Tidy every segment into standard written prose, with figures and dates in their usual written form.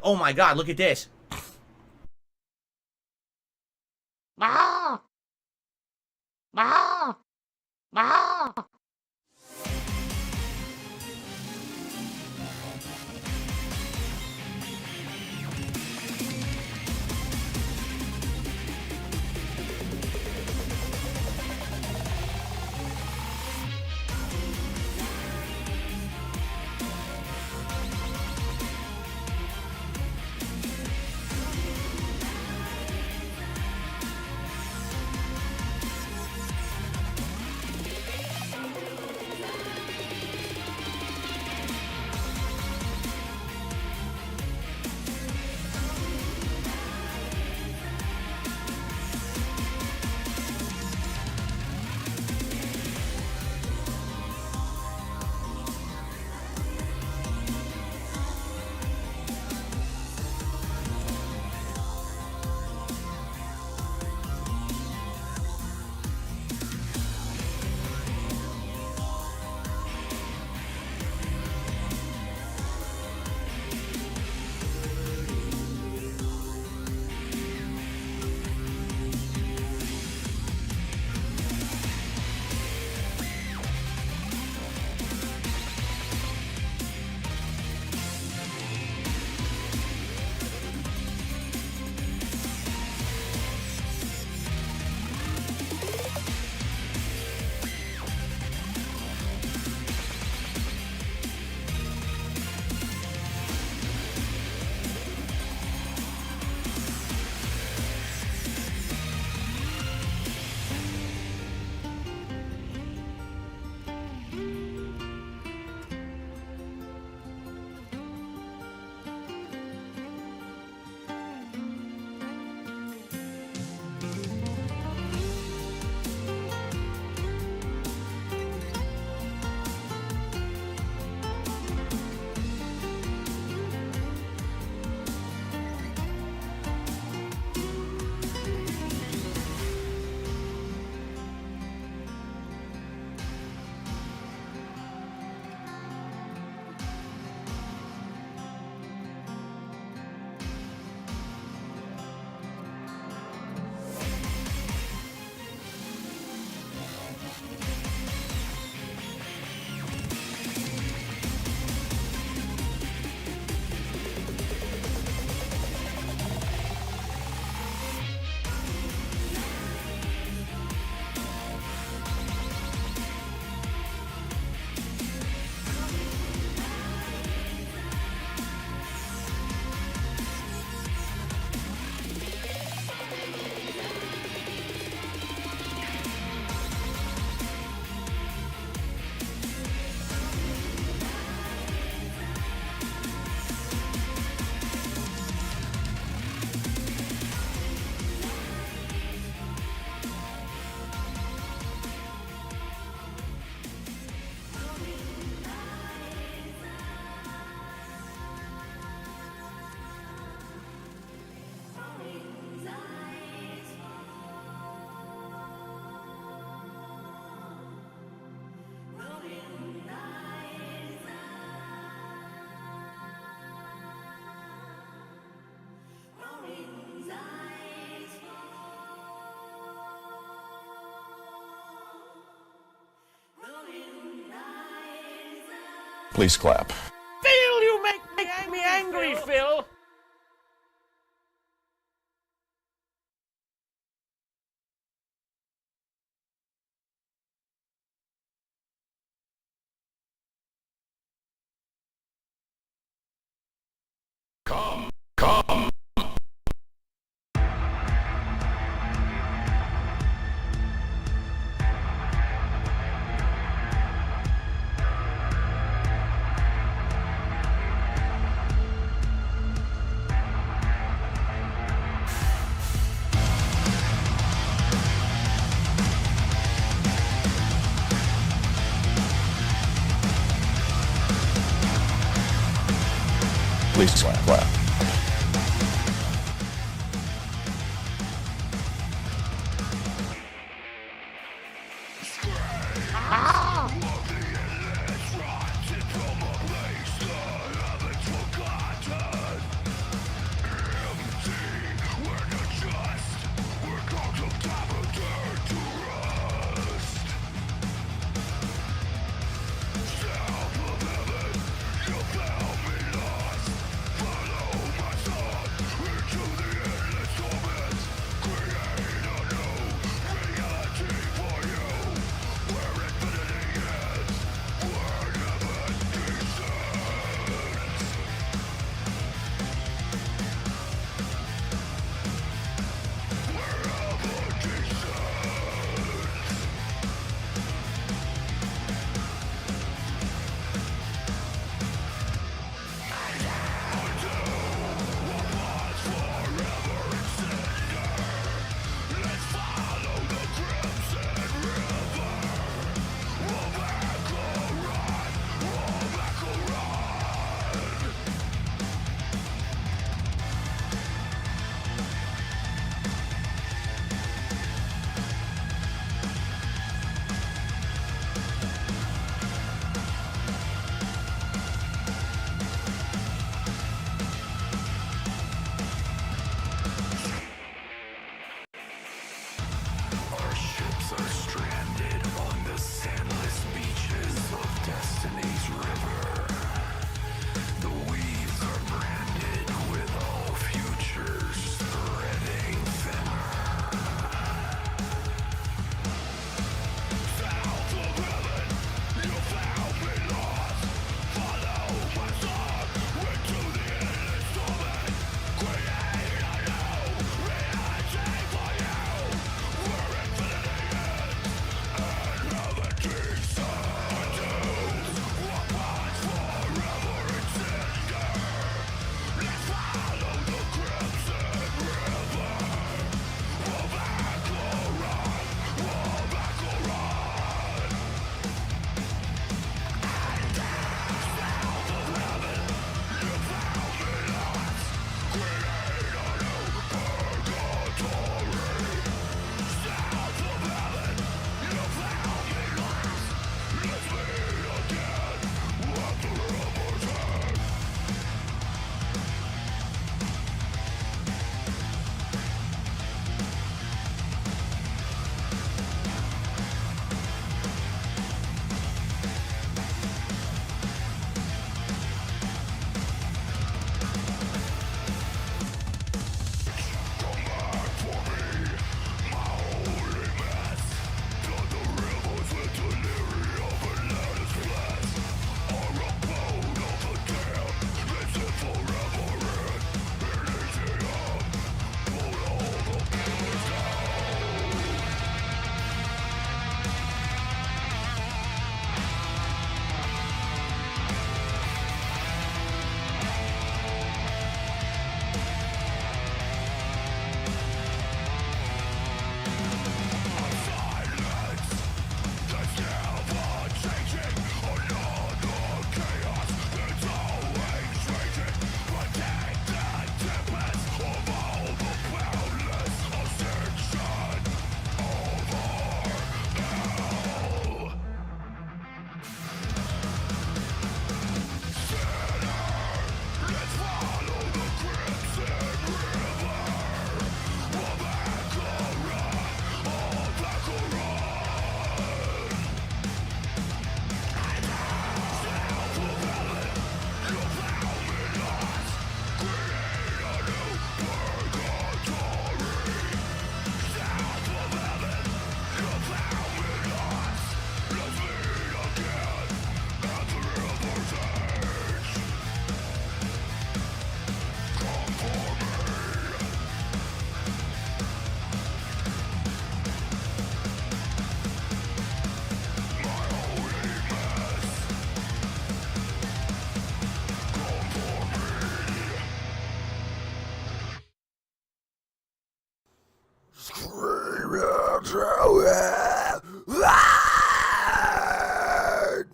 Oh my god, look at this. Ah! Ah! Ah! Please clap. Phil, you make me angry, Phil. Come. Please clap.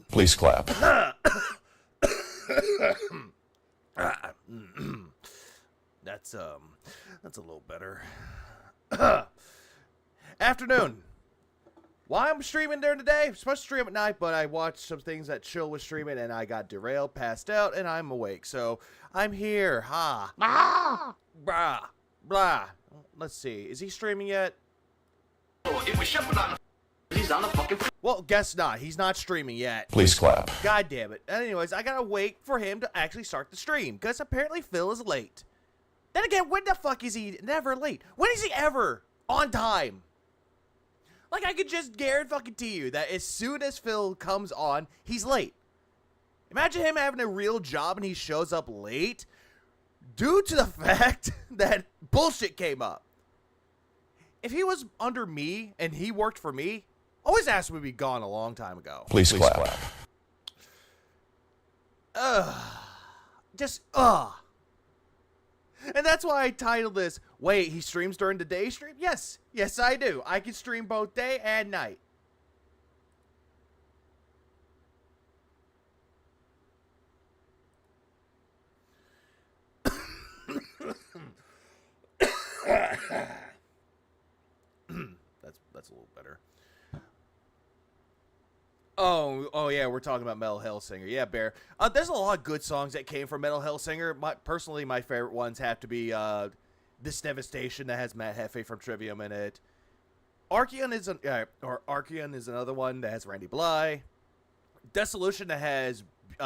Please clap. That's a little better. Afternoon. Why I'm streaming during the day? I'm supposed to stream at night, but I watched some things that Chill was streaming, and I got derailed, passed out, and I'm awake. So I'm here. Ha. Ah! Blah. Blah. Let's see. Is he streaming yet? Well, guess not. He's not streaming yet. Please clap. God damn it. Anyways, I gotta wait for him to actually start the stream, because apparently Phil is late. Then again, when the fuck is he never late? When is he ever on time? Like, I could just guarantee you that as soon as Phil comes on, he's late. Imagine him having a real job and he shows up late due to the fact that bullshit came up. If he was under me and he worked for me, always asked would be gone a long time ago. Please clap. And that's why I titled this, wait, he streams during the day stream? Yes. Yes, I do. I can stream both day and night. That's a little better. Oh yeah, we're talking about Metal Hellsinger. Yeah, Bear. There's a lot of good songs that came from Metal Hellsinger. Personally, my favorite ones have to be This Devastation that has Matt Hefe from Trivium in it. Archeon is another one that has Randy Bly. Dissolution that has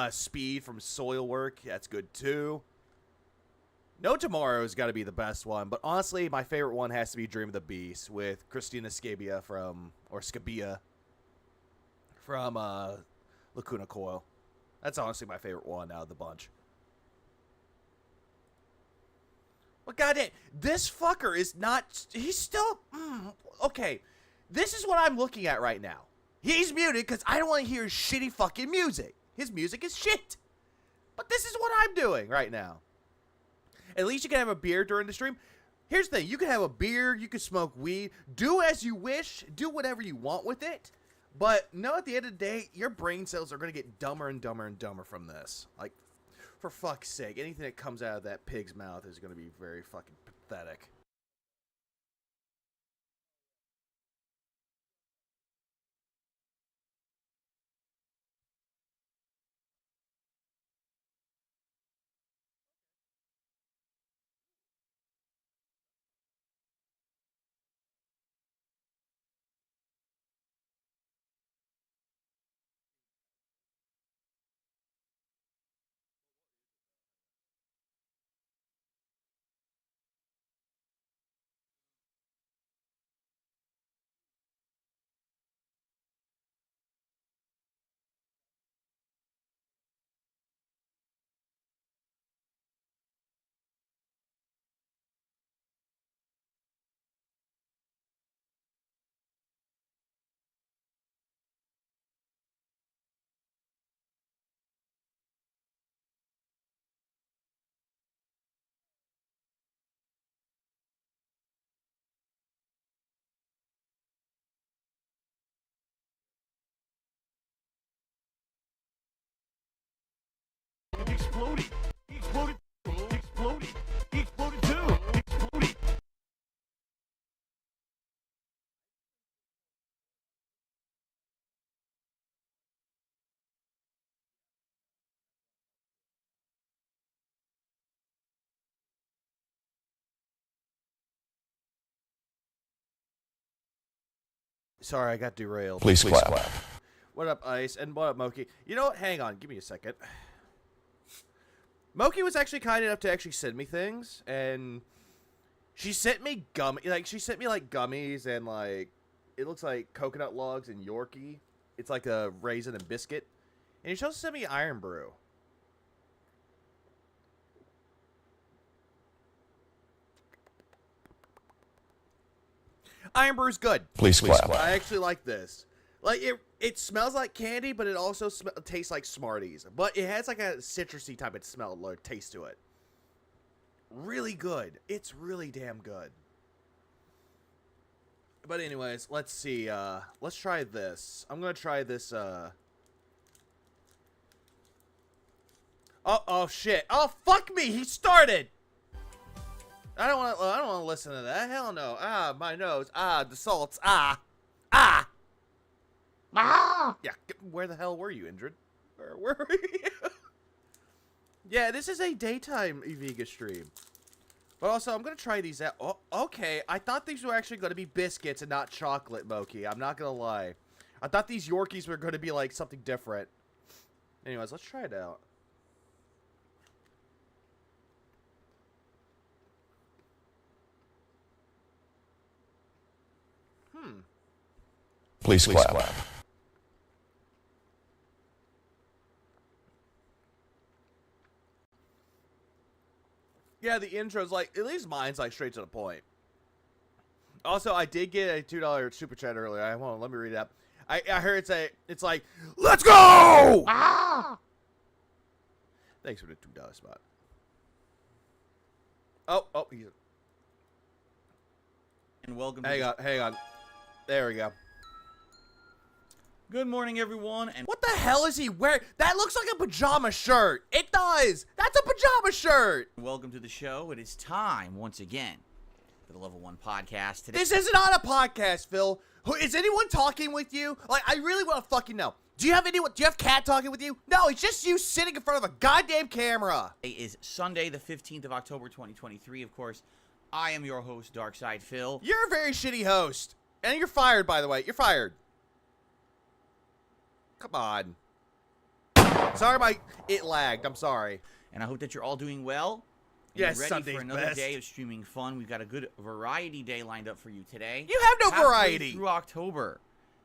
Speed from Soilwork. That's good too. No Tomorrow's got to be the best one, but honestly, my favorite one has to be Dream of the Beast with Christina Scabia from Lacuna Coil. That's honestly my favorite one out of the bunch. But goddamn, this fucker is not. He's still. Okay, this is what I'm looking at right now. He's muted because I don't want to hear his shitty fucking music. His music is shit. But this is what I'm doing right now. At least you can have a beer during the stream. Here's the thing. You can have a beer. You can smoke weed. Do as you wish. Do whatever you want with it. But no, at the end of the day, your brain cells are going to get dumber and dumber and dumber from this. Like, for fuck's sake, anything that comes out of that pig's mouth is going to be very fucking pathetic. Exploding! He exploded! He exploded! He exploded too! He exploded! Sorry, I got derailed. Please clap. What up, Ice? And what up, Moki? You know what? Hang on. Give me a second. Moki was actually kind enough to actually send me things, and she sent me gummies and like it looks like coconut logs and Yorkie. It's like a raisin and biscuit. And she also sent me Iron Brew. Iron Brew's good. Please clap. I actually like this. Like it smells like candy, but it also tastes like Smarties. But it has like a citrusy type of smell or taste to it. Really good. It's really damn good. But anyways, let's see. Let's try this. I'm gonna try this. Oh shit! Oh fuck me! He started. I don't want to listen to that. Hell no. Ah, my nose. Ah, the salts. Ah. Yeah. Where the hell were you, Indrid? Where were you? Yeah, this is a daytime Eviga stream. But also, I'm going to try these out. Oh, okay. I thought these were actually going to be biscuits and not chocolate, Moki. I'm not going to lie. I thought these Yorkies were going to be, like, something different. Anyways, let's try it out. Please clap. Yeah, the intro's like, at least mine's like straight to the point. Also, I did get a $2 super chat earlier. Hold on, let me read it up. I heard it's like, let's go! Thanks for the $2 spot. Oh, he's... And welcome. Hang on. There we go. Good morning, everyone. And What the hell is he wearing? That looks like a pajama shirt. It does. That's a pajama shirt. welcome to the show. It is time once again for the Level 1 podcast today. This is not a podcast, Phil. Is anyone talking with you? Like, I really want to fucking know. Do you have Cat talking with you? No, it's just you sitting in front of a goddamn camera. Today is Sunday, the 15th of October, 2023. Of course, I am your host, Darkside Phil. You're a very shitty host. And you're fired, by the way. You're fired. Come on. Sorry, it lagged. I'm sorry. And I hope that you're all doing well. And Yes, you're ready Sunday's for another best. day of streaming fun. We've got a good variety day lined up for you today. You have no Halfway variety. through October.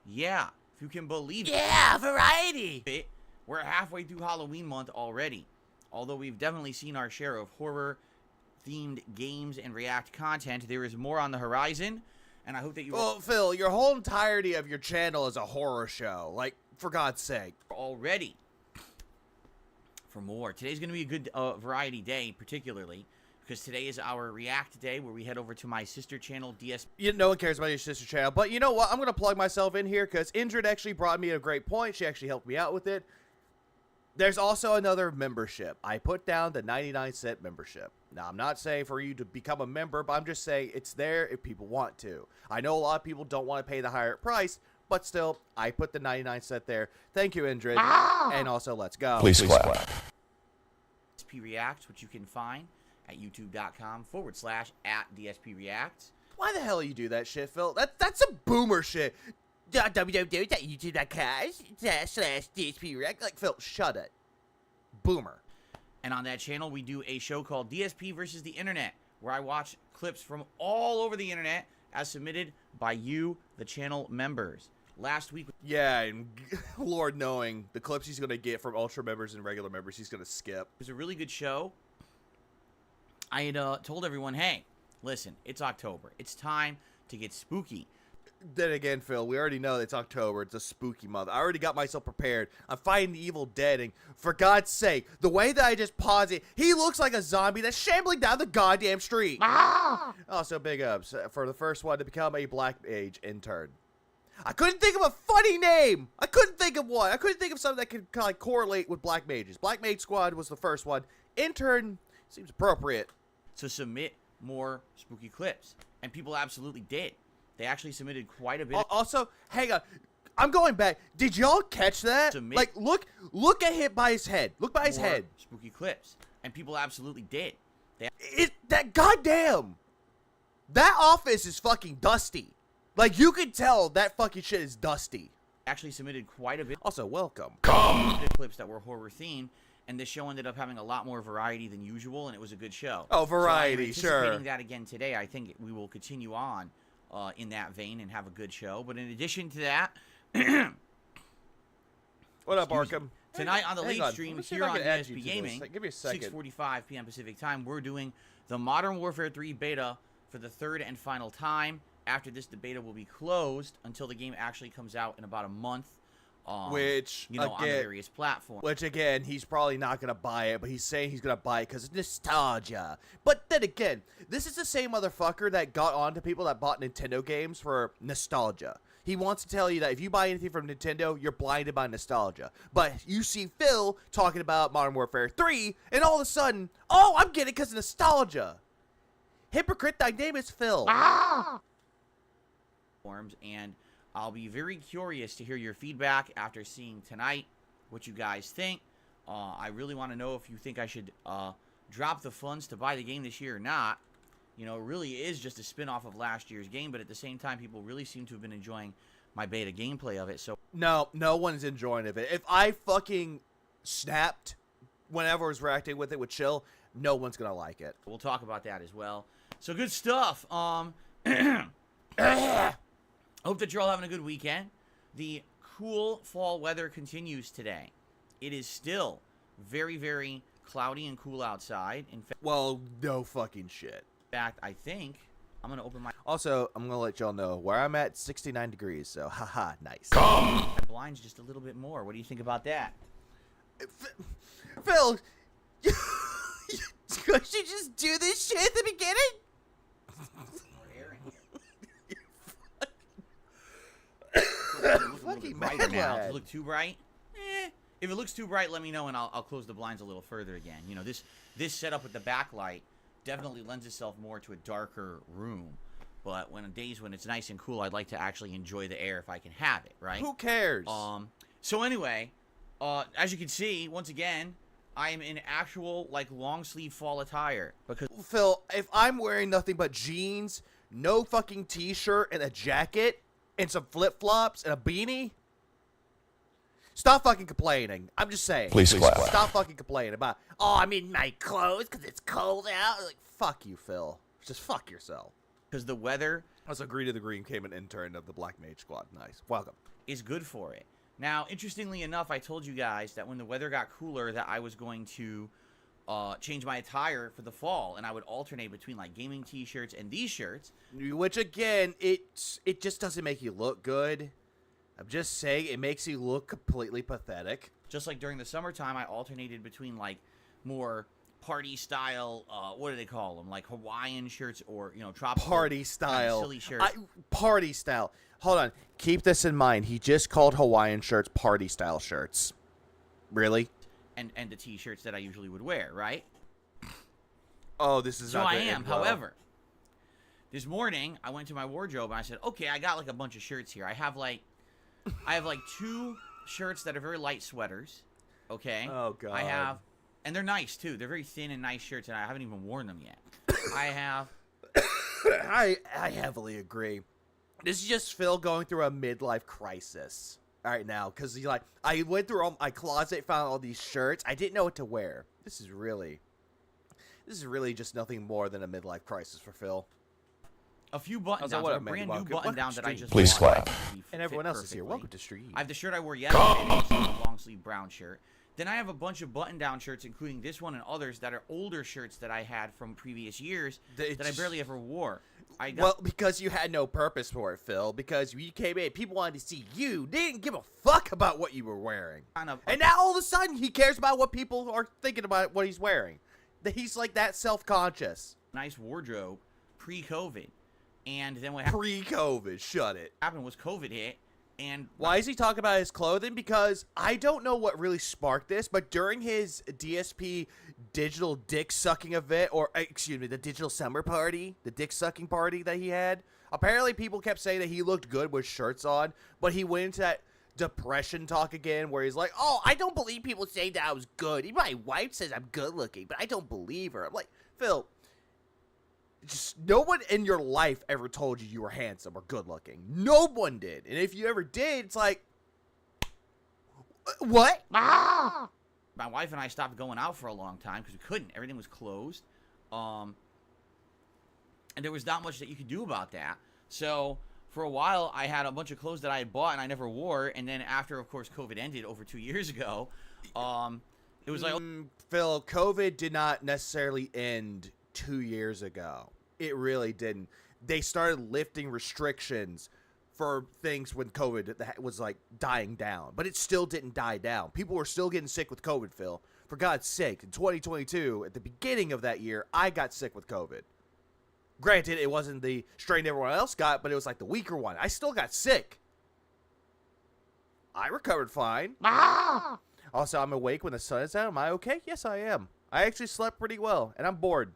Yeah, if you can believe it. Yeah, variety. We're halfway through Halloween month already. Although we've definitely seen our share of horror-themed games and React content, there is more on the horizon. And I hope that you Well, Phil, your whole entirety of your channel is a horror show. Like, for God's sake. are all ready for more. Today's going to be a good variety day, particularly because today is our React day where we head over to my sister channel, DS. No one cares about your sister channel. But you know what? I'm going to plug myself in here because Indrid actually brought me a great point. She actually helped me out with it. There's also another membership. I put down the 99-cent membership. Now, I'm not saying for you to become a member, but I'm just saying it's there if people want to. I know a lot of people don't want to pay the higher price, but still, I put the 99-cent there. Thank you, Indrid. And also, let's go. Please clap. DSP Reacts, which you can find at youtube.com/@DSP Reacts. Why the hell you do that shit, Phil? That's some boomer shit. www.youtube.com/DSP. Like, Phil, shut it. Boomer. And on that channel, we do a show called DSP versus the Internet, where I watch clips from all over the internet as submitted by you, the channel members. Last week, Yeah, and Lord knowing the clips he's going to get from Ultra members and regular members, he's going to skip. it was a really good show. I had told everyone, hey, listen, it's October. It's time to get spooky. Then again, Phil, we already know it's October. It's a spooky month. I already got myself prepared. I'm fighting the Evil Dead, and for God's sake, the way that I just paused it, he looks like a zombie that's shambling down the goddamn street. Also, big ups for the first one to become a Black Mage intern. I couldn't think of a funny name. I couldn't think of one. I couldn't think of something that could kind of correlate with Black Mages. Black Mage Squad was the first one. Intern seems appropriate. To submit more spooky clips. And people absolutely did. They actually submitted quite a bit. Also, hang on. I'm going back. Did y'all catch that? Submit Like, look at him by his head. Look by his more head. spooky clips. And people absolutely did. They That goddamn. That office is fucking dusty. Like, you can tell that fucking shit is dusty. actually submitted quite a bit Also, welcome. of clips that were horror themed. And this show ended up having a lot more variety than usual, and it was a good show. Oh, variety, so I am anticipating sure. that again today. I think we will continue on in that vein and have a good show. But in addition to that, What up, Excuse Arkham? tonight on the Hang late on. stream Let me see here if I on can add you DSP to this. Gaming, Give me a second. 6:45 p.m. Pacific time, we're doing the Modern Warfare 3 beta for the third and final time. After this, the beta will be closed until the game actually comes out in about a month. Which, you know, on the again, various platforms. which again, he's probably not gonna buy it, but he's saying he's gonna buy it because of nostalgia. But then again, this is the same motherfucker that got on to people that bought Nintendo games for nostalgia. He wants to tell you that if you buy anything from Nintendo, you're blinded by nostalgia. But you see Phil talking about Modern Warfare 3, and all of a sudden, oh, I'm getting it because of nostalgia. Hypocrite, thy name is Phil. And I'll be very curious to hear your feedback after seeing tonight, what you guys think. I really want to know if you think I should drop the funds to buy the game this year or not. You know, it really is just a spin-off of last year's game, but at the same time, people really seem to have been enjoying my beta gameplay of it. So No one's enjoying it. If I fucking snapped whenever I was reacting with it with chill, no one's gonna like it. we'll talk about that as well. So good stuff. Hope that you're all having a good weekend. The cool fall weather continues today. It is still very, very cloudy and cool outside. In Well, no fucking shit. fact, I think I'm going to open my Also, I'm gonna let y'all know where I'm at. 69 degrees. So, haha, nice. blinds just a little bit more. What do you think about that? Phil, could you just do this shit at the beginning? Fucking Brighter mad now. lad. Does it look too bright? If it looks too bright, let me know and I'll close the blinds a little further again. You know, this setup with the backlight definitely lends itself more to a darker room. But when days when it's nice and cool, I'd like to actually enjoy the air if I can have it, right? Who cares? So anyway, as you can see, once again, I am in actual like long sleeve fall attire because Phil, if I'm wearing nothing but jeans, no fucking t-shirt, and a jacket, and some flip-flops, and a beanie, stop fucking complaining. I'm just saying. Please clap. Stop fucking complaining about, oh, I'm in my clothes because it's cold out. Like, fuck you, Phil. Just fuck yourself. the weather Also, Green to the Green came an intern of the Black Mage Squad. Nice. Welcome. is good for it. Now, interestingly enough, I told you guys that when the weather got cooler that I was going to change my attire for the fall, and I would alternate between like gaming t-shirts and these shirts. Which, again, it just doesn't make you look good. I'm just saying, it makes you look completely pathetic. Just like during the summertime, I alternated between like more party style, what do they call them? Like Hawaiian shirts or, you know, tropical Party kind of style. silly shirts. Party style. Hold on. Keep this in mind. He just called Hawaiian shirts party style shirts. Really? and the t-shirts that I usually would wear, right? Oh, this is So not I gonna am. end well. However, this morning I went to my wardrobe and I said, okay, I got like a bunch of shirts here. I have like 2 shirts that are very light sweaters. Okay. Oh, God. I have, and they're nice too. They're very thin and nice shirts, and I haven't even worn them yet. I have. I heavily agree. This is just Phil going through a midlife crisis right now, because he's like, I went through all my closet, found all these shirts. I didn't know what to wear. This is really just nothing more than a midlife crisis for Phil. A few button How's that? downs, What a up, man? brand new Welcome- button welcome down to that I stream. just Please bought clap. to be And everyone fit else is here. perfectly. Welcome to stream. I have the shirt I wore yesterday, which is a long sleeve brown shirt. Then I have a bunch of button down shirts, including this one and others that are older shirts that I had from previous years that I barely ever wore. I got, Well, because you had no purpose for it, Phil. Because you came in, people wanted to see you. They didn't give a fuck about what you were wearing. kind of And now all of a sudden, he cares about what people are thinking about what he's wearing. He's like that self-conscious. nice wardrobe pre-COVID, and then what happened Pre-COVID, shut it. was COVID hit, and Why is he talking about his clothing? Because I don't know what really sparked this, but during his DSP digital dick sucking event, or excuse me, the digital summer party, the dick sucking party that he had, apparently people kept saying that he looked good with shirts on, but he went into that depression talk again where he's like, oh, I don't believe people say that I was good. Even my wife says I'm good looking, but I don't believe her. I'm like, Phil, just no one in your life ever told you were handsome or good looking. No one did. And if you ever did, it's like, what? Ah! my wife and I stopped going out for a long time because we couldn't. Everything was closed. And there was not much that you could do about that. So for a while, I had a bunch of clothes that I had bought and I never wore. And then after, of course, COVID ended over 2 years ago, it was like, Phil, COVID did not necessarily end 2 years ago. It really didn't. They started lifting restrictions for things when COVID was like dying down, but it still didn't die down. People were still getting sick with COVID, Phil. For God's sake, in 2022, at the beginning of that year, I got sick with COVID. Granted, it wasn't the strain everyone else got, but it was like the weaker one. I still got sick. I recovered fine. Ah! Also, I'm awake when the sun is out. Am I okay? Yes, I am. I actually slept pretty well, and I'm bored.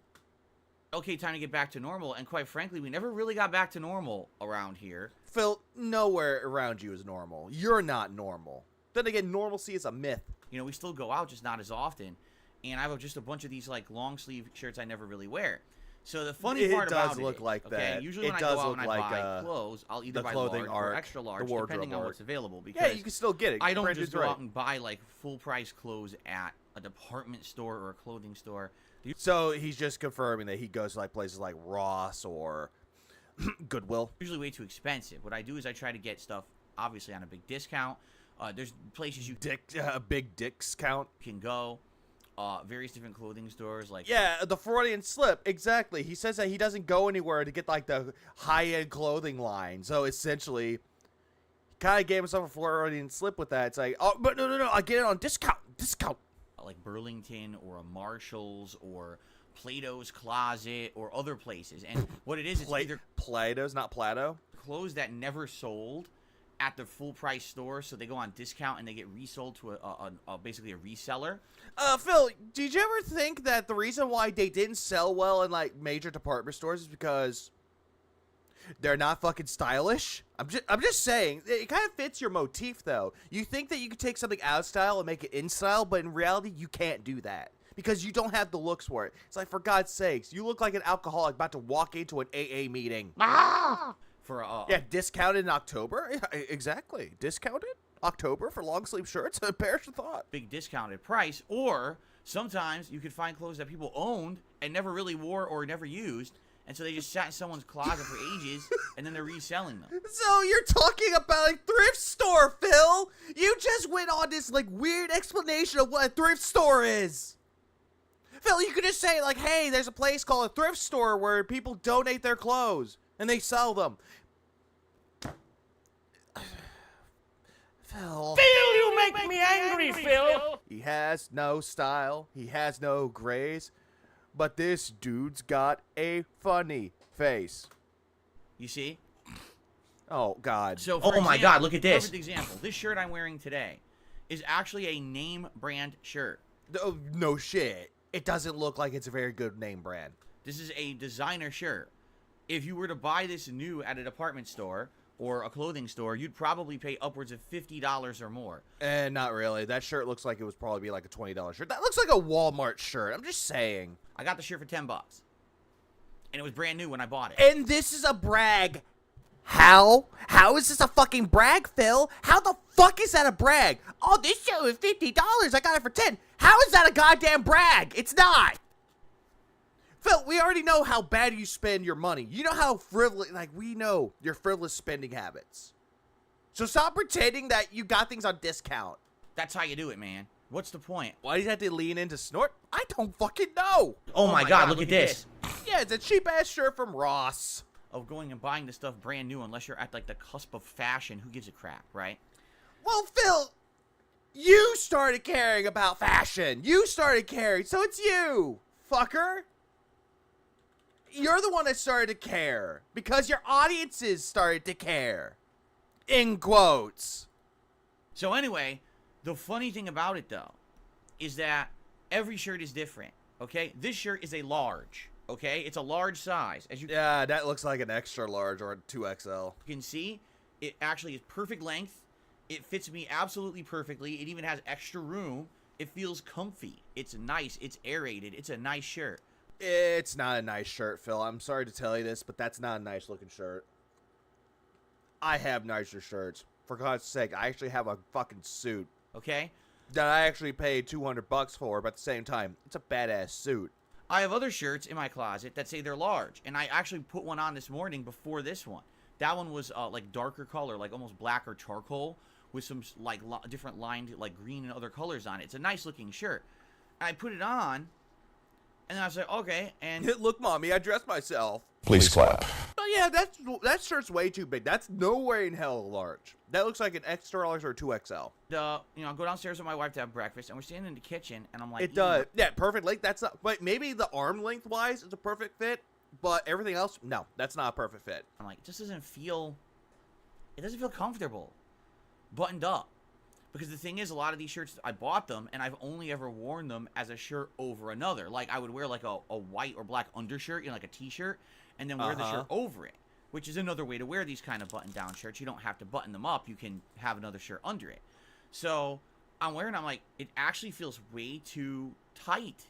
Okay, time to get back to normal. And quite frankly, we never really got back to normal around here. Phil, nowhere around you is normal. You're not normal. Then again, normalcy is a myth. You know, we still go out, just not as often. And I have just a bunch of these, like, long sleeve shirts I never really wear. So the funny part about it look like okay, that. usually when It I does go out look and like, I buy clothes, I'll either the buy clothing large or arc, extra the large, wardrobe depending on arc. what's available. Yeah, Because you can still get it. I don't Brand just new go right. out and buy, like, full-price clothes at a department store or a clothing store. So he's just confirming that he goes to like places like Ross or Goodwill. Usually way too expensive. What I do is I try to get stuff, obviously, on a big discount. There's places you Big dicks count. can go. Various different clothing stores, like Yeah, the Freudian slip. Exactly. He says that he doesn't go anywhere to get like the high-end clothing line. So essentially, he kind of gave himself a Freudian slip with that. It's like, oh, but no, I get it on discount. like Burlington or a Marshall's or Plato's Closet or other places. And what it is, it's either Plato's, not Plato. clothes that never sold at the full price store, so they go on discount and they get resold to basically a reseller. Phil, did you ever think that the reason why they didn't sell well in like major department stores is because they're not fucking stylish? I'm just saying, it kind of fits your motif though. You think that you could take something out of style and make it in style, but in reality, you can't do that because you don't have the looks for it. It's like, for God's sakes, you look like an alcoholic about to walk into an AA meeting. Ah! For Yeah, discounted in October. Yeah, exactly, discounted October for long sleeve shirts. Perish the thought. big discounted price, or sometimes you could find clothes that people owned and never really wore or never used, and so they just sat in someone's closet for ages, and then they're reselling them. So you're talking about a thrift store, Phil? You just went on this like weird explanation of what a thrift store is. Phil, you could just say like, hey, there's a place called a thrift store where people donate their clothes and they sell them. Phil. Phil, you make me angry, Phil! He has no style. He has no grace. But this dude's got a funny face. You see? Oh, God. So, for Oh my God, look at this. Perfect example. This shirt I'm wearing today is actually a name brand shirt. Oh, no shit. It doesn't look like it's a very good name brand. This is a designer shirt. If you were to buy this new at a department store or a clothing store, you'd probably pay upwards of $50 or more. Not really. That shirt looks like it was probably be like a $20 shirt. That looks like a Walmart shirt. I'm just saying. I got the shirt for $10. And it was brand new when I bought it. And this is a brag. How? How is this a fucking brag, Phil? How the fuck is that a brag? Oh, this shirt was $50. I got it for $10. How is that a goddamn brag? It's not. Phil, we already know how bad you spend your money. You know how frivolous, like, we know your frivolous spending habits. So stop pretending that you got things on discount. That's how you do it, man. What's the point? Why do you have to lean into snort? I don't fucking know. Oh my God, look at this. Yeah, it's a cheap-ass shirt from Ross. Of going and buying the stuff brand new unless you're at, like, the cusp of fashion. Who gives a crap, right? Well, Phil, you started caring about fashion. You started caring, so it's you, fucker. You're the one that started to care because your audiences started to care. In quotes. So anyway, the funny thing about it, though, is that every shirt is different, okay? This shirt is a large, okay? It's a large size. As you Yeah, that looks like an extra large or a 2XL. can see, it actually is perfect length. It fits me absolutely perfectly. It even has extra room. It feels comfy. It's nice. It's aerated. It's a nice shirt. It's not a nice shirt, Phil. I'm sorry to tell you this, but that's not a nice looking shirt. I have nicer shirts. For God's sake, I actually have a fucking suit Okay? that I actually paid $200 for, but at the same time, it's a badass suit. I have other shirts in my closet that say they're large, and I actually put one on this morning before this one. That one was like darker color, like almost black or charcoal, with some like different lined like green and other colors on it. It's a nice looking shirt. And I put it on, and then I was like, okay, and Look, Mommy, I dressed myself. Please clap. Will yeah, that shirt's way too big. That's nowhere in hell a large. That looks like an extra large or 2XL. I go downstairs with my wife to have breakfast, and we're standing in the kitchen, and I'm like, It does. Yeah, perfect length. That's not. But maybe the arm length wise is a perfect fit, but everything else, no, that's not a perfect fit. I'm like, it just doesn't feel. It doesn't feel comfortable, buttoned up. Because the thing is, a lot of these shirts, I bought them, and I've only ever worn them as a shirt over another. Like, I would wear, like, a white or black undershirt, like a t-shirt, and then wear the shirt over it, which is another way to wear these kind of button-down shirts. You don't have to button them up. You can have another shirt under it. So, I'm like, it actually feels way too tight,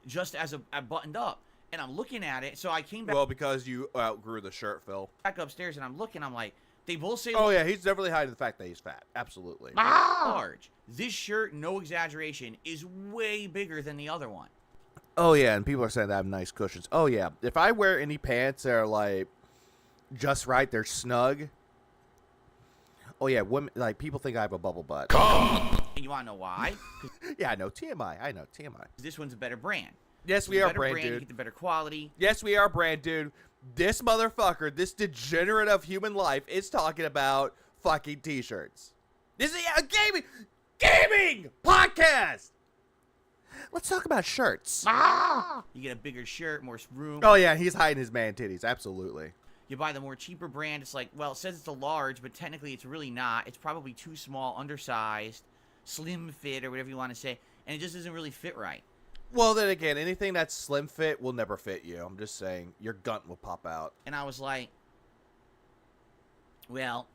just as a buttoned up. And I'm looking at it, so I came back. Well, because you outgrew the shirt, Phil. Back upstairs, and I'm looking, I'm like, they both say... Oh, yeah, he's definitely hiding the fact that he's fat. Absolutely. large. This shirt, no exaggeration, is way bigger than the other one. Oh, yeah, and people are saying that I have nice cushions. Oh, yeah. If I wear any pants that are, like, just right, they're snug. Oh, yeah, women, like, people think I have a bubble butt. And you want to know why? Yeah, I know. TMI. I know. TMI. This one's a better brand. Yes, we are Better brand, You dude. get the better quality. Yes, we are brand, dude. This motherfucker, this degenerate of human life, is talking about fucking t-shirts. This is a gaming podcast. Let's talk about shirts. You get a bigger shirt, more room. Oh yeah, he's hiding his man titties. Absolutely. You buy the more cheaper brand. It's like, well, it says it's a large, but technically it's really not. It's probably too small, undersized, slim fit, or whatever you want to say, and it just doesn't really fit right. Well, then again, anything that's slim fit will never fit you. I'm just saying, your gunt will pop out. And I was like, well,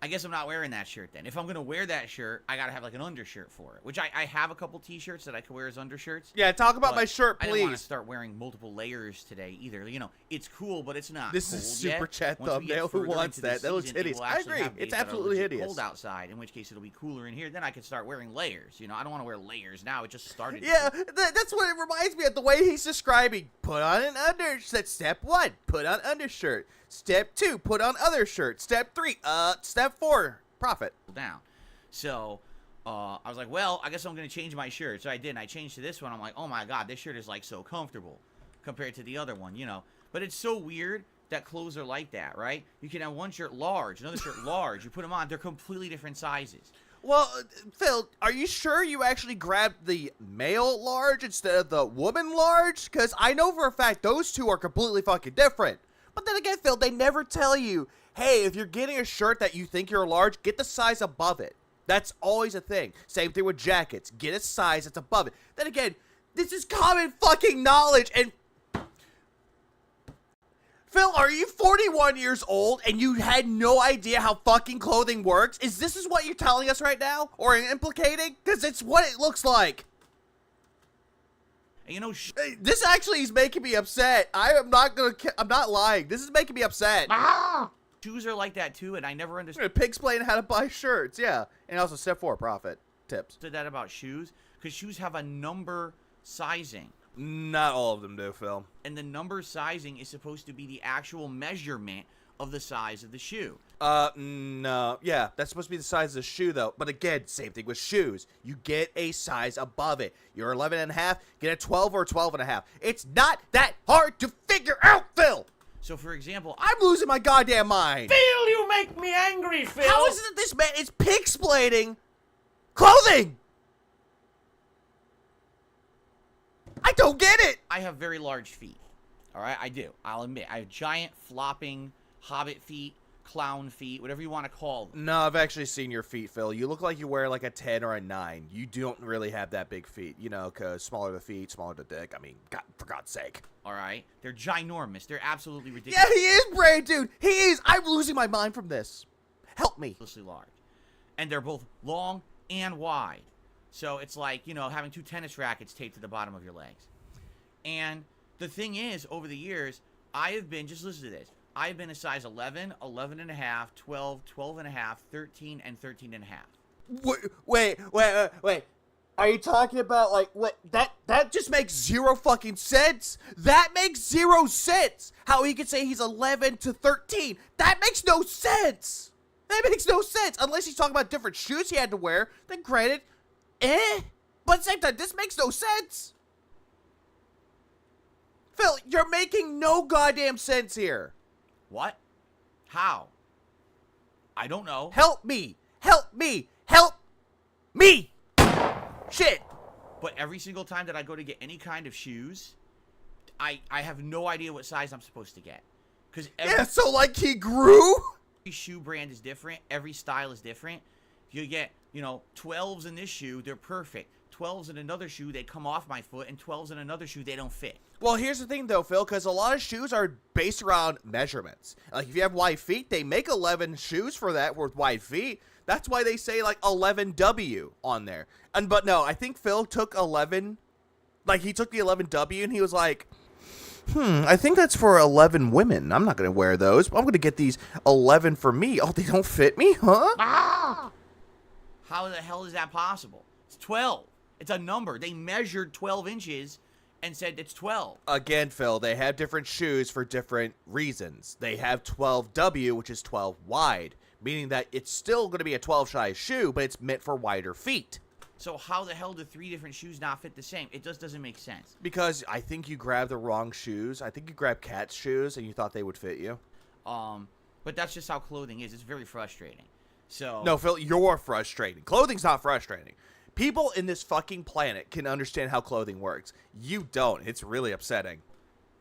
I guess I'm not wearing that shirt then. If I'm going to wear that shirt, I got to have like an undershirt for it, which I have a couple t-shirts that I could wear as undershirts. Yeah, talk about my shirt, I didn't want to please. start wearing multiple layers today either. You know, it's cool, but it's not This cold is super yet. chat Once we get thumbnail. Who further wants into the that? That looks season, it hideous. will I actually agree. have days It's that are absolutely legit hideous. cold outside, in which case it'll be cooler in here. Then I can start wearing layers. You know, I don't want to wear layers now. It just started. Yeah, that's what it reminds me of. The way he's describing. Put on an undershirt. Step 1, put on undershirt. Step 2, put on other shirt. Step 3, step 4, profit. Down. So, I was like, well, I guess I'm going to change my shirt. So I did, and I changed to this one. I'm like, oh my God, this shirt is like so comfortable compared to the other one, you know. But it's so weird that clothes are like that, right? You can have one shirt large, another shirt large. You put them on, they're completely different sizes. Well, Phil, are you sure you actually grabbed the male large instead of the woman large? Because I know for a fact those two are completely fucking different. But then again, Phil, they never tell you, hey, if you're getting a shirt that you think you're large, get the size above it. That's always a thing. Same thing with jackets. Get a size that's above it. Then again, this is common fucking knowledge. And Phil, are you 41 years old and you had no idea how fucking clothing works? Is this what you're telling us right now? Or implicating? Because it's what it looks like. And you know, This actually is making me upset. I'm not lying. This is making me upset. shoes are like that too, and I never understood Pig explain how to buy shirts, yeah. And also step 4, profit tips. that about shoes, because shoes have a number sizing. Not all of them do, Phil. And the number sizing is supposed to be the actual measurement of the size of the shoe. No. Yeah, that's supposed to be the size of the shoe, though. But again, same thing with shoes. You get a size above it. You're 11 and a half, get a 12 or 12 and a half. It's not that hard to figure out, Phil. So, for example, I'm losing my goddamn mind. Phil, you make me angry, Phil. How is it that this man is pig-splaining clothing? I don't get it. I have very large feet. All right, I do. I'll admit. I have giant, flopping, hobbit feet, clown feet, whatever you want to call them. No, I've actually seen your feet, Phil. You look like you wear like a 10 or a 9. You don't really have that big feet, you know, because smaller the feet, smaller the dick. I mean, God, for God's sake. All right? They're ginormous. They're absolutely ridiculous. Yeah, he is brave, dude. He is. I'm losing my mind from this. Help me. Ridiculously large. And they're both long and wide. So it's like, you know, having 2 tennis rackets taped to the bottom of your legs. And the thing is, over the years, I have been, just listen to this, I've been a size 11, 11 and a half, 12, 12 and a half, 13, and 13 and a half. Wait. Are you talking about, like, what? That just makes zero fucking sense. That makes 0 sense. How he could say he's 11 to 13. That makes no sense. That makes no sense. Unless he's talking about different shoes he had to wear. Then granted, But at the same time, this makes no sense. Phil, You're making no goddamn sense here. What? How? I don't know. Help me. Help me. Help me. Shit. But every single time that I go to get any kind of shoes, I have no idea what size I'm supposed to get. Because Yeah, so like he grew? every shoe brand is different. Every style is different. If you get, 12s in this shoe, they're perfect. 12s in another shoe, they come off my foot. And 12s in another shoe, they don't fit. Well, here's the thing, though, Phil, because a lot of shoes are based around measurements. Like, if you have wide feet, they make 11 shoes for that with wide feet. That's why they say, like, 11W on there. But no, I think Phil took 11, like, he took the 11W, and he was like, I think that's for 11 women. I'm not going to wear those. I'm going to get these 11 for me. Oh, they don't fit me, huh? How the hell is that possible? It's 12. It's a number. They measured 12 inches and said it's 12. Again, Phil, they have different shoes for different reasons. They have 12W, which is 12 wide, meaning that it's still going to be a 12 size shoe, but it's meant for wider feet. So how the hell do 3 different shoes not fit the same? It just doesn't make sense. Because I think you grabbed the wrong shoes. I think you grabbed Cat's shoes and you thought they would fit you. But that's just how clothing is. It's very frustrating. So No, Phil, you're frustrating. Clothing's not frustrating. People in this fucking planet can understand how clothing works. You don't. It's really upsetting.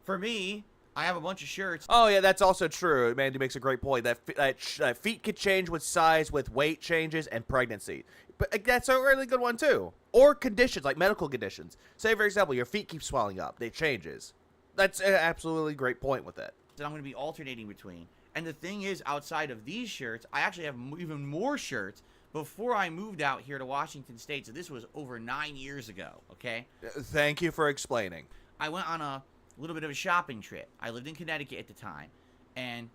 for me, I have a bunch of shirts. Oh, yeah, that's also true. Mandy makes a great point. That feet could change with size, with weight changes, and pregnancy. But that's a really good one, too. Or conditions, like medical conditions. Say, for example, your feet keep swelling up. It changes. That's an absolutely great point with it. That I'm going to be alternating between. And the thing is, outside of these shirts, I actually have even more shirts before I moved out here to Washington State. So this was over 9 years ago, okay? Thank you for explaining. I went on a little bit of a shopping trip. I lived in Connecticut at the time, and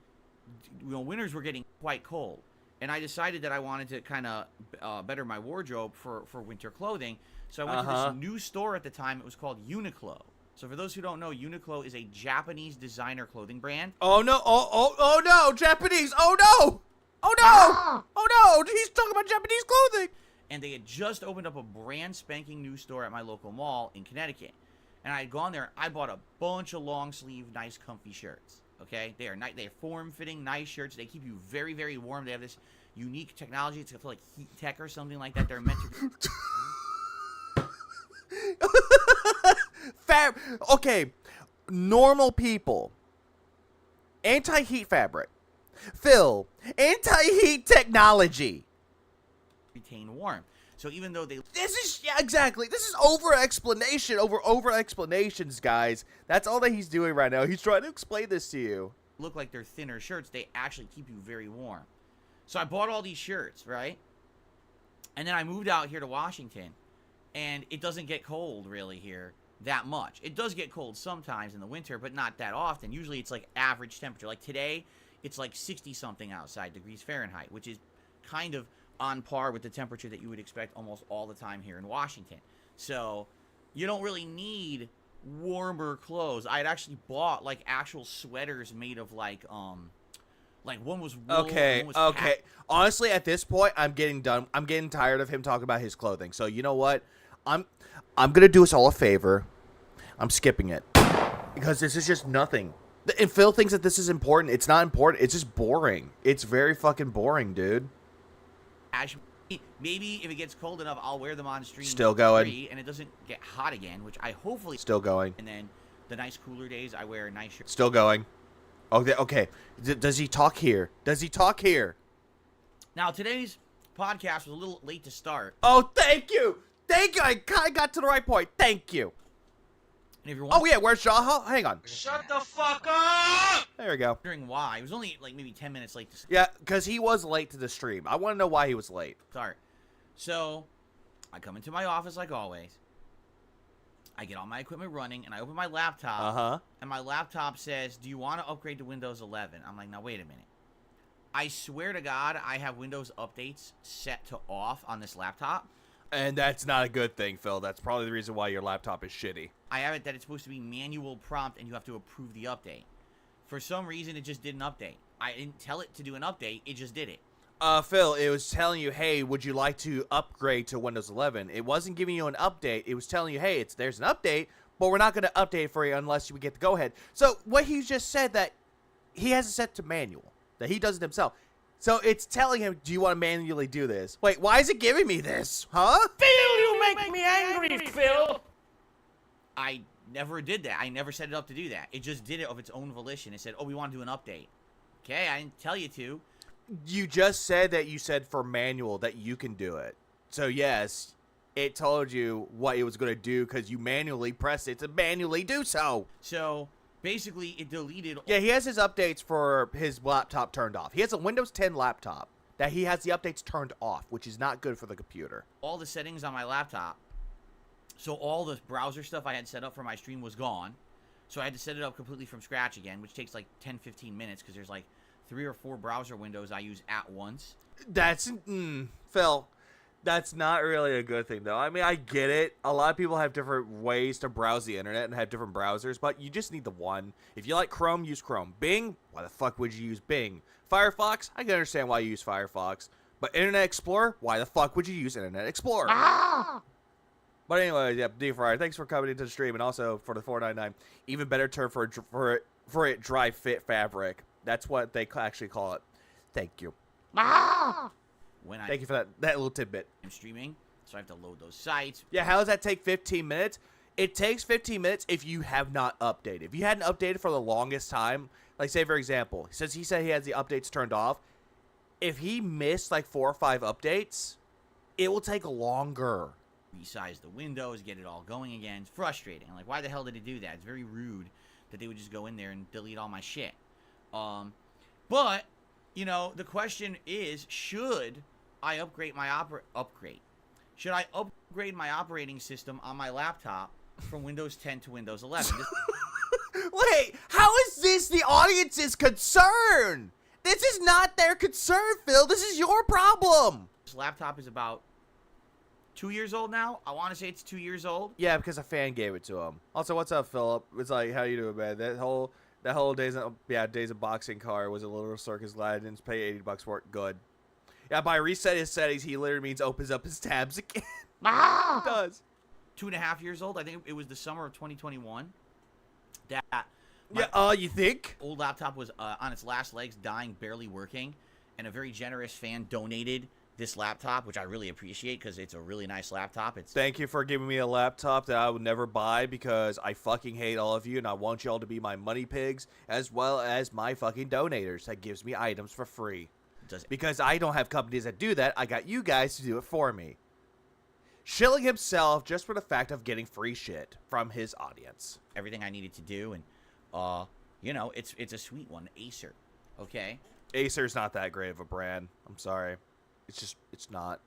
winters were getting quite cold. And I decided that I wanted to kind of better my wardrobe for winter clothing. So I went to this new store at the time. It was called Uniqlo. So for those who don't know, Uniqlo is a Japanese designer clothing brand. Oh no! Oh no! Japanese! Oh no! Oh no! Oh no! He's talking about Japanese clothing. And they had just opened up a brand spanking new store at my local mall in Connecticut. And I had gone there. I bought a bunch of long sleeve, nice, comfy shirts. Okay, they are form fitting, nice shirts. They keep you very, very warm. They have this unique technology. It's like heat tech or something like that. They're meant to. Okay, normal people. Anti-heat fabric. Phil, anti-heat technology. Retain warm. So even though they Exactly. This is over-explanation over explanations, guys. That's all that he's doing right now. He's trying to explain this to you. look like they're thinner shirts, they actually keep you very warm. So I bought all these shirts, right? And then I moved out here to Washington, and it doesn't get cold really here that much. It does get cold sometimes in the winter, but not that often. Usually it's like average temperature. Like today, it's like 60-something outside degrees Fahrenheit, which is kind of on par with the temperature that you would expect almost all the time here in Washington. So you don't really need warmer clothes. I had actually bought like actual sweaters made of like one was wool, Okay, one was okay. pack- Honestly, at this point, I'm getting done. I'm getting tired of him talking about his clothing. So you know what? I'm gonna do us all a favor. I'm skipping it because this is just nothing. And Phil thinks that this is important. It's not important. It's just boring. It's very fucking boring, dude. Maybe if it gets cold enough, I'll wear them on stream. Still going. And it doesn't get hot again, which I hopefully. Still going. And then the nice cooler days, I wear nice shirts. Still going. Okay. Okay. Does he talk here? Does he talk here? Now today's podcast was a little late to start. Oh, thank you. Thank you. I got to the right point. Thank you. And if you're Oh, yeah. Where's Shaw? Hang on. Shut the fuck up! There we go. wondering why, it was only like maybe 10 minutes late to Yeah, because he was late to the stream. I want to know why he was late. start. So I come into my office like always. I get all my equipment running, and I open my laptop. Uh-huh. And my laptop says, "Do you want to upgrade to Windows 11?" I'm like, now wait a minute. I swear to God, I have Windows updates set to off on this laptop. And that's not a good thing, Phil. That's probably the reason why your laptop is shitty. I have it that it's supposed to be manual prompt, and you have to approve the update. For some reason, it just didn't update. I didn't tell it to do an update. It just did it. Phil, it was telling you, hey, would you like to upgrade to Windows 11? It wasn't giving you an update. It was telling you, hey, there's an update, but we're not going to update it for you unless we get the go-ahead. So what he just said that he has it set to manual, that he does it himself. So it's telling him, do you want to manually do this? Wait, why is it giving me this? Huh? Phil, you make me angry, Phil. I never did that. I never set it up to do that. It just did it of its own volition. It said, oh, we want to do an update. Okay, I didn't tell you to. You just said that you said for manual that you can do it. So yes, it told you what it was going to do because you manually pressed it to manually do so. So basically, it deleted. Yeah, he has his updates for his laptop turned off. He has a Windows 10 laptop that he has the updates turned off, which is not good for the computer. All the settings on my laptop. So all the browser stuff I had set up for my stream was gone. So I had to set it up completely from scratch again, which takes like 10-15 minutes because there's like 3 or 4 browser windows I use at once. That's, Phil, that's not really a good thing, though. I mean, I get it. A lot of people have different ways to browse the internet and have different browsers, but you just need the one. If you like Chrome, use Chrome. Bing, why the fuck would you use Bing? Firefox, I can understand why you use Firefox. But Internet Explorer, why the fuck would you use Internet Explorer? But anyway, yeah, D-Fryer, thanks for coming into the stream, and also for the $4.99. Even better term for it, dry fit fabric. That's what they actually call it. Thank you. Thank you for that little tidbit. I'm streaming, so I have to load those sites. Yeah, how does that take 15 minutes? It takes 15 minutes if you have not updated. If you hadn't updated for the longest time, like say for example, since he said he has the updates turned off, if he missed like 4 or 5 updates, it will take longer. Resize the windows, get it all going again. It's frustrating. Like, why the hell did he do that? It's very rude that they would just go in there and delete all my shit. But, you know, the question is, should I upgrade my Should I upgrade my operating system on my laptop from Windows 10 to Windows 11? Wait, how is this the audience's concern? This is not their concern, Phil. This is your problem. This laptop is about 2 years old now. I want to say it's 2 years old. Yeah, because a fan gave it to him. Also, what's up, Philip? It's like, how you doing, man? That whole Days of Boxing car was a little circus. Glad I didn't pay $80 for it. Good. Yeah, by reset his settings, he literally means opens up his tabs again. It does. 2.5 years old. I think it was the summer of 2021. You think? Old laptop was on its last legs, dying, barely working, and a very generous fan donated this laptop, which I really appreciate because it's a really nice laptop. Thank you for giving me a laptop that I would never buy because I fucking hate all of you and I want y'all to be my money pigs as well as my fucking donators that gives me items for free. Because I don't have companies that do that, I got you guys to do it for me. Shilling himself just for the fact of getting free shit from his audience. Everything I needed to do, and you know, it's a sweet one, Acer. Okay. Acer's not that great of a brand. I'm sorry. It's not.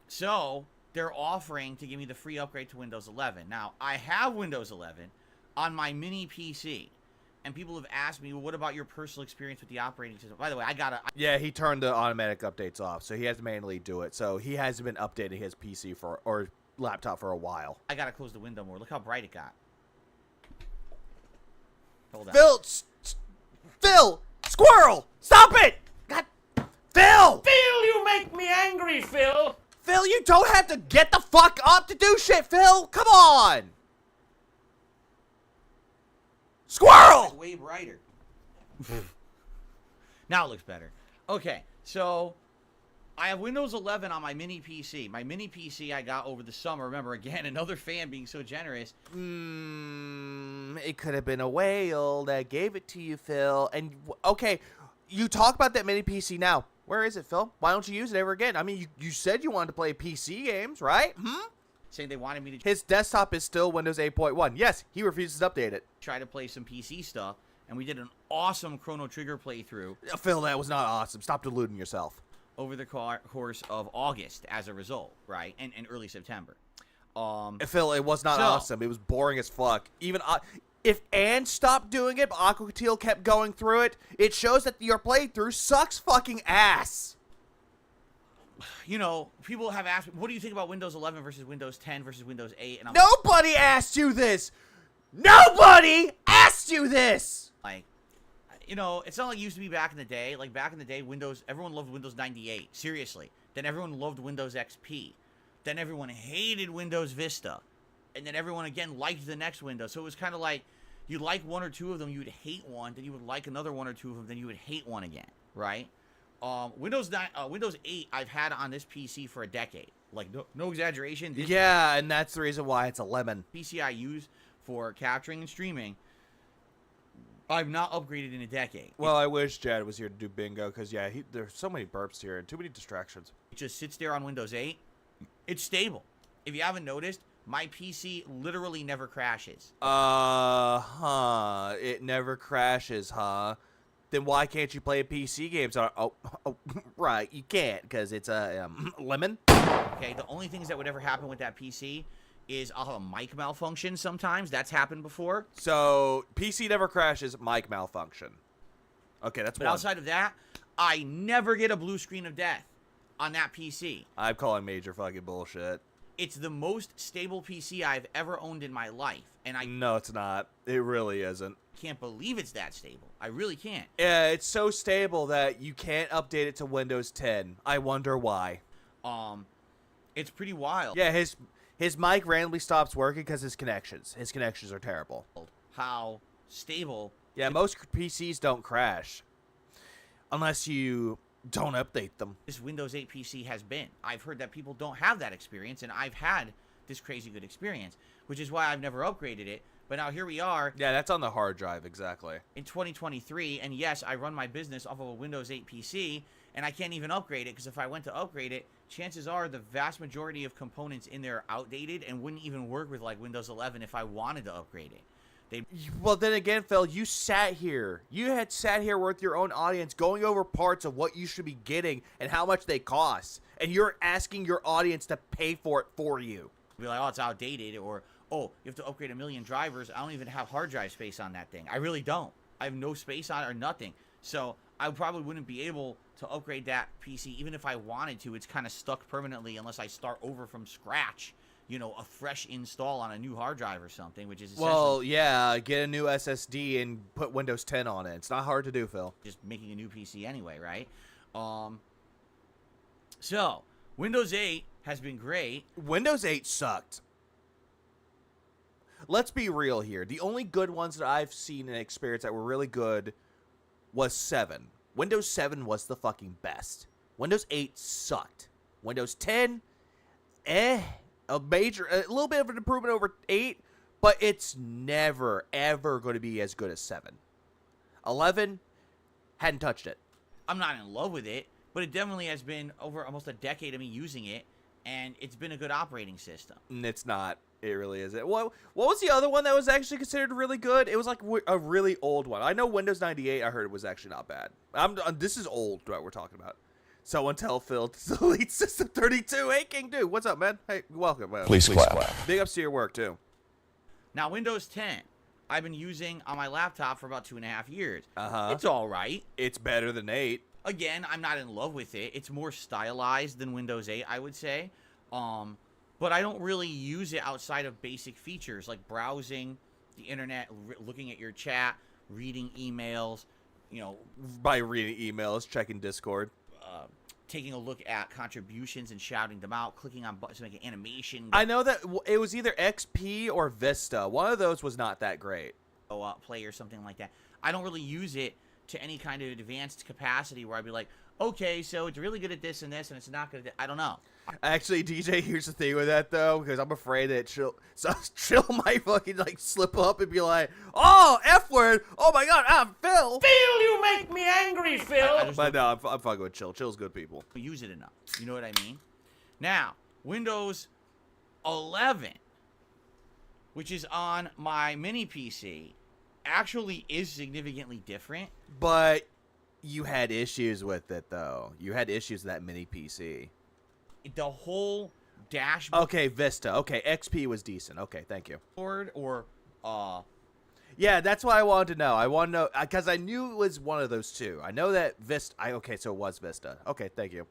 So they're offering to give me the free upgrade to Windows 11. Now, I have Windows 11 on my mini PC, and people have asked me, well, what about your personal experience with the operating system? By the way, Yeah, he turned the automatic updates off, so he has to manually do it. So he hasn't been updating his PC or laptop for a while. I gotta close the window more. Look how bright it got. Hold on. Phil! Squirrel! Stop it! God, Phil! Phil, you make me angry, Phil. Phil, you don't have to get the fuck up to do shit, Phil! Come on! Squirrel! It's way brighter. Now it looks better. Okay, so I have Windows 11 on my mini PC. My mini PC I got over the summer. Remember, again, another fan being so generous. It could have been a whale that gave it to you, Phil. And, okay, you talk about that mini PC now. Where is it, Phil? Why don't you use it ever again? I mean, you said you wanted to play PC games, right? Saying they wanted me to His desktop is still Windows 8.1. Yes, he refuses to update it. try to play some PC stuff, and we did an awesome Chrono Trigger playthrough. Phil, that was not awesome. Stop deluding yourself. Over the course of August as a result, right? And early September. Phil, it was not awesome. It was boring as fuck. Even if Anne stopped doing it, but Aqua Teal kept going through it, it shows that your playthrough sucks fucking ass. You know, people have asked me, what do you think about Windows 11 versus Windows 10 versus Windows 8? And I'm Nobody asked you this! Nobody asked you this! like, you know, it's not like it used to be back in the day. Like, back in the day, everyone loved Windows 98. Seriously. Then everyone loved Windows XP. Then everyone hated Windows Vista. and then everyone again liked the next Windows. So it was kind of like you'd like one or two of them, you would hate one, then you would like another one or two of them, then you would hate one again, right? Windows 8 I've had on this PC for a decade. Like, no exaggeration. This Yeah, and that's the reason why it's a lemon. PC I use for capturing and streaming, I've not upgraded in a decade. Well, I wish Jad was here to do bingo, because, yeah, there's so many burps here and too many distractions. It just sits there on Windows 8. It's stable. If you haven't noticed, my PC literally never crashes. It never crashes, huh? Then why can't you play PC games on... Oh, right, you can't, because it's a lemon. Okay, the only things that would ever happen with that PC is I'll have a mic malfunction sometimes. That's happened before. So, PC never crashes, mic malfunction. Okay, that's But one. outside of that, I never get a blue screen of death on that PC. I'm calling major fucking bullshit. It's the most stable PC I've ever owned in my life. And I No, it's not. It really isn't. can't believe it's that stable. I really can't. Yeah, it's so stable that you can't update it to Windows 10. I wonder why. It's pretty wild. Yeah, his mic randomly stops working because his connections are terrible. How stable. Yeah, most PCs don't crash unless you don't update them. This Windows 8 PC has been. I've heard that people don't have that experience, and I've had this crazy good experience, which is why I've never upgraded it. But now here we are Yeah, that's on the hard drive, exactly. in 2023, and yes, I run my business off of a Windows 8 PC, and I can't even upgrade it, because if I went to upgrade it, chances are the vast majority of components in there are outdated and wouldn't even work with like Windows 11 if I wanted to upgrade it. Well, then again, Phil, you sat here. You had sat here with your own audience going over parts of what you should be getting and how much they cost. And you're asking your audience to pay for it for you. Be like, oh, it's outdated, or, oh, you have to upgrade 1 million drivers. I don't even have hard drive space on that thing. I really don't. I have no space on it or nothing. So I probably wouldn't be able to upgrade that PC. Even if I wanted to, it's kind of stuck permanently unless I start over from scratch. You know, a fresh install on a new hard drive or something, which is essentially Well, yeah, get a new SSD and put Windows 10 on it. It's not hard to do, Phil. just making a new PC anyway, right? So Windows 8 has been great. Windows 8 sucked. Let's be real here. The only good ones that I've seen and experienced that were really good was 7. Windows 7 was the fucking best. Windows 8 sucked. Windows 10, a little bit of an improvement over 8, but it's never, ever going to be as good as 7. 11, hadn't touched it. I'm not in love with it, but it definitely has been over almost a decade of me using it, and it's been a good operating system. And it's not. It really isn't. What was the other one that was actually considered really good? It was like a really old one. I know Windows 98, I heard it was actually not bad. This is old, what we're talking about. Someone tell Phil to delete System 32. Hey, King Dude, what's up, man? Hey, welcome, man. Please clap. Big ups to your work, too. Now, Windows 10, I've been using on my laptop for about 2.5 years. Uh-huh. It's all right. It's better than 8. Again, I'm not in love with it. It's more stylized than Windows 8, I would say. But I don't really use it outside of basic features like browsing the internet, looking at your chat, reading emails, you know, By reading emails, checking Discord. taking a look at contributions and shouting them out, clicking on buttons to make an animation. I know that it was either XP or Vista. One of those was not that great. Play or something like that. I don't really use it to any kind of advanced capacity where I'd be like, okay, so it's really good at this and this, and it's not good at that. I don't know. Actually, DJ, here's the thing with that, though, because I'm afraid that Chill might fucking, like, slip up and be like, oh, F word, oh my god, I'm Phil. Phil, you make me angry, Phil. I just But no, I'm fucking with Chill. Chill's good people. don't use it enough. You know what I mean? Now, Windows 11, which is on my mini PC, actually is significantly different. But you had issues with it, though. You had issues with that mini PC. The whole dashboard Okay, Vista. Okay, XP was decent. Okay, thank you. or Yeah, that's what I wanted to know. I want to know, because I knew it was one of those two. I know that Vista, okay, so it was Vista. Okay, thank you.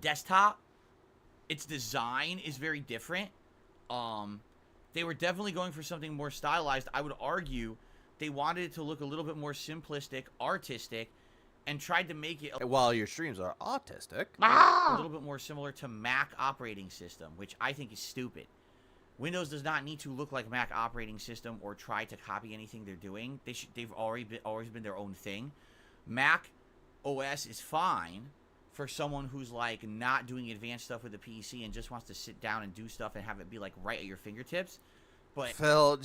desktop, its design is very different. They were definitely going for something more stylized. I would argue they wanted it to look a little bit more simplistic, artistic, and tried to make it While your streams are autistic. a little bit more similar to Mac operating system, which I think is stupid. Windows does not need to look like Mac operating system or try to copy anything they're doing. They've always been their own thing. Mac OS is fine for someone who's like not doing advanced stuff with the PC and just wants to sit down and do stuff and have it be like right at your fingertips. But Phil,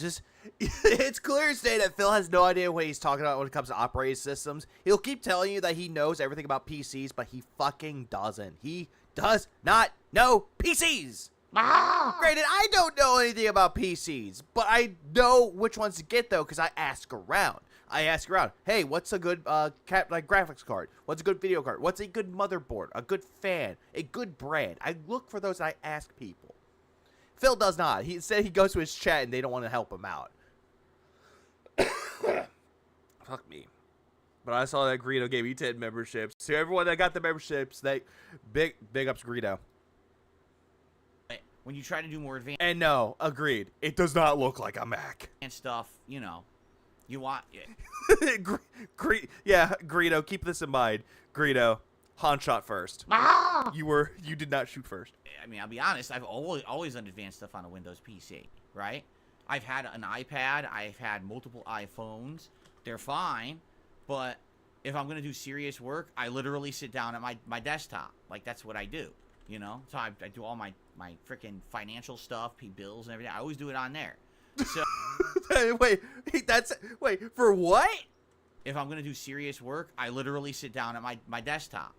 it's clear as day that Phil has no idea what he's talking about when it comes to operating systems. He'll keep telling you that he knows everything about PCs, but he fucking doesn't. He does not know PCs. Granted, I don't know anything about PCs, but I know which ones to get, though, because I ask around. Hey, what's a good graphics card? What's a good video card? What's a good motherboard? A good fan? A good brand? I look for those and I ask people. Phil does not. He said he goes to his chat and they don't want to help him out. Fuck me. But I saw that Greedo gave me 10 memberships. To everyone that got the memberships, big ups Greedo. when you try to do more advanced And no, agreed. It does not look like a Mac. stuff, you know, you want Yeah, Greedo, keep this in mind. Greedo, Han shot first. You did not shoot first. I mean, I'll be honest, I've always done advanced stuff on a Windows PC, right? I've had an iPad, I've had multiple iPhones. They're fine, but if I'm going to do serious work, I literally sit down at my desktop. Like, that's what I do, you know? So I do all my freaking financial stuff, pay bills and everything. I always do it on there. So Wait, for what? if I'm going to do serious work, I literally sit down at my desktop.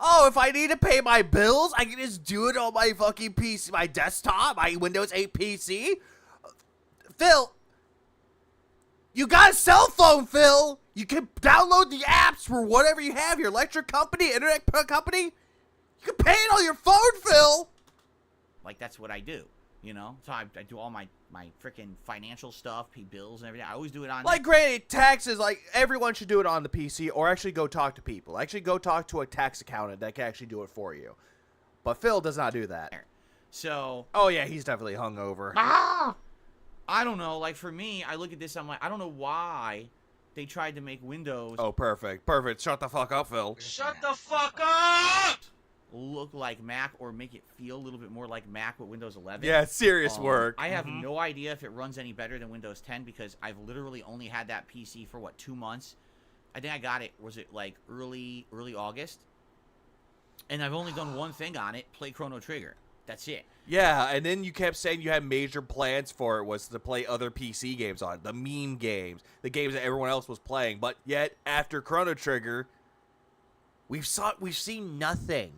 Oh, if I need to pay my bills, I can just do it on my fucking PC, my desktop, my Windows 8 PC? Phil, you got a cell phone, Phil. You can download the apps for whatever you have, your electric company, internet company. You can pay it on your phone, Phil. Like, that's what I do, you know? So I do all my freaking financial stuff, pay bills and everything. I always do it on Like, granted, taxes, like, everyone should do it on the PC or actually go talk to people. Actually go talk to a tax accountant that can actually do it for you. But Phil does not do that. So Oh, yeah, he's definitely hungover. I don't know. Like, for me, I look at this, I'm like, I don't know why they tried to make Windows Oh, perfect. Perfect. Shut the fuck up, Phil. Shut the fuck up! look like Mac or make it feel a little bit more like Mac with Windows 11. Yeah, serious work. I have no idea if it runs any better than Windows 10 because I've literally only had that PC for, 2 months? I think I got it, was it like early August? And I've only done one thing on it, play Chrono Trigger. That's it. Yeah, and then you kept saying you had major plans for it was to play other PC games on it, the meme games, the games that everyone else was playing. But yet, after Chrono Trigger, we've seen nothing.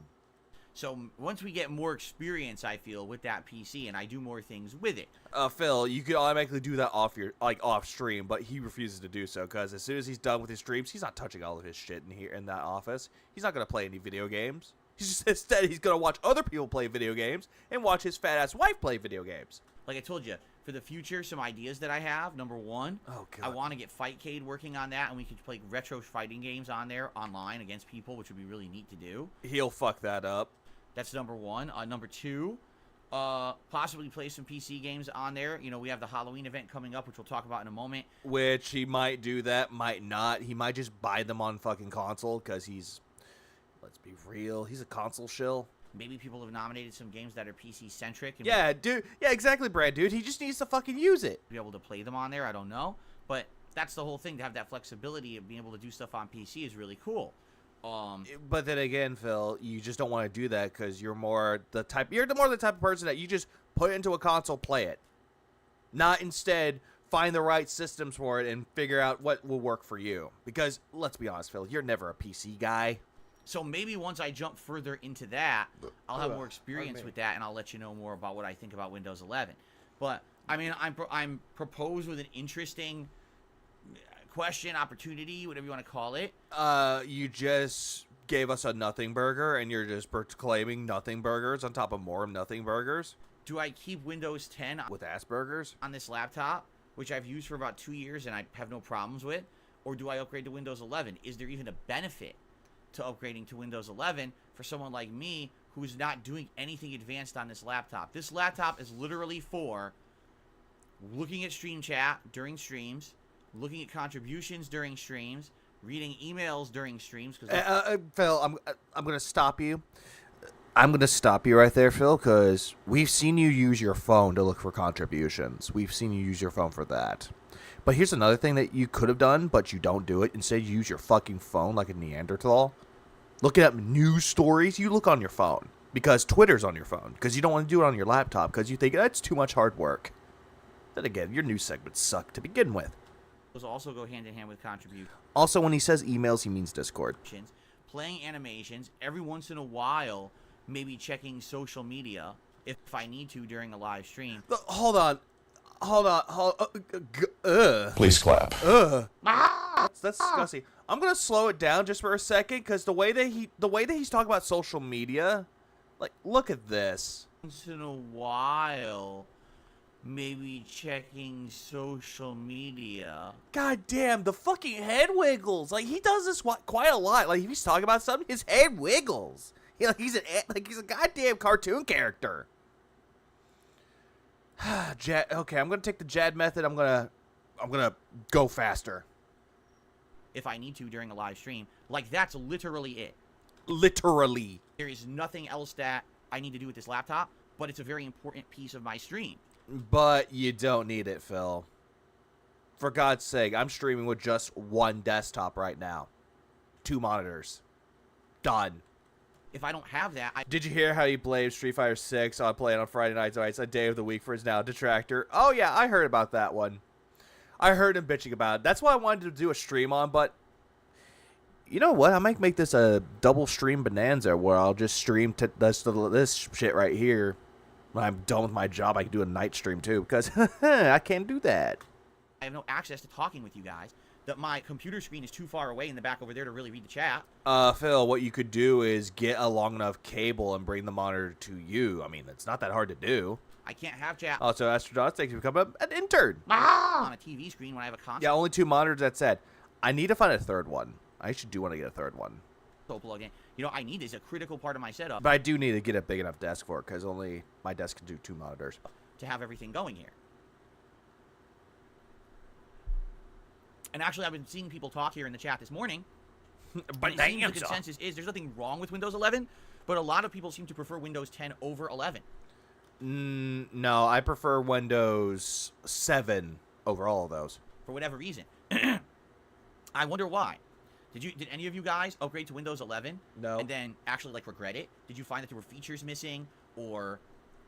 So once we get more experience, I feel, with that PC, and I do more things with it. Phil, you could automatically do that off stream, but he refuses to do so because as soon as he's done with his streams, he's not touching all of his shit in that office. He's not gonna play any video games. Instead, he's gonna watch other people play video games and watch his fat ass wife play video games. Like I told you, for the future, some ideas that I have. Number one, Oh, God. I want to get Fightcade working on that, and we could play retro fighting games on there online against people, which would be really neat to do. He'll fuck that up. That's number one. Number two, possibly play some PC games on there. You know, we have the Halloween event coming up, which we'll talk about in a moment. Which he might do that, might not. He might just buy them on fucking console because he's, let's be real, he's a console shill. Maybe people have nominated some games that are PC-centric. And Yeah, dude. Yeah, exactly, Brad, dude. He just needs to fucking use it. be able to play them on there. I don't know. But that's the whole thing. To have that flexibility of being able to do stuff on PC is really cool. But then again, Phil, you just don't want to do that because you're more the type of person that you just put it into a console, play it. Not instead find the right systems for it and figure out what will work for you. Because let's be honest, Phil, you're never a PC guy. So maybe once I jump further into that, I'll have more experience with that, and I'll let you know more about what I think about Windows 11. But I mean, I'm proposed with an interesting question, opportunity, whatever you want to call it. You just gave us a nothing burger, and you're just proclaiming nothing burgers on top of more nothing burgers Do I keep Windows 10 with Asperger's. on this laptop, which I've used for about 2 years and I have no problems with, or do I upgrade to Windows 11? Is there even a benefit to upgrading to Windows 11 for someone like me who's not doing anything advanced on this laptop? This laptop is literally for looking at stream chat during streams, looking at contributions during streams, reading emails during streams. Phil, I'm gonna stop you. I'm going to stop you right there, Phil, because we've seen you use your phone to look for contributions. We've seen you use your phone for that. But here's another thing that you could have done, but you don't do it. Instead, you use your fucking phone like a Neanderthal. Looking up news stories, you look on your phone. Because Twitter's on your phone. Because you don't want to do it on your laptop. Because you think that's too much hard work. Then again, your news segments suck to begin with. Those also go hand in hand with contributions. Also, when he says emails, he means Discord. Playing animations, every once in a while, maybe checking social media if I need to during a live stream. Hold on. Please clap. That's disgusting. I'm gonna slow it down just for a second, because the way that he's talking about social media, like, look at this. Once in a while, maybe checking social media. God damn, the fucking head wiggles. Like, he does this quite a lot. Like, if he's talking about something, his head wiggles. He's a goddamn cartoon character. Jad, okay, I'm gonna take the Jad method. I'm gonna go faster. If I need to during a live stream, like, that's literally it. Literally. There is nothing else that I need to do with this laptop, but it's a very important piece of my stream. But you don't need it, Phil. For God's sake, I'm streaming with just one desktop right now. 2 monitors. Done. If I don't have that, Did you hear how he blamed Street Fighter 6 on playing on Friday nights? It's a day of the week for his now detractor. Oh, yeah, I heard about that one. I heard him bitching about it. That's why I wanted to do a stream on, but you know what? I might make this a double stream bonanza where I'll just stream this shit right here. When I'm done with my job, I can do a night stream too, because I can't do that. I have no access to talking with you guys. That my computer screen is too far away in the back over there to really read the chat. Phil, what you could do is get a long enough cable and bring the monitor to you. I mean, it's not that hard to do. I can't have chat Also, Astrodauts, thanks for becoming an intern. on a TV screen when I have a console Yeah, only 2 monitors, that said. I need to find a third one. I actually do want to get a third one. plug in. You know, I need this. A critical part of my setup But I do need to get a big enough desk for it, because only my desk can do 2 monitors. to have everything going here. And actually, I've been seeing people talk here in the chat this morning. But it seems the consensus is there's nothing wrong with Windows 11, but a lot of people seem to prefer Windows 10 over 11. No, I prefer Windows 7 over all of those. For whatever reason. I wonder why. Did any of you guys upgrade to Windows 11? No. And then actually, like, regret it? Did you find that there were features missing, or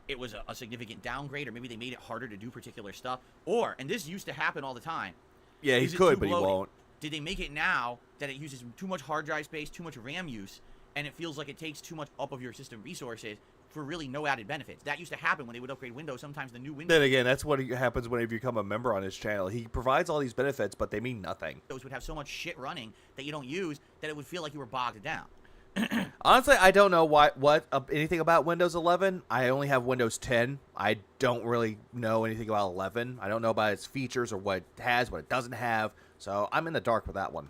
it was a significant downgrade, or maybe they made it harder to do particular stuff? Or, and this used to happen all the time. Yeah, he Is it could, too but he bloated? won't. Did they make it now that it uses too much hard drive space, too much RAM use, and it feels like it takes too much up of your system resources for really no added benefits? That used to happen when they would upgrade Windows. Sometimes the new Windows Then again, that's what happens whenever you become a member on his channel. He provides all these benefits, but they mean nothing. would have so much shit running that you don't use that it would feel like you were bogged down. Honestly, I don't know anything about Windows 11. I only have Windows 10. I don't really know anything about 11. I don't know about its features or what it has, what it doesn't have. So I'm in the dark with that one.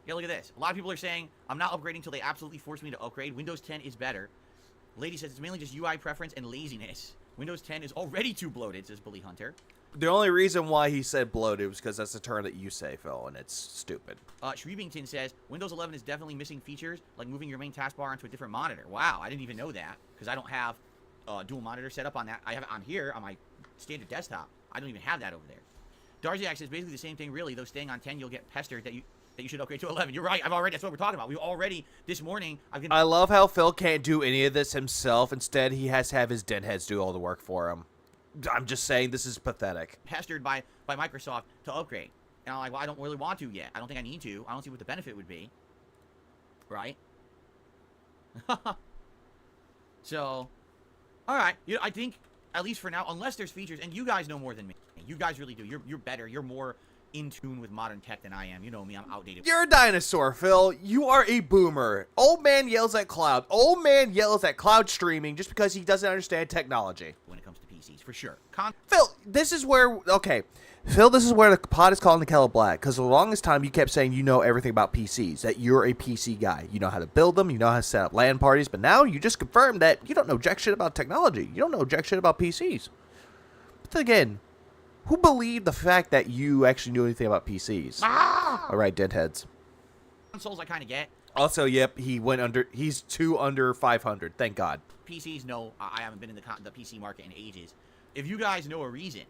Yeah, look at this. A lot of people are saying, I'm not upgrading until they absolutely force me to upgrade. Windows 10 is better. Lady says it's mainly just UI preference and laziness. Windows 10 is already too bloated, says Bully Hunter. The only reason why he said bloated was because that's the term that you say, Phil, and it's stupid. Shreebington says, Windows 11 is definitely missing features, like moving your main taskbar onto a different monitor. Wow, I didn't even know that, because I don't have dual monitor set up on that. I have it on here, on my standard desktop. I don't even have that over there. Darziak says basically the same thing, really, though staying on 10, you'll get pestered that you should upgrade to 11. You're right, that's what we're talking about. We already, this morning, I love how Phil can't do any of this himself. Instead, he has to have his deadheads do all the work for him. I'm just saying, this is pathetic. Pestered by Microsoft to upgrade. And I'm like, well, I don't really want to yet. I don't think I need to. I don't see what the benefit would be. Right? So, alright. I think, at least for now, unless there's features, and you guys know more than me. You guys really do. You're better. You're more in tune with modern tech than I am. You know me, I'm outdated. You're a dinosaur, Phil. You are a boomer. Old man yells at cloud. Old man yells at cloud streaming just because he doesn't understand technology. When it comes to PCs, for sure. Phil, this is where, okay. Phil, this is where the pot is calling the kettle black, because the longest time you kept saying you know everything about PCs, that you're a PC guy. You know how to build them, you know how to set up LAN parties, but now you just confirmed that you don't know jack shit about technology. You don't know jack shit about PCs. But then again, who believed the fact that you actually knew anything about PCs? All right, deadheads. Consoles I kind of get. Also, yep, he went under. He's 2 under 500. Thank God. PCs know I haven't been in the PC market in ages. If you guys know a reason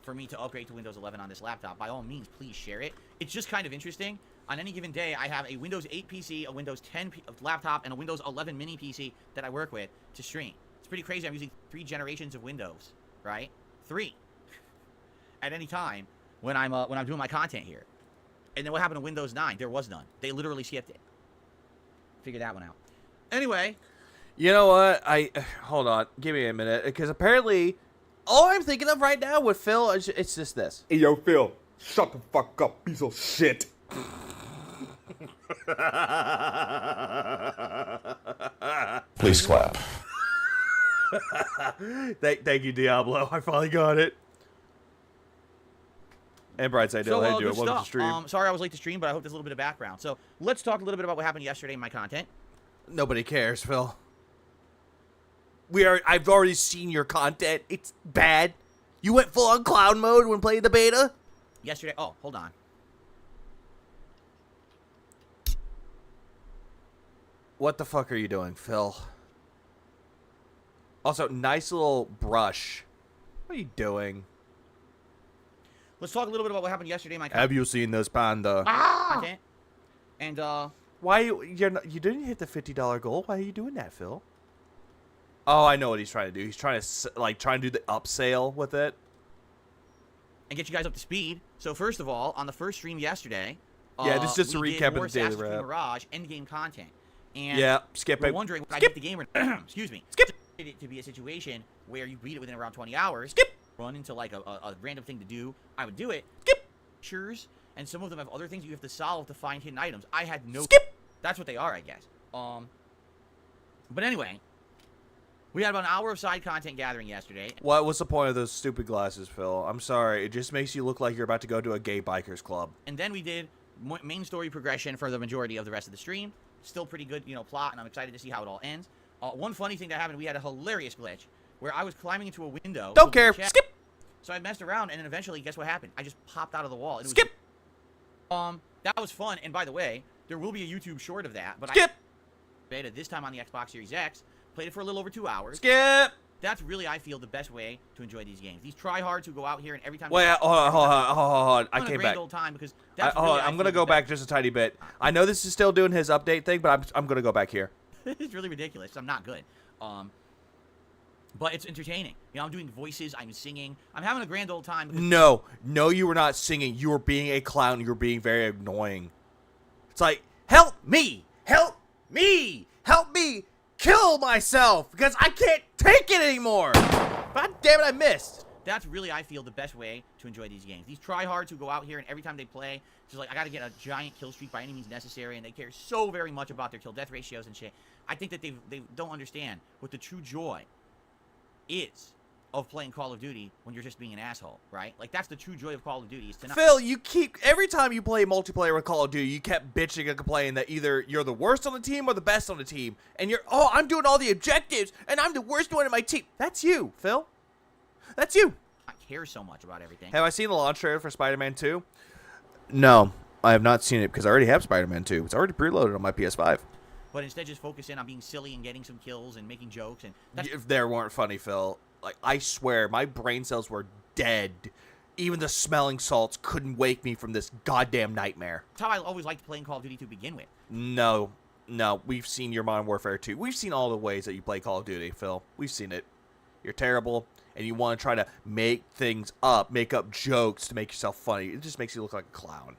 for me to upgrade to Windows 11 on this laptop, by all means, please share it. It's just kind of interesting. On any given day, I have a Windows 8 PC, a Windows 10 laptop, and a Windows 11 mini PC that I work with to stream. It's pretty crazy. I'm using 3 generations of Windows, right? 3 at any time when I'm doing my content here. And then what happened to Windows 9? There was none. They literally skipped it. Figure that one out. Anyway, You know what? Hold on. Give me a minute, because apparently, all I'm thinking of right now with Phil is it's just this. Hey, yo, Phil, shut the fuck up, piece of shit. Please clap. Thank you, Diablo. I finally got it. And Brightside Dill, hey, do it. Welcome to stream. Sorry I was late to stream, but I hope there's a little bit of background. So let's talk a little bit about what happened yesterday in my content. Nobody cares, Phil. I've already seen your content. It's bad. You went full on clown mode when playing the beta? Yesterday, oh, hold on. What the fuck are you doing, Phil? Also, nice little brush. What are you doing? Let's talk a little bit about what happened yesterday in my content. Have you seen this panda? And, Why you didn't hit the $50 goal? Why are you doing that, Phil? Oh, I know what he's trying to do. He's trying to do the upsale with it. and get you guys up to speed. So first of all, on the first stream yesterday, Yeah, this is just a we recap did more of the daily Assassin's Creed wrap. Mirage endgame content. And Yeah, skip we're it. wondering if I Skip. beat the game or excuse me. Skip. It to be a situation where you beat it within around 20 hours. Skip. Run into like a random thing to do. I would do it. Skip. Pictures, and some of them have other things you have to solve to find hidden items. I had no. Skip. That's what they are, I guess. But anyway, we had about an hour of side content gathering yesterday. What was the point of those stupid glasses, Phil? I'm sorry. It just makes you look like you're about to go to a gay bikers club. And then we did main story progression for the majority of the rest of the stream. Still pretty good, plot, and I'm excited to see how it all ends. One funny thing that happened, we had a hilarious glitch where I was climbing into a window. Don't care. Skip. So I messed around, and then eventually, guess what happened? I just popped out of the wall. And it Skip. Was, that was fun. And by the way, there will be a YouTube short of that. But Skip. I beta this time on the Xbox Series X. Played it for a little over 2 hours. Skip. That's really, I feel, the best way to enjoy these games. These tryhards who go out here and every time. Wait, hold on. I came back. Old time because that's Hold on, really, I'm gonna go back just a tiny bit. I know this is still doing his update thing, but I'm gonna go back here. It's really ridiculous. I'm not good. But it's entertaining. I'm doing voices. I'm singing. I'm having a grand old time. No, you were not singing. You were being a clown. You were being very annoying. It's like, help me, help me, help me kill myself because I can't take it anymore. God damn it, I missed. That's really, I feel, the best way to enjoy these games. These tryhards who go out here and every time they play, it's just like, I got to get a giant kill streak by any means necessary, and they care so very much about their kill-death ratios and shit. I think that they don't understand what the true joy is of playing Call of Duty when you're just being an asshole, right? Like, that's the true joy of Call of Duty is to not... Phil, every time you play multiplayer with Call of Duty, you kept bitching and complaining that either you're the worst on the team or the best on the team, and I'm doing all the objectives, and I'm the worst one in my team. That's you, Phil. That's you. I care so much about everything. Have I seen the launch trailer for Spider-Man 2? No, I have not seen it because I already have Spider-Man 2. It's already preloaded on my PS5. But instead just focus in on being silly and getting some kills and making jokes. And If they weren't funny, Phil. Like, I swear, my brain cells were dead. Even the smelling salts couldn't wake me from this goddamn nightmare. That's how I always liked playing Call of Duty to begin with. No, we've seen your Modern Warfare 2. We've seen all the ways that you play Call of Duty, Phil. We've seen it. You're terrible, and you want to try to make things up, make up jokes to make yourself funny. It just makes you look like a clown.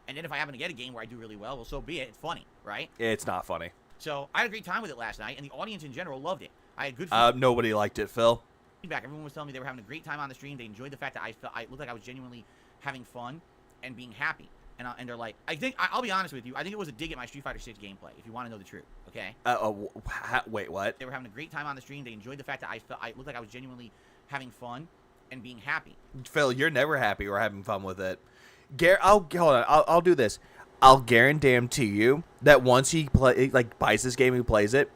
And then if I happen to get a game where I do really well, so be it. It's funny, right? It's not funny. So I had a great time with it last night, and the audience in general loved it. I had good feedback. Nobody liked it, Phil. Everyone was telling me they were having a great time on the stream. They enjoyed the fact that I looked like I was genuinely having fun and being happy. And they're like, I'll be honest with you. I think it was a dig at my Street Fighter 6 gameplay, if you want to know the truth, okay? Wait, what? They were having a great time on the stream. They enjoyed the fact that I looked like I was genuinely having fun and being happy. Phil, you're never happy or having fun with it. Hold on. I'll do this. I'll guarantee you that once he buys this game and plays it,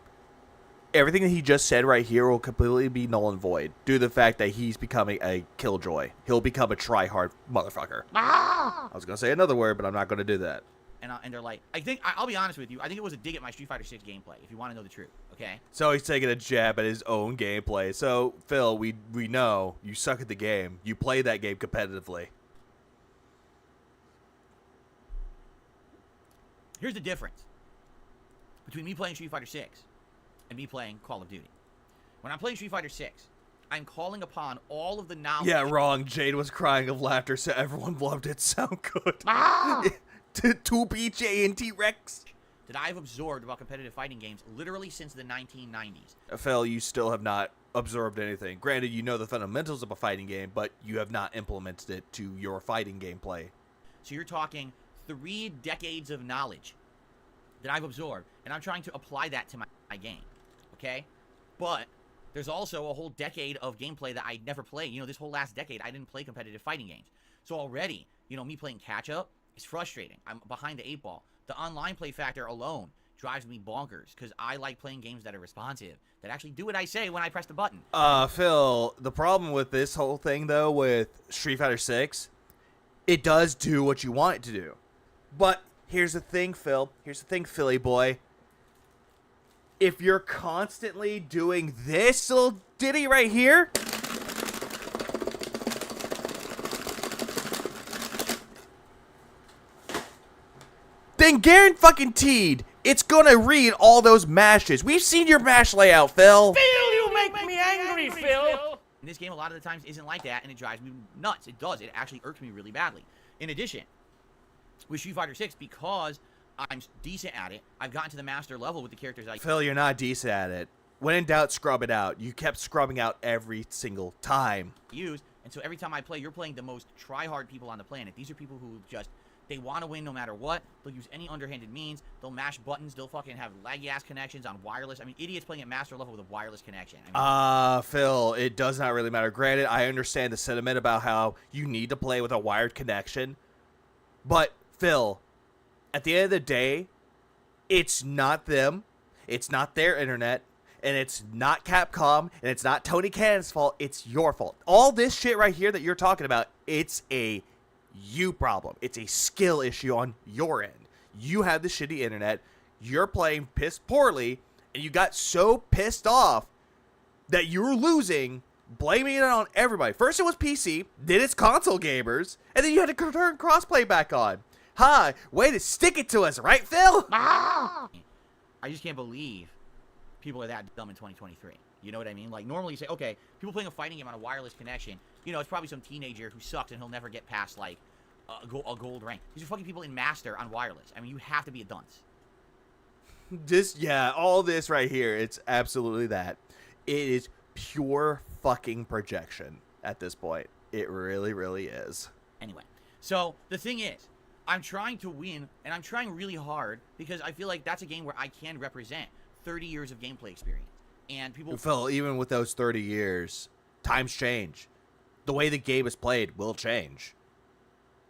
everything that he just said right here will completely be null and void due to the fact that he's becoming a killjoy. He'll become a try-hard motherfucker. I was going to say another word, but I'm not going to do that. and they're like, I'll be honest with you, I think it was a dig at my Street Fighter 6 gameplay. If you want to know the truth, okay? So he's taking a jab at his own gameplay. So Phil, we know you suck at the game. You play that game competitively. Here's the difference between me playing Street Fighter 6 and me playing Call of Duty. When I'm playing Street Fighter 6, I'm calling upon all of the knowledge. Yeah, wrong. Jade was crying of laughter, so everyone loved it. Sound good. To BJ and T-Rex. That I've absorbed about competitive fighting games literally since the 1990s. Phil, you still have not absorbed anything. Granted, you know the fundamentals of a fighting game, but you have not implemented it to your fighting gameplay. So you're talking 3 decades of knowledge that I've absorbed, and I'm trying to apply that to my game, okay? But there's also a whole decade of gameplay that I never played. You know, this whole last decade, I didn't play competitive fighting games. So already, you know, me playing catch-up is frustrating. I'm behind the 8 ball. The online play factor alone drives me bonkers because I like playing games that are responsive, that actually do what I say when I press the button. Phil, the problem with this whole thing, though, with Street Fighter 6, it does do what you want it to do. But here's the thing, Phil. Here's the thing, Philly boy. If you're constantly doing this little ditty right here, then guaranteed it's gonna read all those mashes. We've seen your mash layout, Phil. Phil, you make me angry, Phil. And this game a lot of the times isn't like that, and it drives me nuts. It does. It actually irks me really badly. In addition, with Street Fighter 6, because I'm decent at it, I've gotten to the master level with the characters I... Phil, you're not decent at it. When in doubt, scrub it out. You kept scrubbing out every single time. use, and so every time I play, you're playing the most try-hard people on the planet. These are people who just... They want to win no matter what. They'll use any underhanded means. They'll mash buttons. They'll fucking have laggy-ass connections on wireless. I mean, idiots playing at master level with a wireless connection. I mean, Phil, it does not really matter. Granted, I understand the sentiment about how you need to play with a wired connection. But, Phil, at the end of the day, it's not them. It's not their internet. And it's not Capcom. And it's not Tony Cannon's fault. It's your fault. All this shit right here that you're talking about, it's a you problem. It's a skill issue on your end. You have the shitty internet. You're playing pissed poorly. And you got so pissed off that you were losing, blaming it on everybody. First it was PC, then it's console gamers, and then you had to turn crossplay back on. Huh, way to stick it to us, right, Phil? I just can't believe people are that dumb in 2023. You know what I mean? Like, normally you say, okay, people playing a fighting game on a wireless connection, you know, it's probably some teenager who sucks and he'll never get past, like, a gold rank. These are fucking people in Master on wireless. I mean, you have to be a dunce. Yeah, all this right here, it's absolutely that. It is pure fucking projection at this point. It really, really is. Anyway, so the thing is, I'm trying to win, and I'm trying really hard because I feel like that's a game where I can represent 30 years of gameplay experience. And people... Phil, even with those 30 years, times change. The way the game is played will change.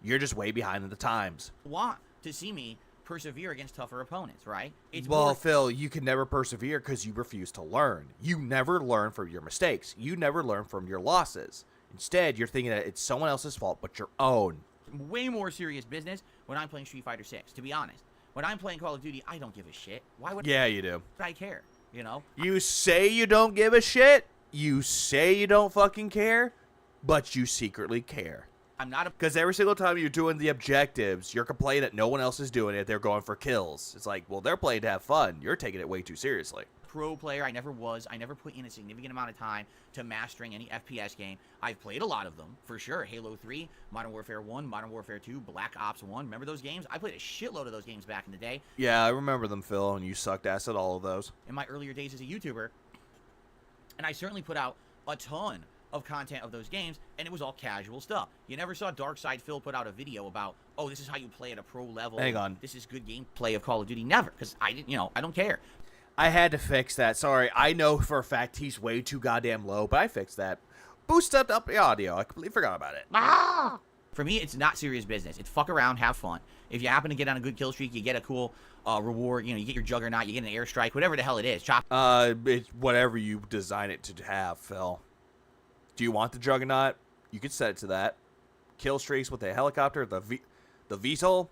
You're just way behind in the times. Want to see me persevere against tougher opponents, right? Well, Phil, you can never persevere because you refuse to learn. You never learn from your mistakes. You never learn from your losses. Instead, you're thinking that it's someone else's fault but your own. Way more serious business when I'm playing Street Fighter 6, to be honest. When I'm playing Call of Duty, I don't give a shit. Why would Yeah, you do. I care, you know? You say you don't give a shit. You say you don't fucking care, but you secretly care. I'm not a... Because every single time you're doing the objectives, you're complaining that no one else is doing it. They're going for kills. It's like, well, they're playing to have fun. You're taking it way too seriously. pro player. I never was. I never put in a significant amount of time to mastering any FPS game. I've played a lot of them, for sure. Halo 3, Modern Warfare 1, Modern Warfare 2, Black Ops 1. Remember those games? I played a shitload of those games back in the day. Yeah, I remember them, Phil, and you sucked ass at all of those. In my earlier days as a YouTuber. And I certainly put out a ton of content of those games, and it was all casual stuff. You never saw Darkside Phil put out a video about, oh, this is how you play at a pro level. Hang on. This is good gameplay of Call of Duty. Never, because I didn't, I don't care. I had to fix that. Sorry, I know for a fact he's way too goddamn low, but I fixed that. Boosted up the audio. I completely forgot about it. For me, it's not serious business. It's fuck around, have fun. If you happen to get on a good kill streak, you get a cool reward. You get your Juggernaut, you get an airstrike, whatever the hell it is. Chop. It's whatever you design it to have, Phil. Do you want the Juggernaut? You could set it to that. Kill streaks with a helicopter, the VTOL,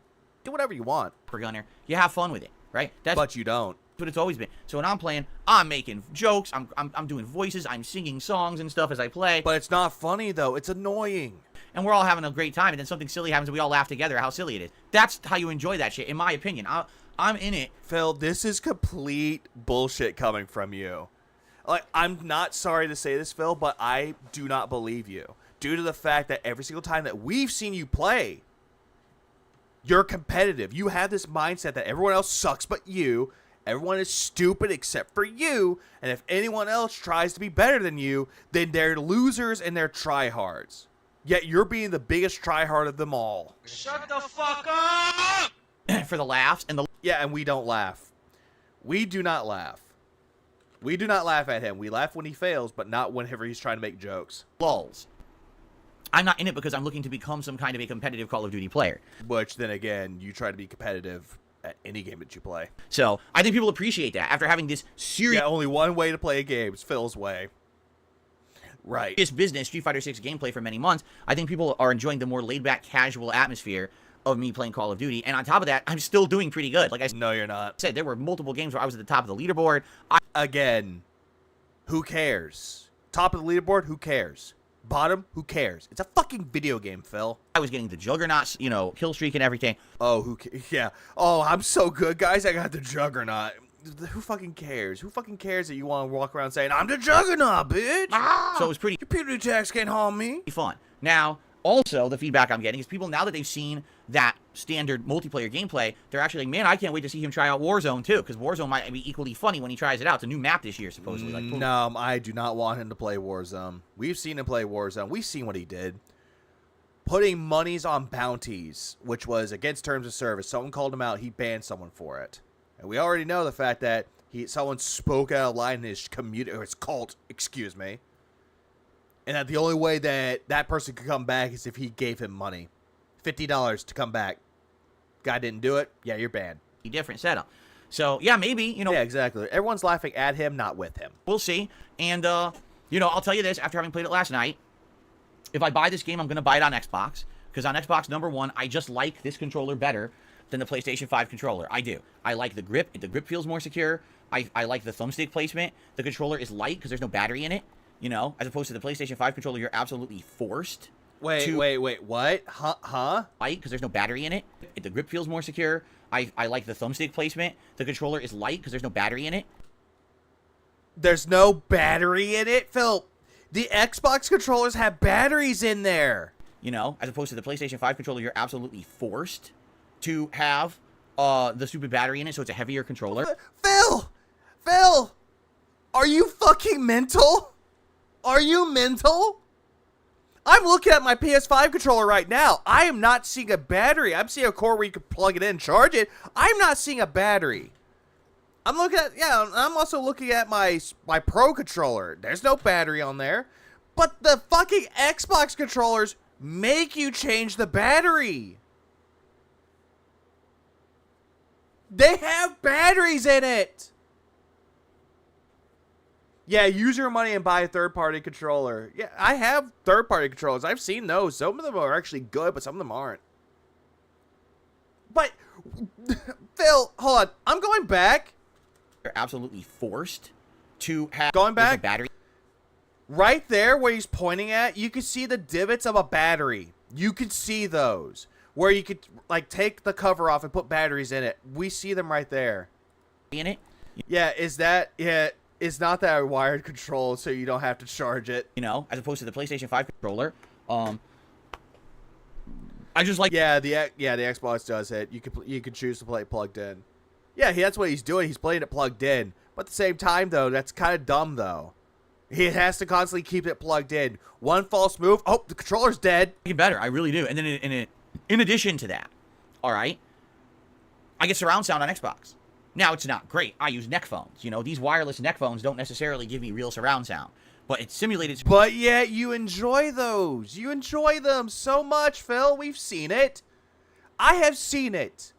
Do whatever you want. Per gunner. You have fun with it, right? That's But you don't. what it's always been. So when I'm playing, I'm making jokes, I'm doing voices, I'm singing songs and stuff as I play. But it's not funny, though. It's annoying. And we're all having a great time, and then something silly happens and we all laugh together at how silly it is. That's how you enjoy that shit, in my opinion. I'm in it. Phil, this is complete bullshit coming from you. Like, I'm not sorry to say this, Phil, but I do not believe you. Due to the fact that every single time that we've seen you play, you're competitive. You have this mindset that everyone else sucks but you. Everyone is stupid except for you. And if anyone else tries to be better than you, then they're losers and they're tryhards. Yet you're being the biggest tryhard of them all. Shut the fuck up! For the laughs and the Yeah, and we don't laugh. We do not laugh. We do not laugh at him. We laugh when he fails, but not whenever he's trying to make jokes. lulls. I'm not in it because I'm looking to become some kind of a competitive Call of Duty player. Which, then again, you try to be competitive at any game that you play. So I think people appreciate that after having this serious Yeah, only one way to play a game is Phil's way. Right. business Street Fighter 6 gameplay for many months. I think people are enjoying the more laid-back, casual atmosphere of me playing Call of Duty. And on top of that, I'm still doing pretty good. Like I No, you're not. said, there were multiple games where I was at the top of the leaderboard. Again, who cares? Top of the leaderboard, who cares? Bottom, who cares? It's a fucking video game, Phil. I was getting the Juggernauts, kill streak and everything. Oh, yeah. Oh, I'm so good, guys. I got the Juggernaut. Who fucking cares? Who fucking cares that you want to walk around saying, I'm the Juggernaut, bitch? So it was pretty Your puberty tax can't harm me. fun. Now, also, the feedback I'm getting is people, now that they've seen that standard multiplayer gameplay, they're actually like, man, I can't wait to see him try out Warzone, too, because Warzone might be equally funny when he tries it out. It's a new map this year, supposedly. Like, boom. No, I do not want him to play Warzone. We've seen him play Warzone. We've seen what he did. Putting monies on bounties, which was against terms of service. Someone called him out. He banned someone for it. And we already know the fact that someone spoke out of line in his community, or his cult, excuse me. And that the only way that that person could come back is if he gave him money. $50 to come back. Guy didn't do it. Yeah, you're banned. Different setup. So, yeah, maybe, Yeah, exactly. Everyone's laughing at him, not with him. we'll see. And, I'll tell you this, after having played it last night, if I buy this game, I'm going to buy it on Xbox. Because on Xbox, number one, I just like this controller better than the PlayStation 5 controller. I do. I like the grip. The grip feels more secure. I like the thumbstick placement. The controller is light because there's no battery in it. As opposed to the PlayStation 5 controller, you're absolutely forced. Wait, what? Huh? Light because there's no battery in it. The grip feels more secure. I like the thumbstick placement. The controller is light because there's no battery in it. There's no battery in it? Phil, the Xbox controllers have batteries in there. As opposed to the PlayStation 5 controller, you're absolutely forced to have the stupid battery in it, so it's a heavier controller. Phil, are you fucking mental? Are you mental? I'm looking at my PS5 controller right now. I am not seeing a battery. I'm seeing a cord where you can plug it in and charge it. I'm not seeing a battery. I'm also looking at my Pro controller. There's no battery on there. But the fucking Xbox controllers make you change the battery. They have batteries in it. Yeah, use your money and buy a third-party controller. Yeah, I have third-party controllers. I've seen those. Some of them are actually good, but some of them aren't. But, Phil, hold on. I'm going back. You're absolutely forced to have Going back? a battery. Right there where he's pointing at, you can see the divots of a battery. You can see those. Where you could, take the cover off and put batteries in it. We see them right there. In it. Yeah, it's not that a wired control, so you don't have to charge it. As opposed to the PlayStation 5 controller. I just like Yeah, the Xbox does it. You can choose to play it plugged in. Yeah, that's what he's doing. He's playing it plugged in. But at the same time, though, that's kind of dumb, though. He has to constantly keep it plugged in. One false move, oh, the controller's dead. it better. I really do. And then in addition to that, all right, I get surround sound on Xbox. Now, it's not great. I use neck phones. These wireless neck phones don't necessarily give me real surround sound. But it's simulated. But yet, you enjoy those. You enjoy them so much, Phil. We've seen it. I have seen it.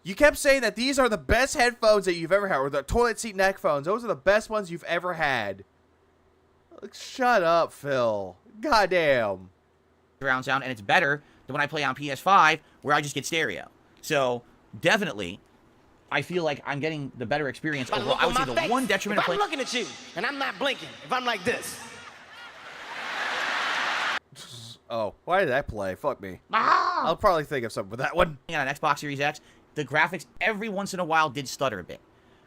You kept saying that these are the best headphones that you've ever had, or the toilet seat neck phones. Those are the best ones you've ever had. Shut up, Phil. Goddamn. Surround sound, and it's better than when I play on PS5, where I just get stereo. So definitely, I feel like I'm getting the better experience overall. I would say the one detriment of playing. If I'm looking at you and I'm not blinking, if I'm like this. Oh, why did I play? Fuck me. I'll probably think of something with that one. On an Xbox Series X, the graphics every once in a while did stutter a bit.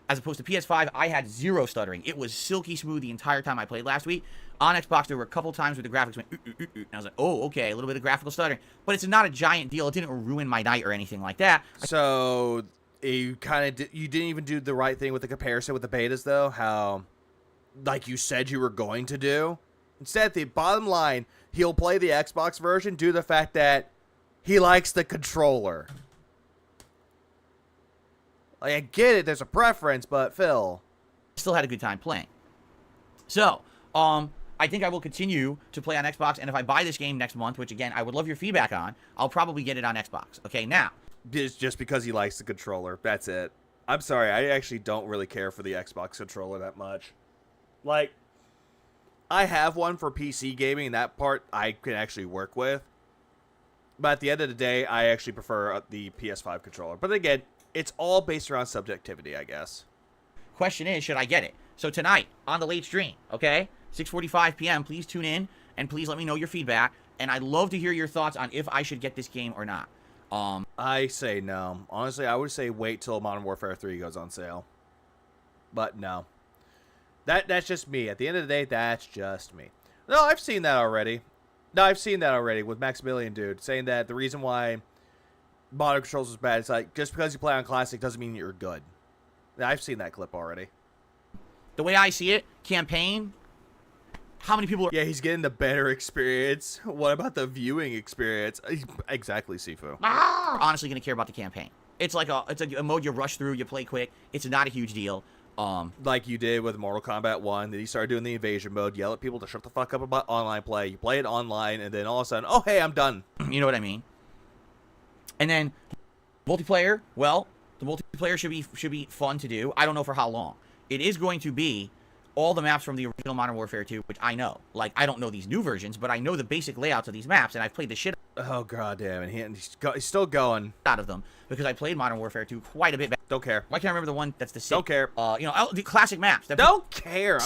As opposed to PS5, I had zero stuttering. It was silky smooth the entire time I played last week. On Xbox, there were a couple times where the graphics went, and I was like, oh, okay, a little bit of graphical stuttering. But it's not a giant deal. It didn't ruin my night or anything like that. So you you didn't even do the right thing with the comparison with the betas, though. How, like you said, you were going to do. Instead, the bottom line, he'll play the Xbox version due to the fact that he likes the controller. Like, I get it, there's a preference, but Phil. Still had a good time playing. So, I think I will continue to play on Xbox, and if I buy this game next month, which again, I would love your feedback on, I'll probably get it on Xbox. Okay, now. It's just because he likes the controller. That's it. I'm sorry, I actually don't really care for the Xbox controller that much. Like, I have one for PC gaming, and that part I can actually work with. But at the end of the day, I actually prefer the PS5 controller. But again, it's all based around subjectivity, I guess. Question is, should I get it? So tonight, on the late stream, okay? 6:45 p.m., please tune in, and please let me know your feedback. And I'd love to hear your thoughts on if I should get this game or not. I say no. Honestly, I would say wait till Modern Warfare 3 goes on sale. But no. That's just me. At the end of the day, that's just me. No, I've seen that already. With Maximilian Dude, saying that the reason why Modern Controls is bad, it's like, just because you play on Classic doesn't mean you're good. I've seen that clip already. The way I see it, campaign, how many people are... Yeah, he's getting the better experience. What about the viewing experience? Exactly, Sifu. honestly going to care about the campaign. It's like a mode you rush through, you play quick. It's not a huge deal. Like you did with Mortal Kombat 1, then you started doing the invasion mode, yell at people to shut the fuck up about online play. You play it online, and then all of a sudden, oh, hey, I'm done. You know what I mean? And then multiplayer, well, the multiplayer should be fun to do. I don't know for how long. It is going to be all the maps from the original Modern Warfare 2, which I know. Like, I don't know these new versions, but I know the basic layouts of these maps, and I've played the shit Oh, god damn it. He's still going. out of them because I played Modern Warfare 2 quite a bit back. Don't care. Why can't I remember the one that's the same? Don't care. The classic maps. That Don't care.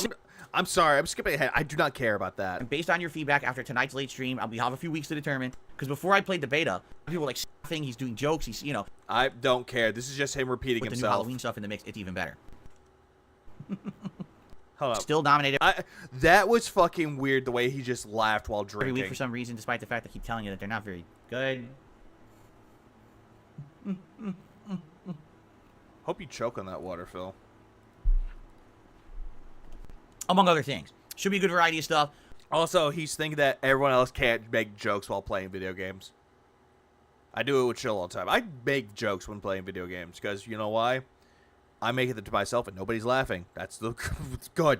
I'm sorry. I'm skipping ahead. I do not care about that. And based on your feedback after tonight's late stream, I'll have a few weeks to determine. Because before I played the beta, people were like, "Thing, he's doing jokes. He's, I don't care. This is just him repeating with the new himself. Halloween stuff in the mix. It's even better. Hold up. Still dominated That was fucking weird. The way he just laughed while every drinking. week for some reason, despite the fact that I keep telling you that they're not very good. Hope you choke on that water, Phil. Among other things, should be a good variety of stuff. Also, he's thinking that everyone else can't make jokes while playing video games. I do it with Chill all the time. I make jokes when playing video games because you know why? I make it to myself and nobody's laughing. It's good.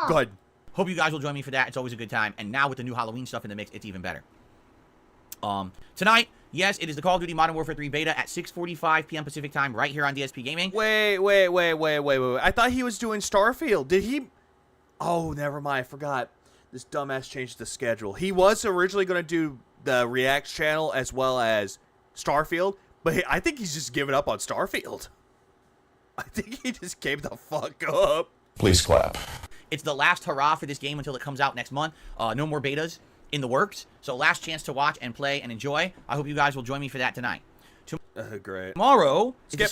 Good. Hope you guys will join me for that. It's always a good time. And now with the new Halloween stuff in the mix, it's even better. Tonight, yes, it is the Call of Duty Modern Warfare 3 beta at 6:45 p.m. Pacific time, right here on DSP Gaming. Wait. I thought he was doing Starfield. Did he? Oh, never mind. I forgot. This dumbass changed the schedule. He was originally going to do the Reacts channel as well as Starfield, but I think he's just given up on Starfield. I think he just gave the fuck up. Please clap. It's the last hurrah for this game until it comes out next month. No more betas in the works. So last chance to watch and play and enjoy. I hope you guys will join me for that tonight. Great. Tomorrow... Skip.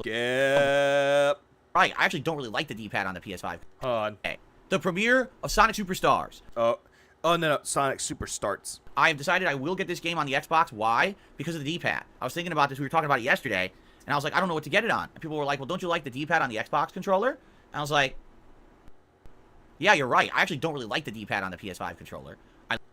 Right, I actually don't really like the D-pad on the PS5. Hold on. Okay. The premiere of Sonic Superstars. Oh, no. Sonic Super starts. I have decided I will get this game on the Xbox. Why? Because of the D-pad. I was thinking about this. We were talking about it yesterday. And I was like, I don't know what to get it on. And people were like, well, don't you like the D-pad on the Xbox controller? And I was like, yeah, you're right. I actually don't really like the D-pad on the PS5 controller.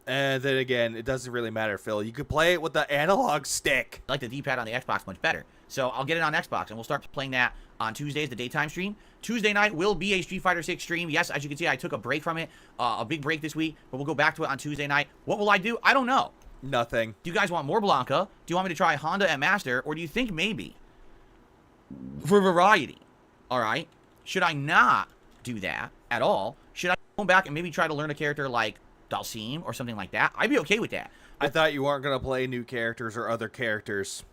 And then again, it doesn't really matter, Phil. You could play it with the analog stick. I like the D-pad on the Xbox much better. So I'll get it on Xbox, and we'll start playing that on Tuesdays, the daytime stream. Tuesday night will be a Street Fighter 6 stream. Yes, as you can see, I took a break from it, a big break this week, but we'll go back to it on Tuesday night. What will I do? I don't know. Nothing. Do you guys want more Blanca? Do you want me to try Honda at Master, or do you think maybe for variety? All right. Should I not do that at all? Should I go back and maybe try to learn a character like Dalsim or something like that? I'd be okay with that. I thought you weren't going to play new characters or other characters.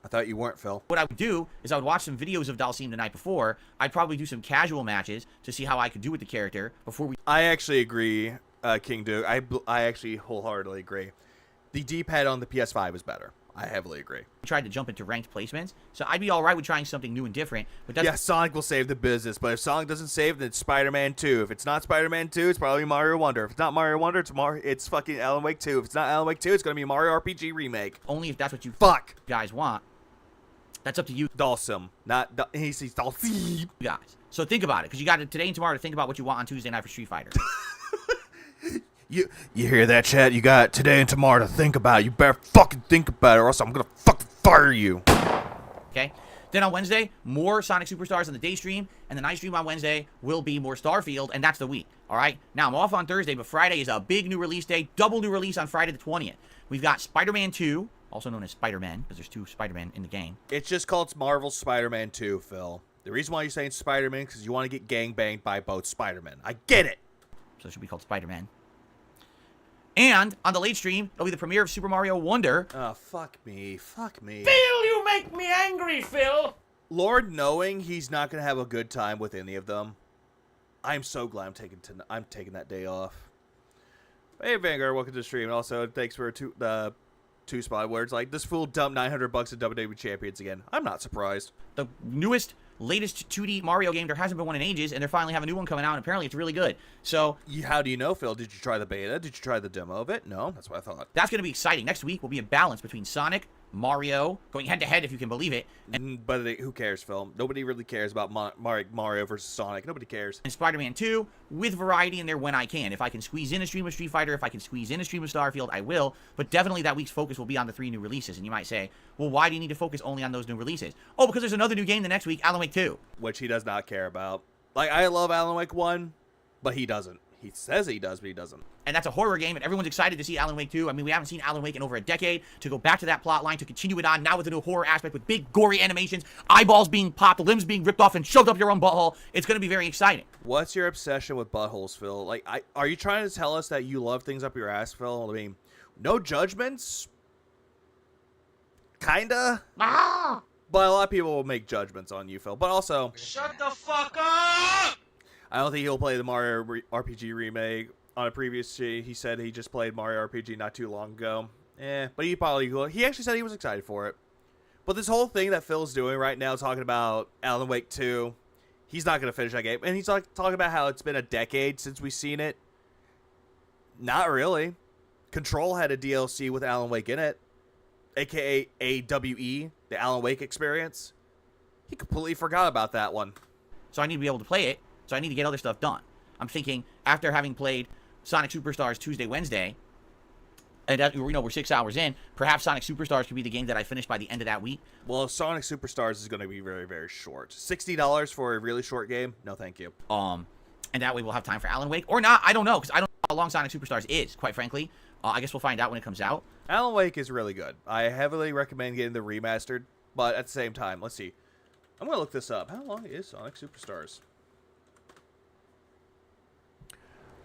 I thought you weren't, Phil. What I would do is I would watch some videos of Dalsim the night before. I'd probably do some casual matches to see how I could do with the character before we... I actually agree, King Duke. I actually wholeheartedly agree. The D-pad on the PS5 is better. I heavily agree. tried to jump into ranked placements. So I'd be all right with trying something new and different. But that's Yeah, Sonic will save the business, but if Sonic doesn't save, then it's Spider-Man 2. If it's not Spider-Man 2, it's probably Mario Wonder. If it's not Mario Wonder, it's fucking Alan Wake 2. If it's not Alan Wake 2, it's going to be Mario RPG Remake. only if that's what you Fuck. guys want. That's up to you Dalsim. He's Dalsim. guys. So think about it, because you got today and tomorrow to think about what you want on Tuesday night for Street Fighter. You hear that, chat? You got today and tomorrow to think about it. You better fucking think about it, or else I'm going to fucking fire you. Okay? Then on Wednesday, more Sonic Superstars on the day stream, and the night stream on Wednesday will be more Starfield, and that's the week. All right? Now, I'm off on Thursday, but Friday is a big new release day, double new release on Friday the 20th. We've got Spider-Man 2, also known as Spider-Man, because there's 2 Spider-Man in the game. It's just called Marvel's Spider-Man 2, Phil. The reason why you're saying Spider-Man is because you want to get gangbanged by both Spider-Men. I get it. So it should be called Spider-Man. And on the late stream, it'll be the premiere of Super Mario Wonder. Oh, fuck me. Fuck me. Phil, you make me angry, Phil. Lord knowing he's not going to have a good time with any of them. I'm so glad I'm taking that day off. Hey, Vanguard, welcome to the stream. Also, thanks for the two spot words. Like, this fool dumped $900 in WWE Champions again. I'm not surprised. The newest, latest 2D Mario game. There hasn't been one in ages, and they finally have a new one coming out, and apparently it's really good. So, How do you know, Phil? Did you try the beta? Did you try the demo of it? No, that's what I thought. that's going to be exciting. Next week will be a balance between Sonic, Mario, going head-to-head if you can believe it, But who cares, Phil? Nobody really cares about Mario versus Sonic. Nobody cares. and Spider-Man 2 with variety in there when I can. If I can squeeze in a stream of Street Fighter, if I can squeeze in a stream of Starfield, I will. But definitely that week's focus will be on the 3 new releases. And you might say, well, why do you need to focus only on those new releases? Oh, because there's another new game the next week, Alan Wake 2. Which he does not care about. Like, I love Alan Wake 1, but he doesn't. He says he does, but he doesn't. And that's a horror game, and everyone's excited to see Alan Wake 2. I mean, we haven't seen Alan Wake in over a decade. To go back to that plot line, to continue it on, now with a new horror aspect, with big, gory animations, eyeballs being popped, limbs being ripped off and shoved up your own butthole. It's going to be very exciting. What's your obsession with buttholes, Phil? Like, are you trying to tell us that you love things up your ass, Phil? I mean, no judgments? Kinda? But a lot of people will make judgments on you, Phil. But also... Shut the fuck up! I don't think he'll play the Mario RPG remake. On a previous stream, he said he just played Mario RPG not too long ago. But he probably will. He actually said he was excited for it. But this whole thing that Phil's doing right now, talking about Alan Wake 2, he's not going to finish that game. And he's like talking about how it's been a decade since we've seen it. Not really. Control had a DLC with Alan Wake in it, aka AWE, the Alan Wake experience. He completely forgot about that one. So I need to be able to play it, so I need to get other stuff done. I'm thinking, after having played Sonic Superstars Tuesday, Wednesday, and we're 6 hours in, perhaps Sonic Superstars could be the game that I finish by the end of that week. Well, Sonic Superstars is going to be very, very short. $60 for a really short game? No, thank you. And that way we'll have time for Alan Wake. Or not, I don't know, because I don't know how long Sonic Superstars is, quite frankly. I guess we'll find out when it comes out. Alan Wake is really good. I heavily recommend getting the remastered, but at the same time, let's see. I'm going to look this up. How long is Sonic Superstars?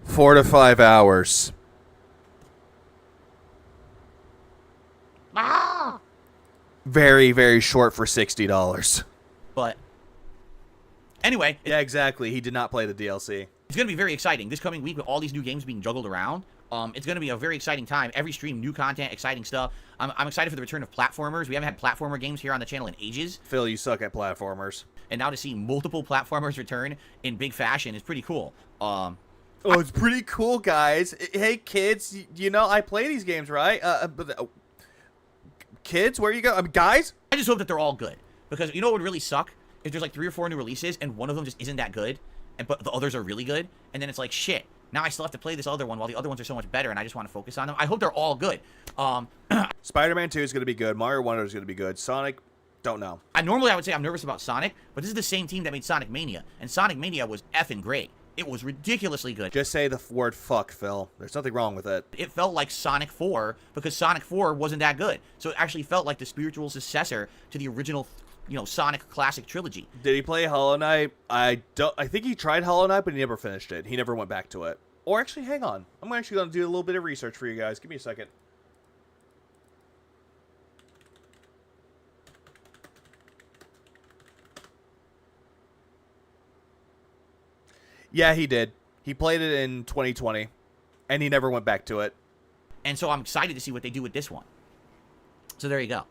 4 to 5 hours. Very, very short for $60. But anyway, Yeah, exactly. He did not play the DLC. it's going to be very exciting. This coming week with all these new games being juggled around, it's going to be a very exciting time. Every stream, new content, exciting stuff. I'm excited for the return of platformers. We haven't had platformer games here on the channel in ages. Phil, you suck at platformers. And now to see multiple platformers return in big fashion is pretty cool. Oh, it's pretty cool, guys. Hey, kids, you know I play these games, right? Kids, where you go? I mean, guys? I just hope that they're all good. Because you know what would really suck? If there's like 3 or 4 new releases and one of them just isn't that good, but the others are really good, and then it's like, shit, now I still have to play this other one while the other ones are so much better, and I just want to focus on them. I hope they're all good. Spider-Man 2 is going to be good. Mario Wonder is going to be good. Sonic, don't know. Normally I would say I'm nervous about Sonic, but this is the same team that made Sonic Mania, and Sonic Mania was effing great. It was ridiculously good. Just say the word fuck, Phil. There's nothing wrong with it. It felt like Sonic 4 because Sonic 4 wasn't that good. So it actually felt like the spiritual successor to the original, Sonic classic trilogy. Did he play Hollow Knight? I think he tried Hollow Knight, but he never finished it. He never went back to it. Or actually, hang on. I'm actually going to do a little bit of research for you guys. Give me a second. Yeah, he did. He played it in 2020, and he never went back to it. And so I'm excited to see what they do with this one. So there you go.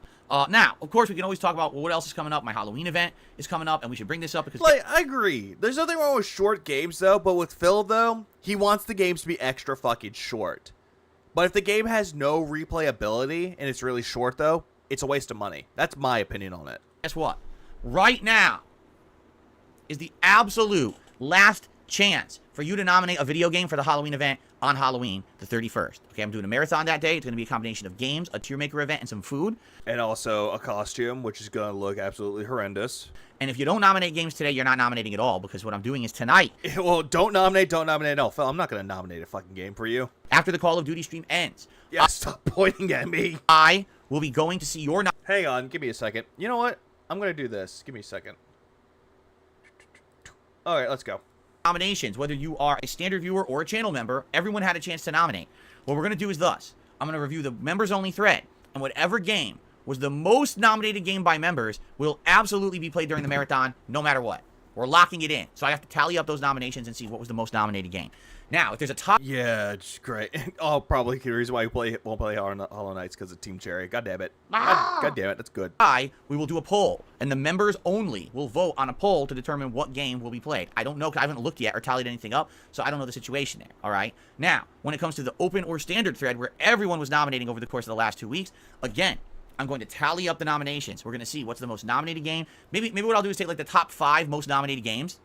Now, of course, we can always talk about, well, what else is coming up. My Halloween event is coming up, and we should bring this up because... Like, I agree. There's nothing wrong with short games, though, but with Phil, though, he wants the games to be extra fucking short. But if the game has no replayability, and it's really short, though, it's a waste of money. That's my opinion on it. Guess what? Right now is the absolute last chance for you to nominate a video game for the Halloween event on Halloween the 31st. Okay, I'm doing a marathon that day. It's going to be a combination of games, a tier maker event, and some food. And also a costume, which is going to look absolutely horrendous. And if you don't nominate games today, you're not nominating at all, because what I'm doing is tonight. Well, don't nominate. No, Phil, I'm not going to nominate a fucking game for you. After the Call of Duty stream ends, Yeah, stop pointing at me. I will be going to see your... Hang on, give me a second. You know what? I'm going to do this. Give me a second. All right, let's go. Nominations, whether you are a standard viewer or a channel member, everyone had a chance to nominate. What we're going to do is thus. I'm going to review the members only thread, and whatever game was the most nominated game by members will absolutely be played during the marathon no matter what. We're locking it in. So I have to tally up those nominations and see what was the most nominated game. Now, if there's a top... Yeah, it's great. Oh, probably the reason why you won't play Hollow Knights because of Team Cherry. God damn it. God damn it, that's good. We will do a poll, and the members only will vote on a poll to determine what game will be played. I don't know, because I haven't looked yet or tallied anything up, so I don't know the situation there, all right? Now, when it comes to the open or standard thread, where everyone was nominating over the course of the last 2 weeks, again, I'm going to tally up the nominations. We're going to see what's the most nominated game. Maybe what I'll do is take, like, the top 5 most nominated games,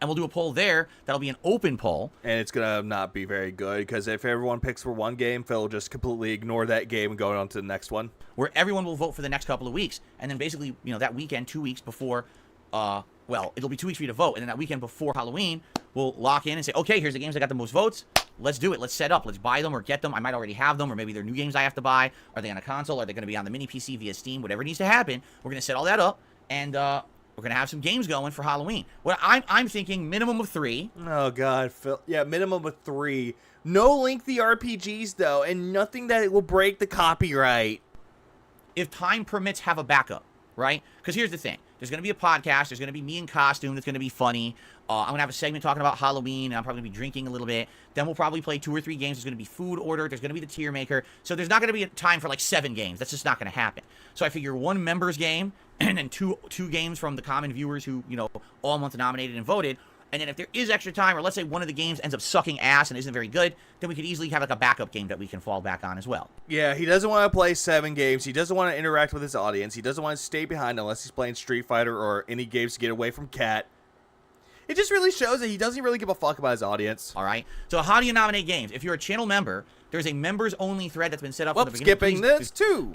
and we'll do a poll there. That'll be an open poll. And it's going to not be very good, because if everyone picks for one game, Phil will just completely ignore that game and go on to the next one. Where everyone will vote for the next couple of weeks. And then basically, you know, that weekend, 2 weeks before, well, it'll be 2 weeks for you to vote. And then that weekend before Halloween, we'll lock in and say, okay, here's the games that got the most votes. Let's do it. Let's set up. Let's buy them or get them. I might already have them, or maybe they're new games I have to buy. Are they on a console? Are they going to be on the mini PC via Steam? Whatever needs to happen, we're going to set all that up, and we're going to have some games going for Halloween. What I'm thinking minimum of 3. Oh, God, Phil. Yeah, minimum of 3. No lengthy RPGs, though, and nothing that will break the copyright. If time permits, have a backup, right? Because here's the thing. There's going to be a podcast. There's going to be me in costume. That's going to be funny. I'm going to have a segment talking about Halloween, and I'm probably going to be drinking a little bit. Then we'll probably play 2 or 3 games. There's going to be food order. There's going to be the tier maker. So there's not going to be a time for like 7 games. That's just not going to happen. So I figure 1 members game and then two games from the common viewers who, you know, all month nominated and voted. And then if there is extra time, or let's say one of the games ends up sucking ass and isn't very good, then we could easily have like a backup game that we can fall back on as well. Yeah, he doesn't want to play 7 games. He doesn't want to interact with his audience. He doesn't want to stay behind unless he's playing Street Fighter or any games to get away from Cat. It just really shows that he doesn't really give a fuck about his audience. All right. So how do you nominate games? If you're a channel member, there's a members-only thread that's been set up Well, from the beginning. skipping this, too.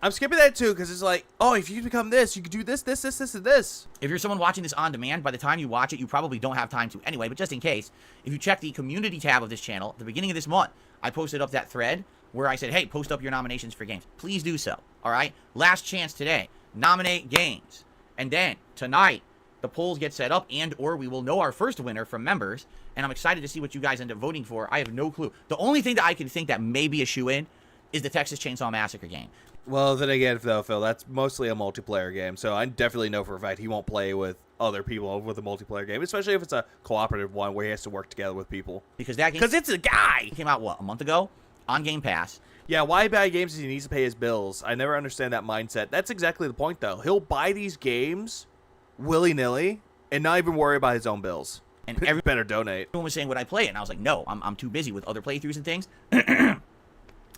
I'm skipping that, too, because it's like, oh, if you become this, you can do this, this, and this. If you're someone watching this on demand, by the time you watch it, you probably don't have time to anyway. But just in case, if you check the community tab of this channel, at the beginning of this month, I posted up that thread where I said, hey, post up your nominations for games. Please do so, all right? Last chance today. Nominate games. And then, tonight, the polls get set up, and or we will know our first winner from members. And I'm excited to see what you guys end up voting for. I have no clue. The only thing that I can think that may be a shoe-in is the Texas Chainsaw Massacre game. Well, then again, though, Phil, that's mostly a multiplayer game, so I definitely know for a fact he won't play with other people with a multiplayer game, especially if it's a cooperative one where he has to work together with people. Because that game... Because it's a guy! Came out, what, a month ago? On Game Pass. Yeah, why buy games if he needs to pay his bills? I never understand that mindset. That's exactly the point, though. He'll buy these games willy-nilly and not even worry about his own bills. And everyone better donate. Everyone was saying, would I play it? And I was like, no, I'm too busy with other playthroughs and things.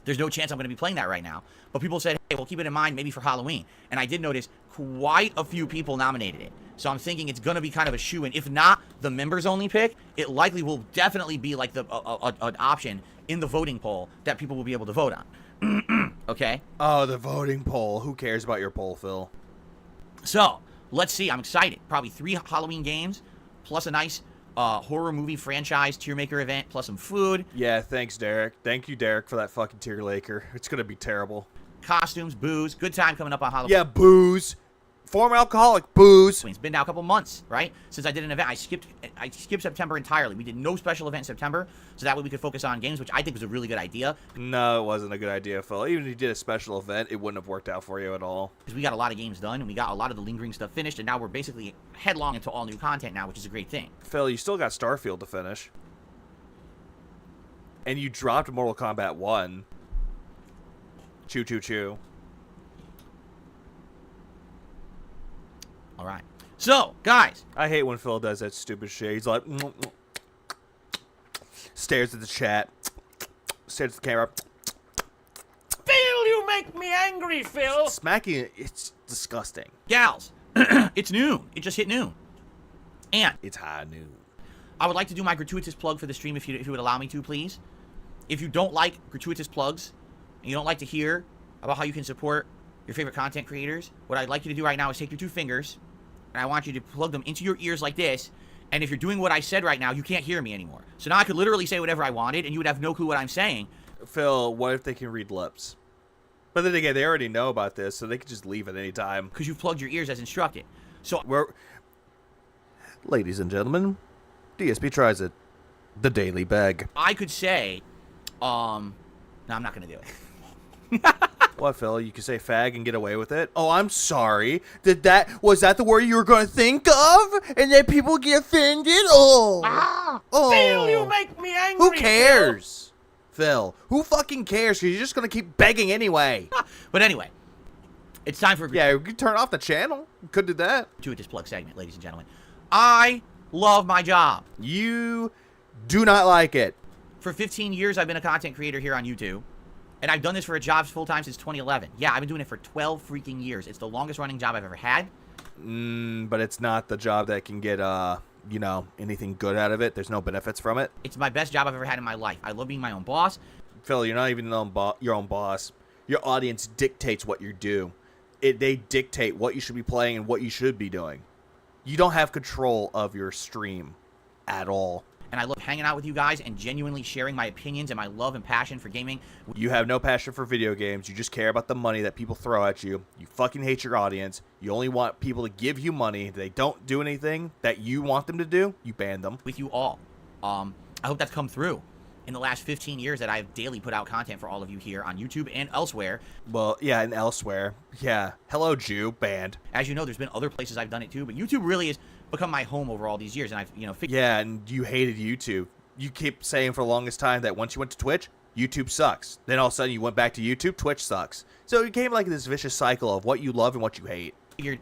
There's no chance I'm going to be playing that right now. But people said, hey, well, keep it in mind maybe for Halloween. And I did notice quite a few people nominated it. So I'm thinking it's going to be kind of a shoo-in. If not the members-only pick, it likely will definitely be like an option in the voting poll that people will be able to vote on. Okay? Oh, the voting poll. Who cares about your poll, Phil? So, let's see. I'm excited. Probably 3 Halloween games, plus a nice horror movie franchise tier maker event, plus some food. Yeah, thanks, Derek. Thank you, Derek, for that fucking tier maker. It's going to be terrible. Costumes, booze. Good time coming up on Halloween. Yeah, booze. Former alcoholic, booze. It's been now a couple months, right, since I did an event. I skipped September entirely. We did no special event in September, so that way we could focus on games, which I think was a really good idea. No, it wasn't a good idea, Phil. Even if you did a special event, it wouldn't have worked out for you at all. Because we got a lot of games done, and we got a lot of the lingering stuff finished, and now we're basically headlong into all new content now, which is a great thing. Phil, you still got Starfield to finish. And you dropped Mortal Kombat 1. Choo choo choo. All right. So, guys. I hate when Phil does that stupid shit. He's like, stares at the chat, stares at the camera. Phil, you make me angry, Phil. Smacking it, it's disgusting. Gals, it's noon. It just hit noon. And It's high noon. I would like to do my gratuitous plug for the stream if you would allow me to, please. If you don't like gratuitous plugs, and you don't like to hear about how you can support your favorite content creators, what I'd like you to do right now is take your 2 fingers, and I want you to plug them into your ears like this, and if you're doing what I said right now, you can't hear me anymore. So now I could literally say whatever I wanted, and you would have no clue what I'm saying. Phil, what if they can read lips? But then again, they already know about this, so they could just leave at any time. Because you've plugged your ears as instructed. So, Ladies and gentlemen, DSP tries it. The Daily Bag. I could say, no, I'm not going to do it. What, Phil? You could say fag and get away with it? Oh, I'm sorry. Was that the word you were going to think of? And then people get offended? Oh. Phil, you make me angry. Who cares? Phil, who fucking cares? Because you're just going to keep begging anyway. But anyway, it's time for Yeah, you could turn off the channel. You could do that. gratuitous plug segment, ladies and gentlemen. I love my job. You do not like it. For 15 years, I've been a content creator here on YouTube. And I've done this for a job full-time since 2011. Yeah, I've been doing it for 12 freaking years. It's the longest-running job I've ever had. But it's not the job that can get, anything good out of it. There's no benefits from it. It's my best job I've ever had in my life. I love being my own boss. Phil, you're not even your own boss. Your audience dictates what you do. They dictate what you should be playing and what you should be doing. You don't have control of your stream at all. And I love hanging out with you guys and genuinely sharing my opinions and my love and passion for gaming. You have no passion for video games. You just care about the money that people throw at you. You fucking hate your audience. You only want people to give you money. They don't do anything that you want them to do. You ban them. With you all. I hope that's come through in the last 15 years that I've daily put out content for all of you here on YouTube and elsewhere. Well, yeah, and elsewhere. Yeah. Hello, Jew. Banned. As you know, there's been other places I've done it too, but YouTube really has become my home over all these years, and I've, figured. Yeah, and you hated YouTube. You keep saying for the longest time that once you went to Twitch, YouTube sucks. Then all of a sudden you went back to YouTube, Twitch sucks. So it became like this vicious cycle of what you love and what you hate. Figured,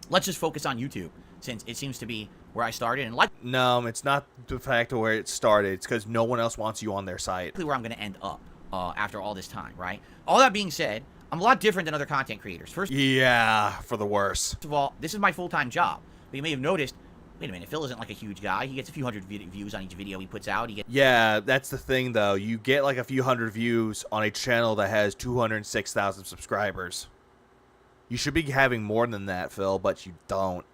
let's just focus on YouTube, since it seems to be where I started, and No, it's not the fact of where it started. It's because no one else wants you on their site. where I'm going to end up after all this time, right? All that being said, I'm a lot different than other content creators. First Yeah, for the worse. of all, this is my full-time job. But you may have noticed, wait a minute, Phil isn't like a huge guy. He gets a few hundred views on each video he puts out. Yeah, that's the thing, though. You get like a few hundred views on a channel that has 206,000 subscribers. You should be having more than that, Phil, but you don't.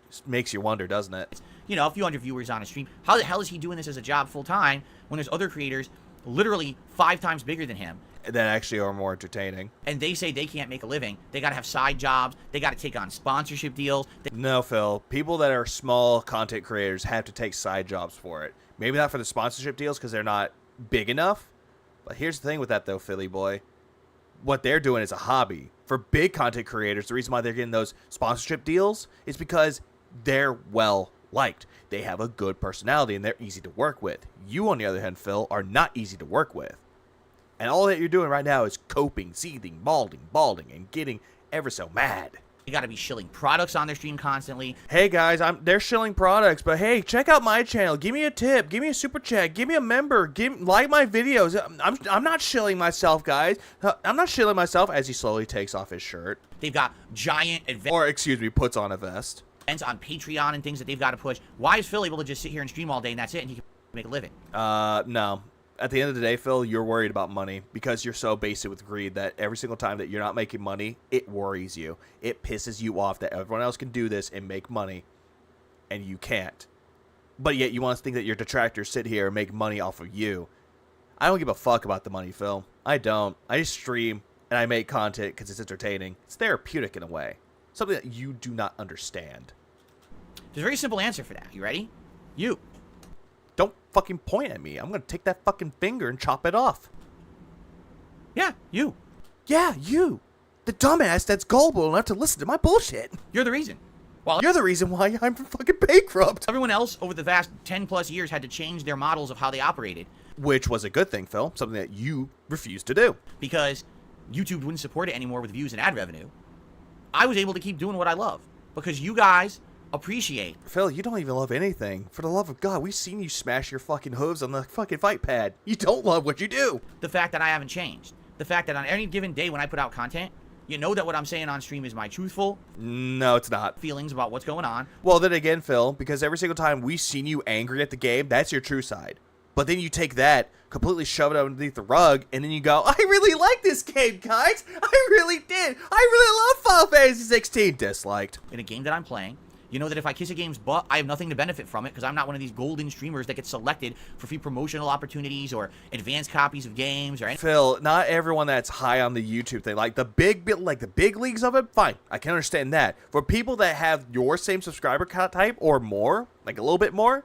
It makes you wonder, doesn't it? A few hundred viewers on a stream. How the hell is he doing this as a job full-time when there's other creators literally 5 times bigger than him? That actually are more entertaining. And they say they can't make a living. They got to have side jobs. They got to take on sponsorship deals. No, Phil. People that are small content creators have to take side jobs for it. Maybe not for the sponsorship deals because they're not big enough. But here's the thing with that, though, Philly boy. What they're doing is a hobby. For big content creators, the reason why they're getting those sponsorship deals is because they're well liked. They have a good personality and they're easy to work with. You, on the other hand, Phil, are not easy to work with. And all that you're doing right now is coping, seething, balding, and getting ever so mad. They got to be shilling products on their stream constantly. Hey guys, they're shilling products, but hey, check out my channel. Give me a tip. Give me a super chat. Give me a member. Like my videos. I'm not shilling myself, guys. I'm not shilling myself as he slowly takes off his shirt. They've got giant puts on a vest. events on Patreon and things that they've got to push. Why is Phil able to just sit here and stream all day and that's it, and he can make a living? No. At the end of the day, Phil, you're worried about money because you're so basic with greed that every single time that you're not making money, it worries you. It pisses you off that everyone else can do this and make money, and you can't. But yet you want to think that your detractors sit here and make money off of you. I don't give a fuck about the money, Phil. I don't. I just stream and I make content because it's entertaining. It's therapeutic in a way. Something that you do not understand. There's a very simple answer for that. You ready? You. Don't fucking point at me. I'm gonna take that fucking finger and chop it off. Yeah, you. Yeah, you. The dumbass that's gullible enough to listen to my bullshit. You're the reason. While You're the reason why I'm fucking bankrupt. everyone else over the vast 10 plus years had to change their models of how they operated Which was a good thing, Phil. Something that you refused to do. because YouTube wouldn't support it anymore with views and ad revenue. I was able to keep doing what I love because you guys appreciate. Phil, you don't even love anything. For the love of God, we've seen you smash your fucking hooves on the fucking fight pad. You don't love what you do. The fact that I haven't changed. The fact that on any given day when I put out content, you know that what I'm saying on stream is my truthful No, it's not. feelings about what's going on. Well, then again, Phil, because every single time we've seen you angry at the game, that's your true side. But then you take that, completely shove it underneath the rug, and then you go, I really like this game, guys. I really did. I really love Final Fantasy 16. Disliked. In a game that I'm playing, you know that if I kiss a game's butt, I have nothing to benefit from it because I'm not one of these golden streamers that gets selected for free promotional opportunities or advanced copies of games or anything. Phil, not everyone that's high on the YouTube thing, like the big leagues of it, fine, I can understand that. For people that have your same subscriber type or more, like a little bit more,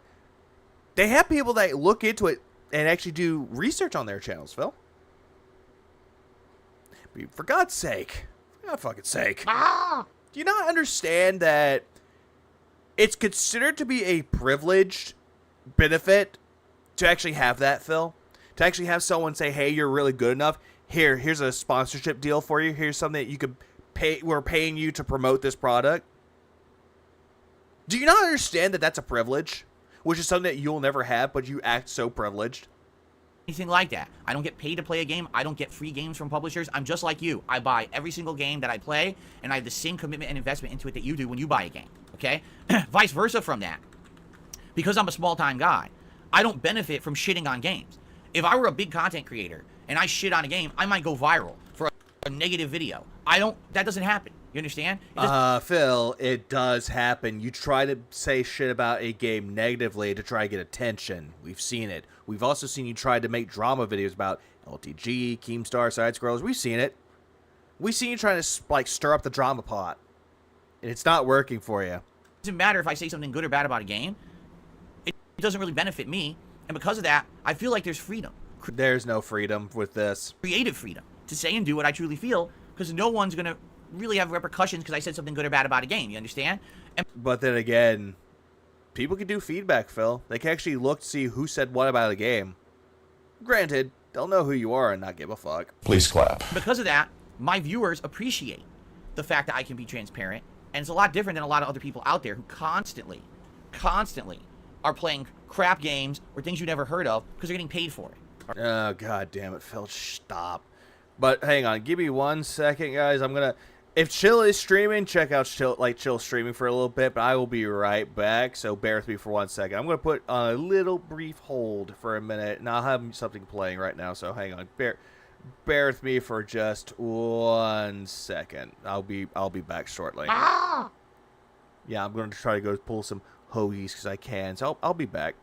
they have people that look into it and actually do research on their channels, Phil. For God's sake, for God's fucking sake, do you not understand that it's considered to be a privileged benefit to actually have that, Phil? To actually have someone say, hey, you're really good enough. Here's a sponsorship deal for you. Here's something that you could pay. We're paying you to promote this product. Do you not understand that that's a privilege? Which is something that you'll never have, but you act so privileged. Anything like that. I don't get paid to play a game. I don't get free games from publishers. I'm just like you. I buy every single game that I play, and I have the same commitment and investment into it that you do when you buy a game. Okay? Vice versa from that. Because I'm a small-time guy, I don't benefit from shitting on games. If I were a big content creator and I shit on a game, I might go viral for a negative video. That doesn't happen. You understand? Phil, it does happen. You try to say shit about a game negatively to try to get attention. We've seen it. We've also seen you try to make drama videos about LTG, Keemstar, Side Scrolls. We've seen it. We've seen you trying to like stir up the drama pot, and it's not working for you. It doesn't matter if I say something good or bad about a game. It doesn't really benefit me, and because of that, I feel like there's freedom. There's no freedom with this. Creative freedom to say and do what I truly feel, because no one's gonna really have repercussions because I said something good or bad about a game. You understand? But then again, people can do feedback, Phil. They can actually look to see who said what about a game. Granted, they'll know who you are and not give a fuck. Please clap. Because of that, my viewers appreciate the fact that I can be transparent, and it's a lot different than a lot of other people out there who constantly are playing crap games or things you never heard of because they're getting paid for it. Oh, god damn it, Phil. Stop. But hang on. Give me 1 second, guys. I'm going to... If Chill is streaming, check out Chill streaming for a little bit, but I will be right back, so bear with me for 1 second. I'm going to put on a little brief hold for a minute, and I'll have something playing right now, so hang on. Bear with me for just 1 second. I'll be back shortly. Yeah, I'm going to try to go pull some hoagies because I can, so I'll be back.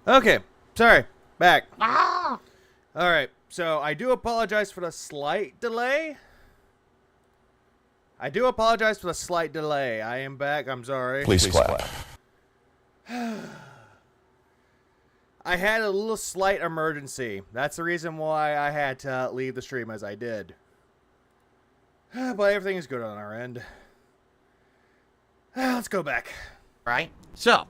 Okay, sorry. Back. All right, so I do apologize for the slight delay. I am back. I'm sorry. Please clap. I had a little slight emergency. That's the reason why I had to leave the stream as I did. But everything is good on our end. Let's go back. Right? So,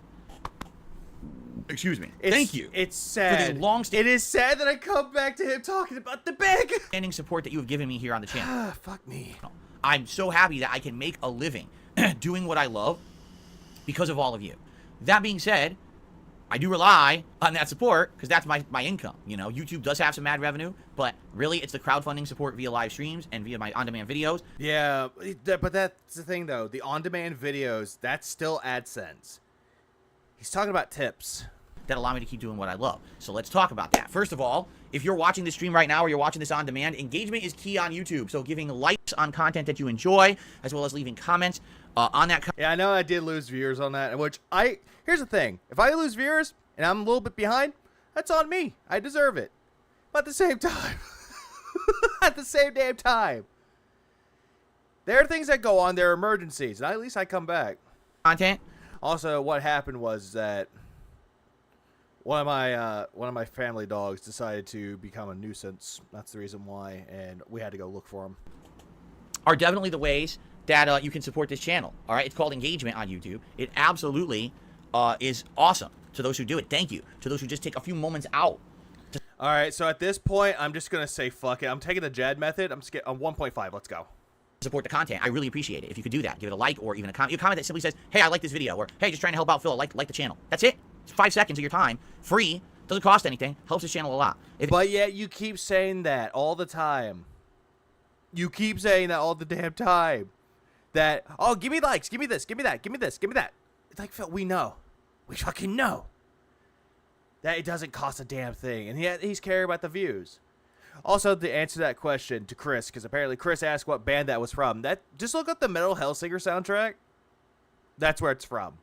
excuse me. Thank you. It's sad. For the long it is sad that I come back to him talking about the bag. standing support that you have given me here on the channel. Fuck me. I'm so happy that I can make a living doing what I love because of all of you. That being said, I do rely on that support because that's my income. You know, YouTube does have some ad revenue, but really it's the crowdfunding support via live streams and via my on-demand videos. Yeah, but that's the thing, though. The on-demand videos, that's still AdSense. He's talking about tips. That allow me to keep doing what I love. So let's talk about that. First of all, if you're watching this stream right now or you're watching this on demand, engagement is key on YouTube. So giving likes on content that you enjoy, as well as leaving comments on that. Yeah, I know I did lose viewers on that, here's the thing. If I lose viewers and I'm a little bit behind, that's on me. I deserve it. But at the same time, at the same damn time, there are things that go on. There are emergencies, and at least I come back. Content. Also, what happened was that one of my family dogs decided to become a nuisance. That's the reason why, and we had to go look for him. Are definitely the ways that you can support this channel. All right, it's called engagement on YouTube. It absolutely is awesome to those who do it. Thank you to those who just take a few moments out. All right, so at this point, I'm just gonna say fuck it. I'm taking the Jad method. I'm 1.5. Let's go. Support the content. I really appreciate it. If you could do that, give it a like or even a comment. A comment that simply says, "Hey, I like this video," or "Hey, just trying to help out Phil. Like the channel." That's it. It's 5 seconds of your time, free, doesn't cost anything, helps this channel a lot. But yet you keep saying that all the time. You keep saying that all the damn time. That, oh, give me likes, give me this, give me that, give me this, give me that. It's like, Phil, we know. We fucking know that it doesn't cost a damn thing. And he's caring about the views. Also, to answer that question to Chris, because apparently Chris asked what band that was from. Just look up the Metal Hellsinger soundtrack. That's where it's from.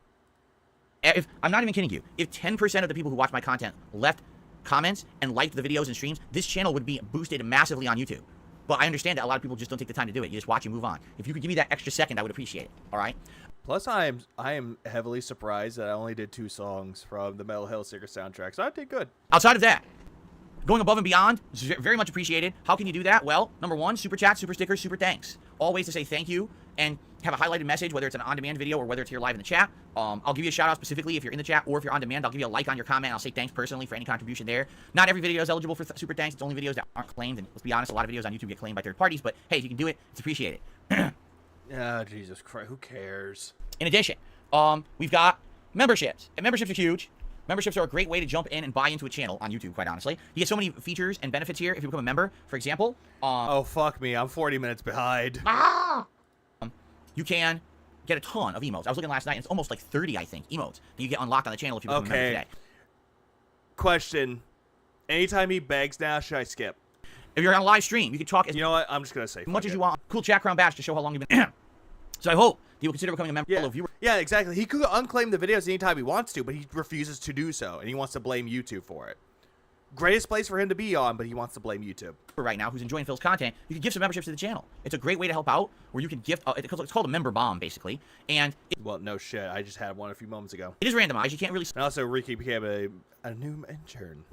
If I'm not even kidding you, if 10% of the people who watch my content left comments and liked the videos and streams, this channel would be boosted massively on YouTube. But I understand that a lot of people just don't take the time to do it. You just watch and move on. If you could give me that extra second, I would appreciate it. All right? Plus, I am heavily surprised that I only did 2 songs from the Metal Hellsinger soundtrack, so I did good. Outside of that, going above and beyond is very much appreciated. How can you do that? Well, number one, super chat, super stickers, super thanks. All ways to say thank you and have a highlighted message, whether it's an on-demand video or whether it's here live in the chat. I'll give you a shout-out specifically if you're in the chat, or if you're on demand, I'll give you a like on your comment. I'll say thanks personally for any contribution there. Not every video is eligible for super thanks. It's only videos that aren't claimed, and let's be honest, a lot of videos on YouTube get claimed by third parties, but hey, if you can do it, it's appreciated. Oh, Jesus Christ, who cares? In addition, we've got memberships, and memberships are huge. Memberships are a great way to jump in and buy into a channel on YouTube, quite honestly. You get so many features and benefits here if you become a member. For example, oh, fuck me, I'm 40 minutes behind. You can get a ton of emotes. I was looking last night, and it's almost like 30, I think, emotes that you get unlocked on the channel if you become a member today. Question. Anytime he begs now, should I skip? If you're on a live stream, you can talk as You know what? I'm just going to say much as you want. Cool chat crown badge to show how long you've been. So I hope that you'll consider becoming a member. Yeah. Viewer. Yeah, exactly. He could unclaim the videos anytime he wants to, but he refuses to do so, and he wants to blame YouTube for it. Greatest place for him to be on, but he wants to blame YouTube. Right now, who's enjoying Phil's content, you can give some memberships to the channel. It's a great way to help out, where you can gift. It's called a member bomb, basically, and Well, no shit. I just had one a few moments ago. it is randomized. You can't really And also, Ricky became a new intern.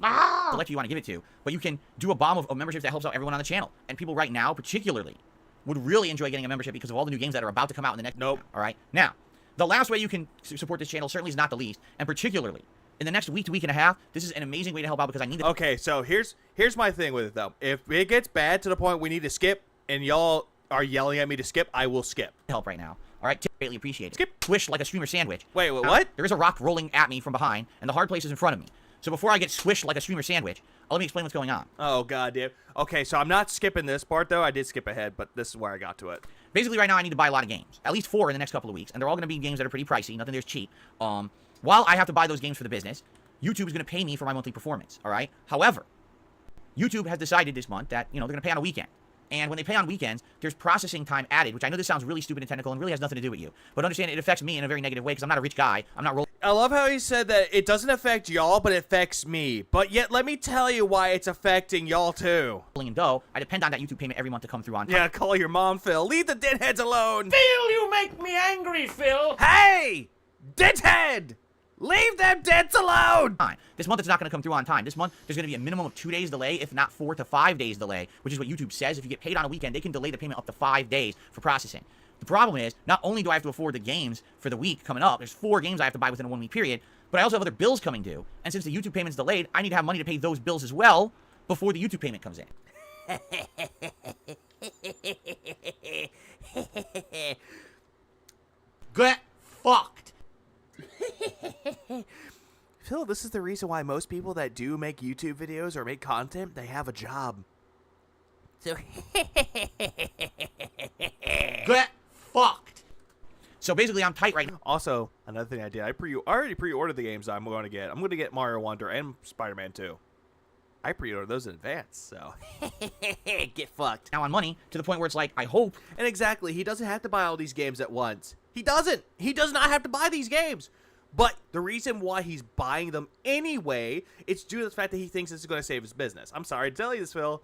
select who you want to give it to, but you can do a bomb of memberships that helps out everyone on the channel. And people right now, particularly, would really enjoy getting a membership because of all the new games that are about to come out in the next. Nope. All right. Now, the last way you can support this channel certainly is not the least, and particularly in the next week to week and a half, this is an amazing way to help out because I need the Okay, so here's my thing with it, though. If it gets bad to the point we need to skip, and y'all are yelling at me to skip, I will skip. help right now. All right, greatly appreciate it. Skip. Swish like a streamer sandwich. Wait, Now, what? There is a rock rolling at me from behind, and the hard place is in front of me. So before I get swished like a streamer sandwich, let me explain what's going on. Oh, goddamn. Okay, so I'm not skipping this part, though. I did skip ahead, but this is where I got to it. Basically, right now, I need to buy a lot of games. At least 4 in the next couple of weeks, and they're all going to be games that are pretty pricey. Nothing there's cheap. While I have to buy those games for the business, YouTube is going to pay me for my monthly performance, all right? However, YouTube has decided this month that, they're going to pay on a weekend. And when they pay on weekends, there's processing time added, which I know this sounds really stupid and technical and really has nothing to do with you. But understand it affects me in a very negative way because I'm not a rich guy. I'm not rolling I love how he said that it doesn't affect y'all, but it affects me. But yet, let me tell you why it's affecting y'all too. in dough. I depend on that YouTube payment every month to come through on time. Yeah, call your mom, Phil. Leave the deadheads alone. Phil, you make me angry, Phil. Hey! Deadhead! Leave them deads alone! This month it's not going to come through on time. This month there's going to be a minimum of 2 days delay, if not 4 to 5 days delay, which is what YouTube says. If you get paid on a weekend, they can delay the payment up to 5 days for processing. The problem is, not only do I have to afford the games for the week coming up, there's 4 games I have to buy within a 1 week period, but I also have other bills coming due. And since the YouTube payment's delayed, I need to have money to pay those bills as well before the YouTube payment comes in. Get fucked. Phil, this is the reason why most people that do make YouTube videos or make content, they have a job. So Get fucked. So basically, I'm tight right now. Also, another thing I did, I already pre-ordered the games I'm going to get. I'm going to get Mario Wonder and Spider-Man 2. I pre-ordered those in advance, so get fucked. Now on money to the point where it's like, I hope. And exactly, he doesn't have to buy all these games at once. He doesn't. He does not have to buy these games. But the reason why he's buying them anyway, it's due to the fact that he thinks this is going to save his business. I'm sorry to tell you this, Phil.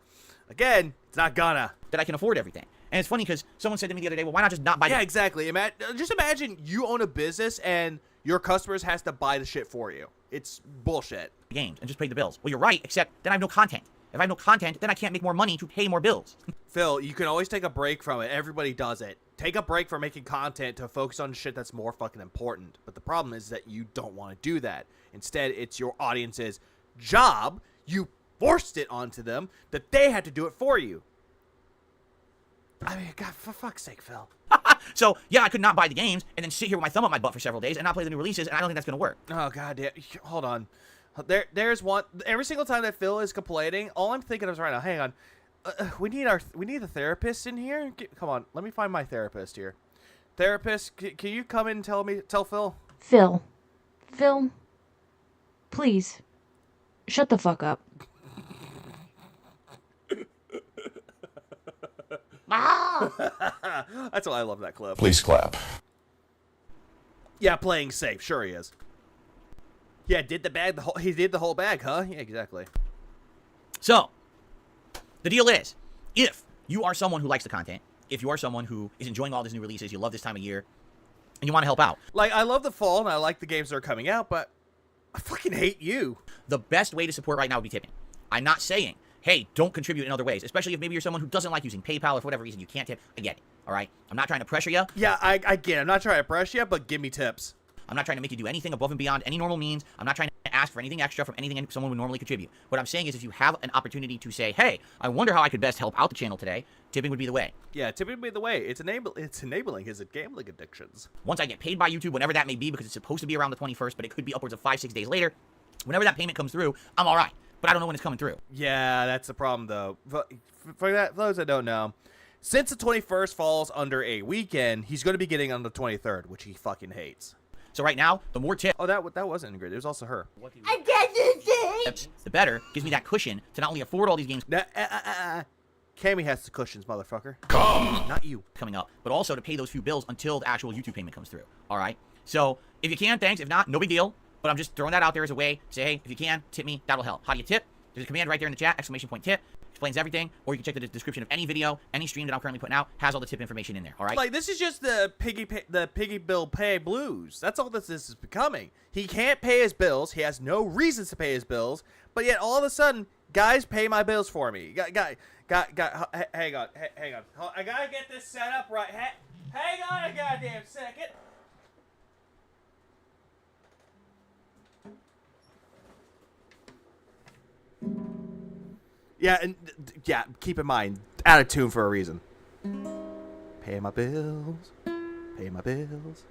Again, it's not gonna. That I can afford everything. And it's funny because someone said to me the other day, well, why not just not buy Yeah, the exactly. Just imagine you own a business and your customers has to buy the shit for you. It's bullshit. games and just pay the bills? Well, you're right, except then I have no content. If I have no content, then I can't make more money to pay more bills. Phil, you can always take a break from it. Everybody does it. Take a break from making content to focus on shit that's more fucking important. But the problem is that you don't want to do that. Instead, it's your audience's job. You forced it onto them that they had to do it for you. I mean, God, for fuck's sake, Phil. So, yeah, I could not buy the games and then sit here with my thumb up my butt for several days and not play the new releases, and I don't think that's going to work. Oh, God damn. Hold on. There's one. Every single time that Phil is complaining, all I'm thinking of is right now, hang on. We need a therapist in here. Come on, let me find my therapist here. Therapist, can you come in and tell Phil? Phil, please, shut the fuck up. That's why I love that clip. Please clap. Yeah, playing safe. Sure he is. Yeah, did the bag. He did the whole bag, huh? Yeah, exactly. So, the deal is, if you are someone who likes the content, if you are someone who is enjoying all these new releases, you love this time of year, and you want to help out. Like, I love the fall, and I like the games that are coming out, but I fucking hate you. The best way to support right now would be tipping. I'm not saying, hey, don't contribute in other ways, especially if maybe you're someone who doesn't like using PayPal or for whatever reason you can't tip. I get it, all right? I'm not trying to pressure you. Yeah, I get it. I'm not trying to press you, but give me tips. I'm not trying to make you do anything above and beyond any normal means. I'm not trying to ask for anything extra from anything someone would normally contribute. What I'm saying is if you have an opportunity to say, hey, I wonder how I could best help out the channel today, tipping would be the way. Yeah, tipping would be the way. It's enabling his gambling addictions. Once I get paid by YouTube, whenever that may be, because it's supposed to be around the 21st, but it could be upwards of 5-6 days later, whenever that payment comes through, I'm all right. But I don't know when it's coming through. Yeah, that's the problem, though. For those that don't know, since the 21st falls under a weekend, he's going to be getting on the 23rd, which he fucking hates. So right now, the more tips, Oh, that wasn't Ingrid. It was also her. the better. Gives me that cushion to not only afford all these games Cammy has the cushions, motherfucker. Come! Not you. coming up, but also to pay those few bills until the actual YouTube payment comes through. All right? So if you can, thanks. If not, no big deal. But I'm just throwing that out there as a way to say, hey, if you can, tip me. That'll help. How do you tip? There's a command right there in the chat, ! Tip. Explains everything, or you can check the description of any video, any stream that I'm currently putting out, has all the tip information in there, all right? Like, this is just the piggy bill pay blues. That's all this is becoming. He can't pay his bills. He has no reasons to pay his bills, but yet all of a sudden, guys, pay my bills for me. Hang on. I gotta get this set up right. Hang on a goddamn second. Yeah, and yeah, keep in mind, out of tune for a reason. Pay my bills. Pay my bills.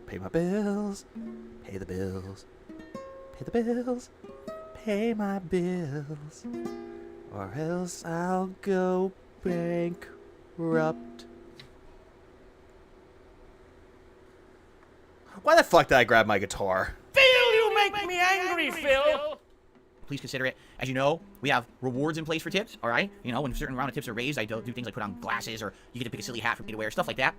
Pay my bills. Pay the bills. Pay the bills. Pay my bills. Or else I'll go bankrupt. Why the fuck did I grab my guitar? Phil, you make me angry, Phil. please consider it. As you know, we have rewards in place for tips, all right? You know, when a certain round of tips are raised, I do things like put on glasses, or you get to pick a silly hat for me to wear, stuff like that.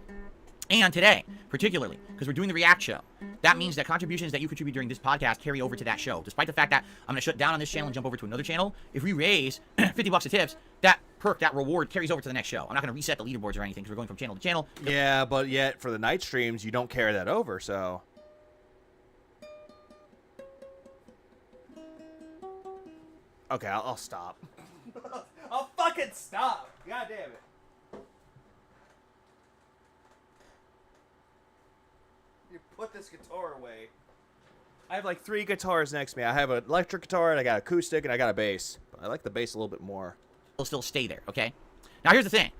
And today, particularly, because we're doing the React show, that means that contributions that you contribute during this podcast carry over to that show. Despite the fact that I'm going to shut down on this channel and jump over to another channel, if we raise 50 bucks of tips, that perk, that reward carries over to the next show. I'm not going to reset the leaderboards or anything because we're going from channel to channel. Yeah, but yet for the night streams, you don't carry that over, so... Okay, I'll stop. I'll fucking stop. God damn it. You put this guitar away. I have like 3 guitars next to me. I have an electric guitar, and I got acoustic, and I got a bass. But I like the bass a little bit more. Will still stay there, okay? Now, here's the thing.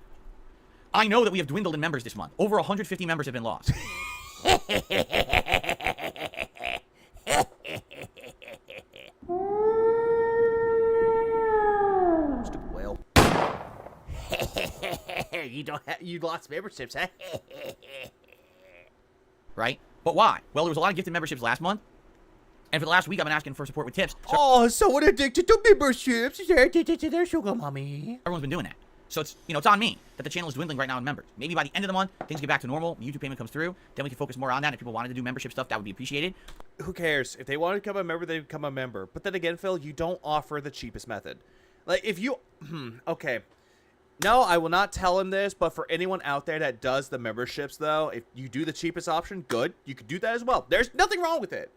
I know that we have dwindled in members this month. Over 150 members have been lost. Stupid whale. You lost memberships, huh? Right? But why? Well, there was a lot of gifted memberships last month. And for the last week, I've been asking for support with tips. So Oh, someone addicted to memberships. They're addicted to their sugar mommy. everyone's been doing that. So it's, it's on me that the channel is dwindling right now in members. Maybe by the end of the month, things get back to normal, the YouTube payment comes through, then we can focus more on that. If people wanted to do membership stuff, that would be appreciated. Who cares? If they want to become a member, they become a member. But then again, Phil, you don't offer the cheapest method. Like, if you... okay. No, I will not tell him this, but for anyone out there that does the memberships, though, if you do the cheapest option, good. You could do that as well. There's nothing wrong with it.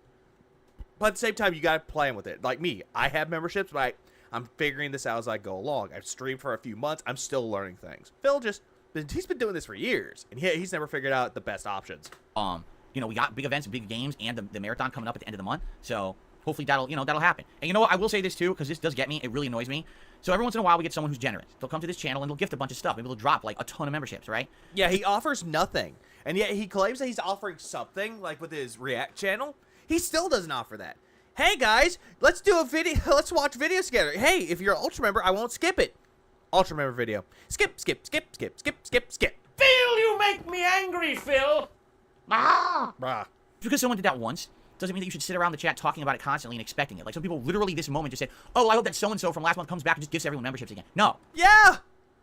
But at the same time, you got to plan with it. Like me, I have memberships, but I'm figuring this out as I go along. I've streamed for a few months. I'm still learning things. Phil he's been doing this for years, and he's never figured out the best options. We got big events, big games, and the marathon coming up at the end of the month. So hopefully that'll happen. And you know what? I will say this too, because this does get me. It really annoys me. So every once in a while, we get someone who's generous. They'll come to this channel and they'll gift a bunch of stuff. Maybe they'll drop like a ton of memberships, right? Yeah, he offers nothing. And yet he claims that he's offering something, like with his React channel. He still doesn't offer that. Hey guys, let's do a video. Let's watch videos together. Hey, if you're an Ultra member, I won't skip it. Ultra member video. Skip, skip, skip, skip, skip, skip, skip. Phil, you make me angry, Phil. Ah! Bruh. Just because someone did that once doesn't mean that you should sit around the chat talking about it constantly and expecting it. Like some people literally this moment just said, oh, I hope that so-and-so from last month comes back and just gives everyone memberships again. No. Yeah,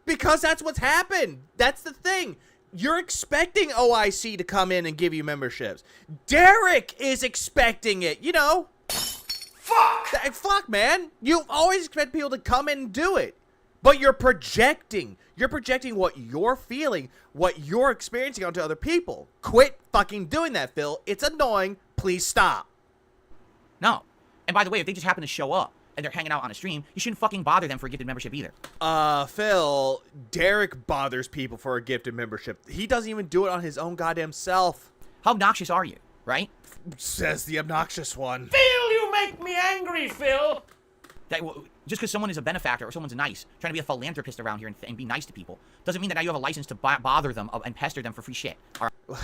because that's what's happened. That's the thing. You're expecting OIC to come in and give you memberships. Derek is expecting it, you know. Fuck! Fuck, man. You always expect people to come in and do it. But you're projecting. You're projecting what you're feeling, what you're experiencing onto other people. Quit fucking doing that, Phil. It's annoying. Please stop. No. And by the way, if they just happen to show up and they're hanging out on a stream, you shouldn't fucking bother them for a gifted membership either. Phil, Derek bothers people for a gifted membership. He doesn't even do it on his own goddamn self. How obnoxious are you, right? Says the obnoxious one. Phil, you make me angry, Phil. Just because someone is a benefactor or someone's nice, trying to be a philanthropist around here and be nice to people, doesn't mean that now you have a license to bother them and pester them for free shit. All right?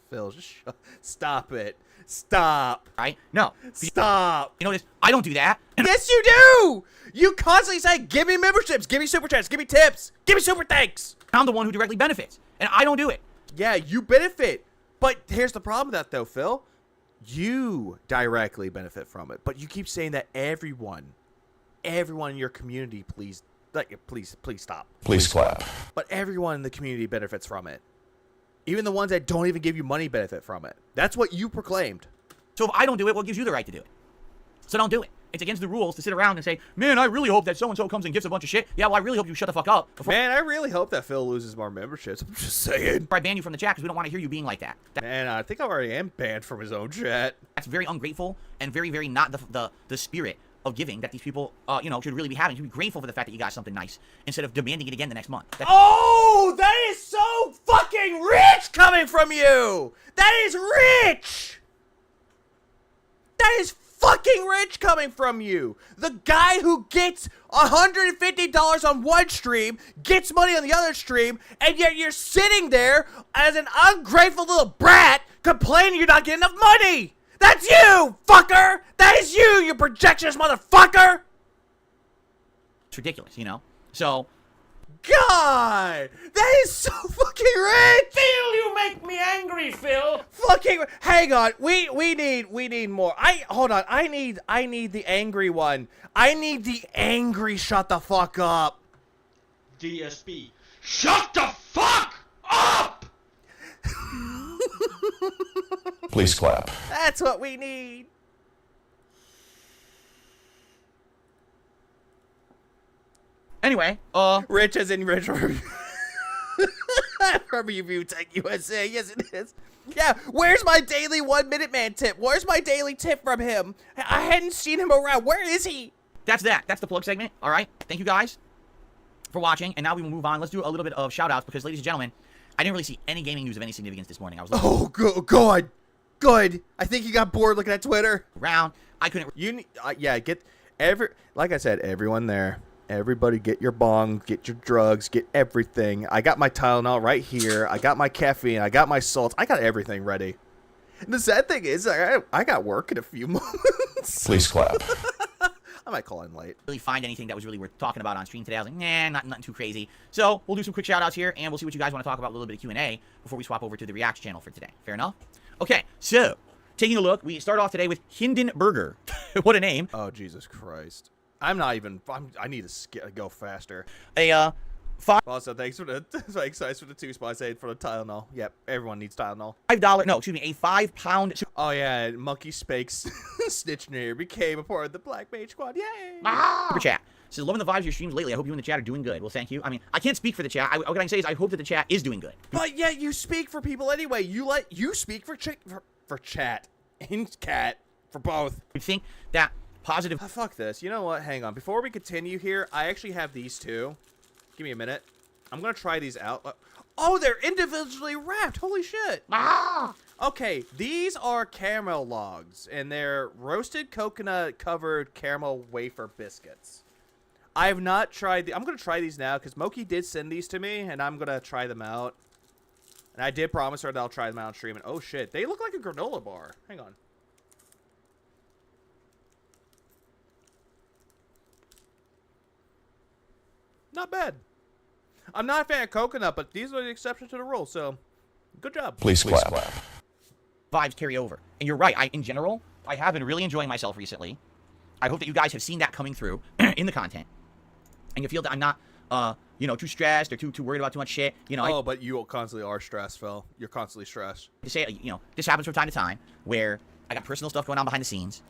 Phil, just stop it. Stop. Right? No. Stop. You notice, I don't do that. Yes, you do. You constantly say, give me memberships, give me super chats, give me tips, give me super thanks. I'm the one who directly benefits, and I don't do it. Yeah, you benefit. But here's the problem with that, though, Phil. You directly benefit from it, but you keep saying that everyone in your community, please stop. Please clap. But everyone in the community benefits from it. Even the ones that don't even give you money benefit from it. That's what you proclaimed. So if I don't do it, what gives you the right to do it? So don't do it. It's against the rules to sit around and say, man, I really hope that so-and-so comes and gives a bunch of shit. Yeah, well, I really hope you shut the fuck up. Man, I really hope that Phil loses more memberships. I'm just saying. I ban you from the chat because we don't want to hear you being like that. Man, I think I already am banned from his own chat. That's very ungrateful and very, very not the spirit of giving that these people, should really be having. You should be grateful for the fact that you got something nice instead of demanding it again the next month. Oh, that is so fucking rich coming from you. That is rich. That is fucking rich coming from you. The guy who gets $150 on one stream gets money on the other stream, and yet you're sitting there as an ungrateful little brat complaining you're not getting enough money. That's you, fucker! That is you projectionist motherfucker! It's ridiculous, So, god! That is so fucking rich! Phil, you make me angry, Phil. Fucking hang on. We need more. Hold on. I need the angry one. I need the angry shut the fuck up. DSB. Shut the fuck up! Please clap. That's what we need. Anyway, Rich as in Rich from Review Tech USA. Yes, it is. Yeah, where's my daily 1 Minute Man tip? Where's my daily tip from him? I hadn't seen him around. Where is he? that's that. That's the plug segment. All right. Thank you guys for watching. And now we will move on. Let's do a little bit of shout outs because, ladies and gentlemen, I didn't really see any gaming news of any significance this morning. I was looking Oh, good. I think you got bored looking at Twitter. around. I couldn't. You need, yeah, get like I said, everyone there. Everybody get your bongs, get your drugs, get everything. I got my Tylenol right here. I got my caffeine. I got my salts. I got everything ready. And the sad thing is, I got work in a few moments. Please clap. I might call in late. really find anything that was really worth talking about on stream today. I was like, nah, nothing too crazy. So we'll do some quick shout outs here, and we'll see what you guys want to talk about, a little bit of Q&A before we swap over to the React channel for today. Fair enough? Okay, so taking a look, we start off today with Hindenburger. What a name. Oh, Jesus Christ. I'm not even, I need to go faster. A, Also, thanks for the 2 spots aid for the Tylenol. Yep, everyone needs Tylenol. $5, no, excuse me, a 5-pound Oh, yeah, Monkey Spakes Snitch Near became a part of the Black Mage Squad. Yay! super chat. Says, loving the vibes of your streams lately. I hope you and the chat are doing good. Well, thank you. I mean, I can't speak for the chat. What I can say is I hope that the chat is doing good. But yeah, you speak for people anyway. You speak for chat and cat for both. I think that positive. Fuck this. You know what? Hang on. Before we continue here, I actually have these two. Give me a minute. I'm gonna try these out. Oh, they're individually wrapped. Holy shit. Okay, these are caramel logs, and they're roasted coconut covered caramel wafer biscuits. I have not tried. I'm gonna try these now because Moki did send these to me, and I'm gonna try them out. And I did promise her that I'll try them out on stream. And oh shit, they look like a granola bar. Hang on. Not bad. I'm not a fan of coconut, but these are the exception to the rule, so good job. Please clap. Vibes carry over. And you're right. In general, I have been really enjoying myself recently. I hope that you guys have seen that coming through in the content. And you feel that I'm not, too stressed or too worried about too much shit. But you constantly are stressed, Phil. You're constantly stressed. To say, this happens from time to time where I got personal stuff going on behind the scenes.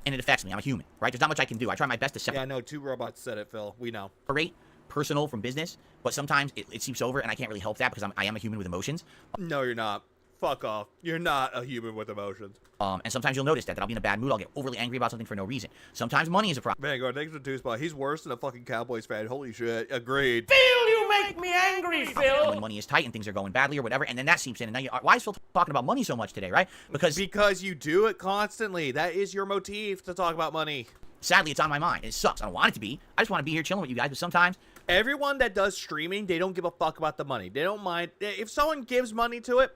And it affects me. I'm a human, right? There's not much I can do. I try my best to Yeah, I know. 2 robots said it, Phil. We know. separate personal from business, but sometimes it seeps over, and I can't really help that because I am a human with emotions. No, you're not. Fuck off. You're not a human with emotions. And sometimes you'll notice that I'll be in a bad mood. I'll get overly angry about something for no reason. Sometimes money is a problem. Man, thanks for the 2 spot. He's worse than a fucking Cowboys fan. Holy shit. Agreed. Phil, you make me angry, When Phil. money is tight and things are going badly or whatever, and then that seeps in. And now why is Phil talking about money so much today, right? Because you do it constantly. That is your motif to talk about money. sadly, it's on my mind. It sucks. I don't want it to be. I just want to be here chilling with you guys, but sometimes Everyone that does streaming, they don't give a fuck about the money. They don't mind. If someone gives money to it,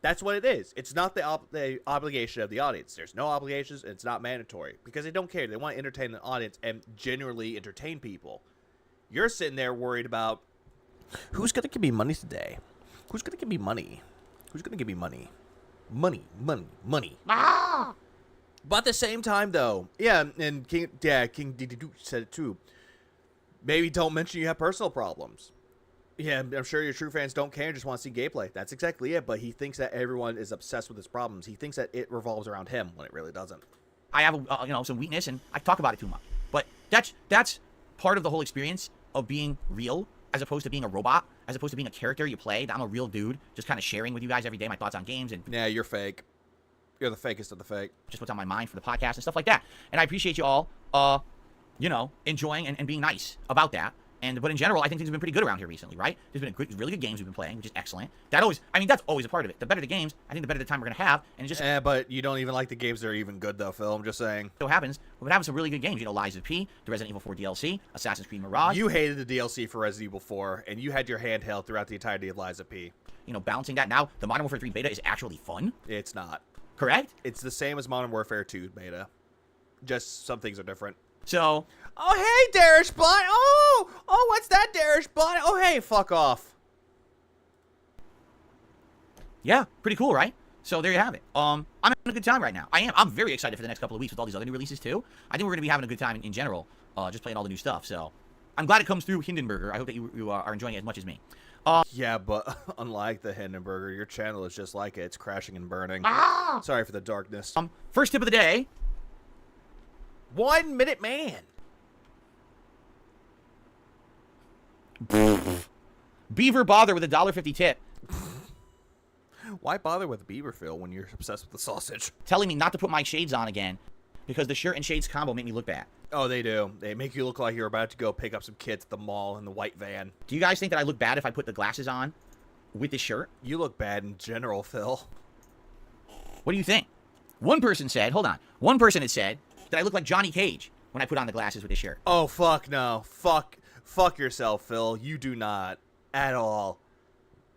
that's what it is. It's not the obligation of the audience. There's no obligations. And it's not mandatory because they don't care. They want to entertain the audience and genuinely entertain people. You're sitting there worried about who's going to give me money today? Who's going to give me money? Who's going to give me money? Money. But at the same time, though, yeah, and King DD said it too. Maybe don't mention you have personal problems. Yeah, I'm sure your true fans don't care and just want to see gameplay. That's exactly it, but he thinks that everyone is obsessed with his problems. He thinks that it revolves around him when it really doesn't. I have some weakness and I talk about it too much. But that's part of the whole experience of being real as opposed to being a robot, as opposed to being a character you play. That I'm a real dude, just kind of sharing with you guys every day my thoughts on games and Yeah, you're fake. You're the fakest of the fake. just what's on my mind for the podcast and stuff like that. And I appreciate you all, enjoying and being nice about that. But in general, I think things have been pretty good around here recently, right? There's been really good games we've been playing, which is excellent. That's always a part of it. The better the games, I think the better the time we're going to have. And it just But you don't even like the games that are even good, though, Phil. I'm just saying. so happens, we've been having some really good games. Lies of P, the Resident Evil 4 DLC, Assassin's Creed Mirage. You hated the DLC for Resident Evil 4, and you had your hand held throughout the entirety of Lies of P. Balancing that. Now, the Modern Warfare 3 beta is actually fun. It's not. Correct? It's the same as Modern Warfare 2 beta. Just some things are different. So, Oh, hey, Darish Blunt. Oh, what's that, Darish Blunt? Oh, hey, fuck off. yeah, pretty cool, right? So there you have it. I'm having a good time right now. I am. I'm very excited for the next couple of weeks with all these other new releases too. I think we're gonna be having a good time in general, just playing all the new stuff. So I'm glad it comes through Hindenburger. I hope that you are enjoying it as much as me. Yeah, but unlike the Hindenburger, your channel is just like it. It's crashing and burning. Sorry for the darkness. First tip of the day. 1 Minute Man. Beaver bother with a $1.50 tip, Why bother with Beaverville when you're obsessed with the sausage? telling me not to put my shades on again because the shirt and shades combo make me look bad. Oh, they do. They make you look like you're about to go pick up some kids at the mall in the white van. Do you guys think that I look bad if I put the glasses on with this shirt? You look bad in general, Phil. What do you think? One person said, hold on. One person had said that I look like Johnny Cage when I put on the glasses with this shirt. Oh, fuck no. Fuck yourself, Phil. You do not. At all.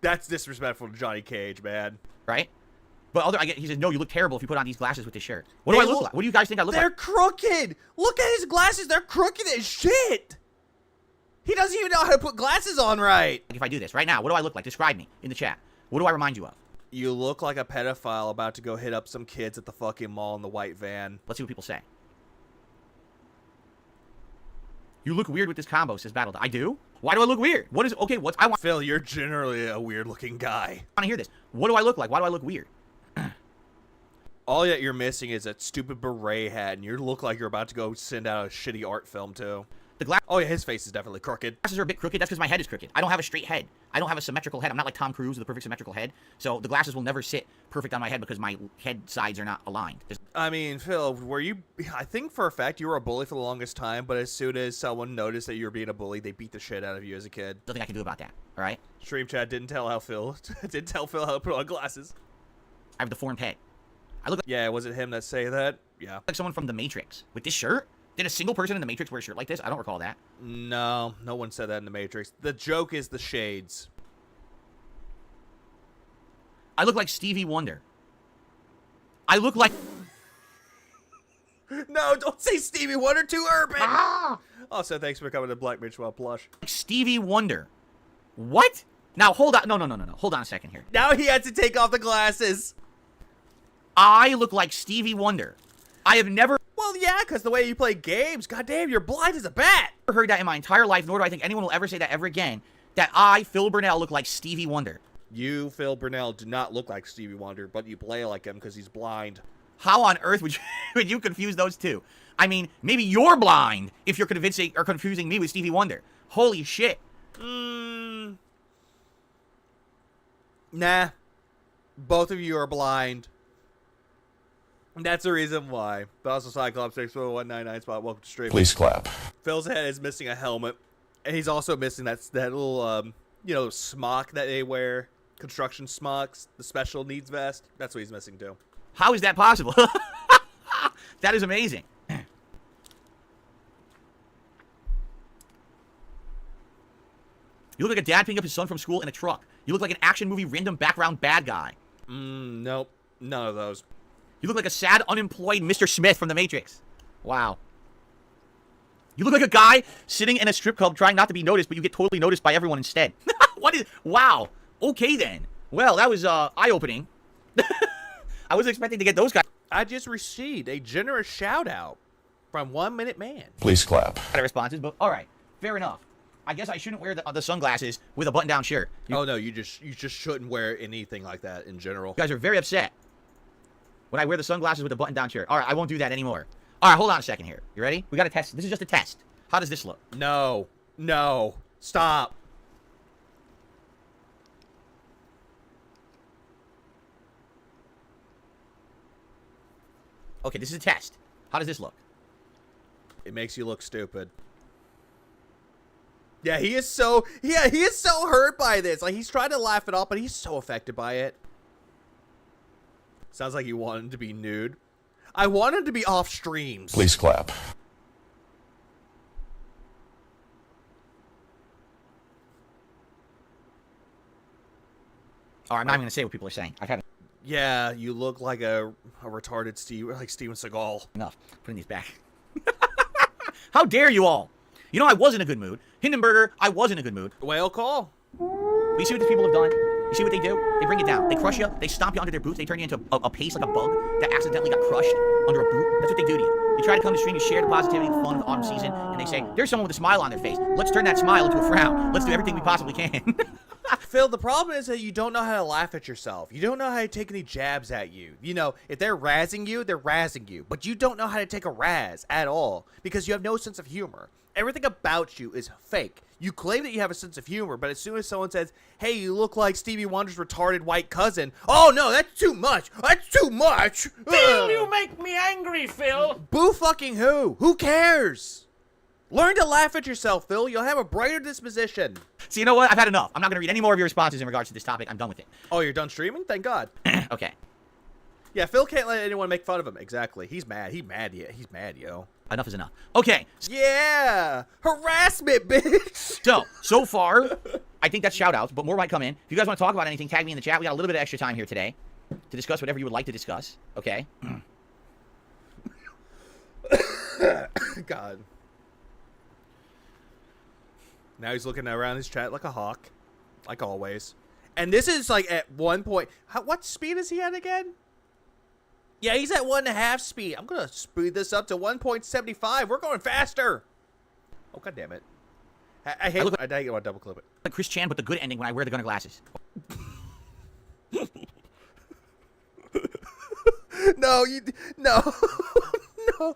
That's disrespectful to Johnny Cage, man. Right? But he says, no, you look terrible if you put on these glasses with this shirt. What do I look like? What do you guys think I look like? They're crooked. Look at his glasses. They're crooked as shit. He doesn't even know how to put glasses on right. If I do this right now, what do I look like? Describe me in the chat. What do I remind you of? You look like a pedophile about to go hit up some kids at the fucking mall in the white van. Let's see what people say. You look weird with this combo, says Battle. I do? Why do I look weird? What is okay? I want Phil, you're generally a weird looking guy. to hear this. What do I look like? Why do I look weird? All that you're missing is that stupid beret hat, and you look like you're about to go send out a shitty art film too. The Oh yeah, his face is definitely crooked. glasses are a bit crooked. That's because my head is crooked. I don't have a straight head. I don't have a symmetrical head. I'm not like Tom Cruise with a perfect symmetrical head. So the glasses will never sit perfect on my head because my head sides are not aligned. I mean, Phil, I think for a fact you were a bully for the longest time, but as soon as someone noticed that you were being a bully, they beat the shit out of you as a kid. Nothing I can do about that. All right? Stream chat didn't tell Phil how to put on glasses. I have deformed head. I look Yeah, was it him that say that? Yeah. like someone from The Matrix with this shirt. Did a single person in The Matrix wear a shirt like this? I don't recall that. No one said that in the Matrix. The joke is the shades. I look like Stevie Wonder. I look like No, don't say Stevie Wonder, too urban. Also, thanks for coming to Black Mitchell Plush. Stevie Wonder. What? Now hold on. No. Hold on a second here. Now he had to take off the glasses. I look like Stevie Wonder. I have never Well, yeah, because the way you play games, goddamn, you're blind as a bat. heard that in my entire life, nor do I think anyone will ever say that ever again, that I, Phil Burnell, look like Stevie Wonder. You, Phil Burnell, do not look like Stevie Wonder, but you play like him because he's blind. How on earth would would you confuse those two? I mean, maybe you're blind if you're confusing me with Stevie Wonder. Holy shit. Nah. Both of you are blind. That's the reason why. But also Cyclops 64199 spot. Welcome to stream. Please clap. Phil's head is missing a helmet, and he's also missing that little smock that they wear, construction smocks, the special needs vest. That's what he's missing too. How is that possible? That is amazing. You look like a dad picking up his son from school in a truck. You look like an action movie random background bad guy. Nope, none of those. You look like a sad, unemployed Mr. Smith from The Matrix. Wow. You look like a guy sitting in a strip club trying not to be noticed, but you get totally noticed by everyone instead. Wow. Okay, then. Well, that was, eye-opening. I was expecting to get those guys. I just received a generous shout-out from 1 Minute Man. Please clap. Responses, but all right. Fair enough. I guess I shouldn't wear the sunglasses with a button-down shirt. Oh, no, you just shouldn't wear anything like that in general. You guys are very upset when I wear the sunglasses with a button-down shirt. All right, I won't do that anymore. All right, hold on a second here. You ready? We got to test. This is just a test. How does this look? No, stop. Okay, this is a test. How does this look? It makes you look stupid. Yeah, he is so hurt by this. Like, he's trying to laugh it off, but he's so affected by it. Sounds like you want him to be nude. I want him to be off streams. Please clap. All right, I'm not even going to say what people are saying. I've had Yeah, you look like a retarded Steven Seagal. enough. Putting these back. How dare you all? You know, I was in a good mood. Hindenburger, I was in a good mood. Whale call. But you see what these people have done? You see what they do? They bring it down. They crush you. They stomp you under their boots. They turn you into a paste like a bug that accidentally got crushed under a boot. That's what they do to you. You try to come to stream, you share the positivity and fun of the autumn season, and they say, there's someone with a smile on their face. Let's turn that smile into a frown. Let's do everything we possibly can. Phil, the problem is that you don't know how to laugh at yourself. You don't know how to take any jabs at you. You know, if they're razzing you, they're razzing you. But you don't know how to take a razz at all because you have no sense of humor. Everything about you is fake. You claim that you have a sense of humor, but as soon as someone says, hey, you look like Stevie Wonder's retarded white cousin, oh no, that's too much. That's too much. Phil, you make me angry, Phil. Boo fucking who? Who cares? Learn to laugh at yourself, Phil. You'll have a brighter disposition. So you know what? I've had enough. I'm not going to read any more of your responses in regards to this topic. I'm done with it. Oh, you're done streaming? Thank God. Okay. Yeah, Phil can't let anyone make fun of him. Exactly. He's mad. He's mad, yo. Enough is enough. Okay. Yeah! Harassment, bitch! So far, I think that's shout-outs, but more might come in. If you guys want to talk about anything, tag me in the chat. We got a little bit of extra time here today to discuss whatever you would like to discuss. Okay? God. Now he's looking around his chat like a hawk. Like always. And this is like at 1 point. What speed is he at again? Yeah, he's at 1.5 speed. I'm going to speed this up to 1.75. We're going faster. Oh, God damn it. I hate I want to double clip it. Like Chris Chan, but the good ending when I wear the gunner glasses. No, you... No. No.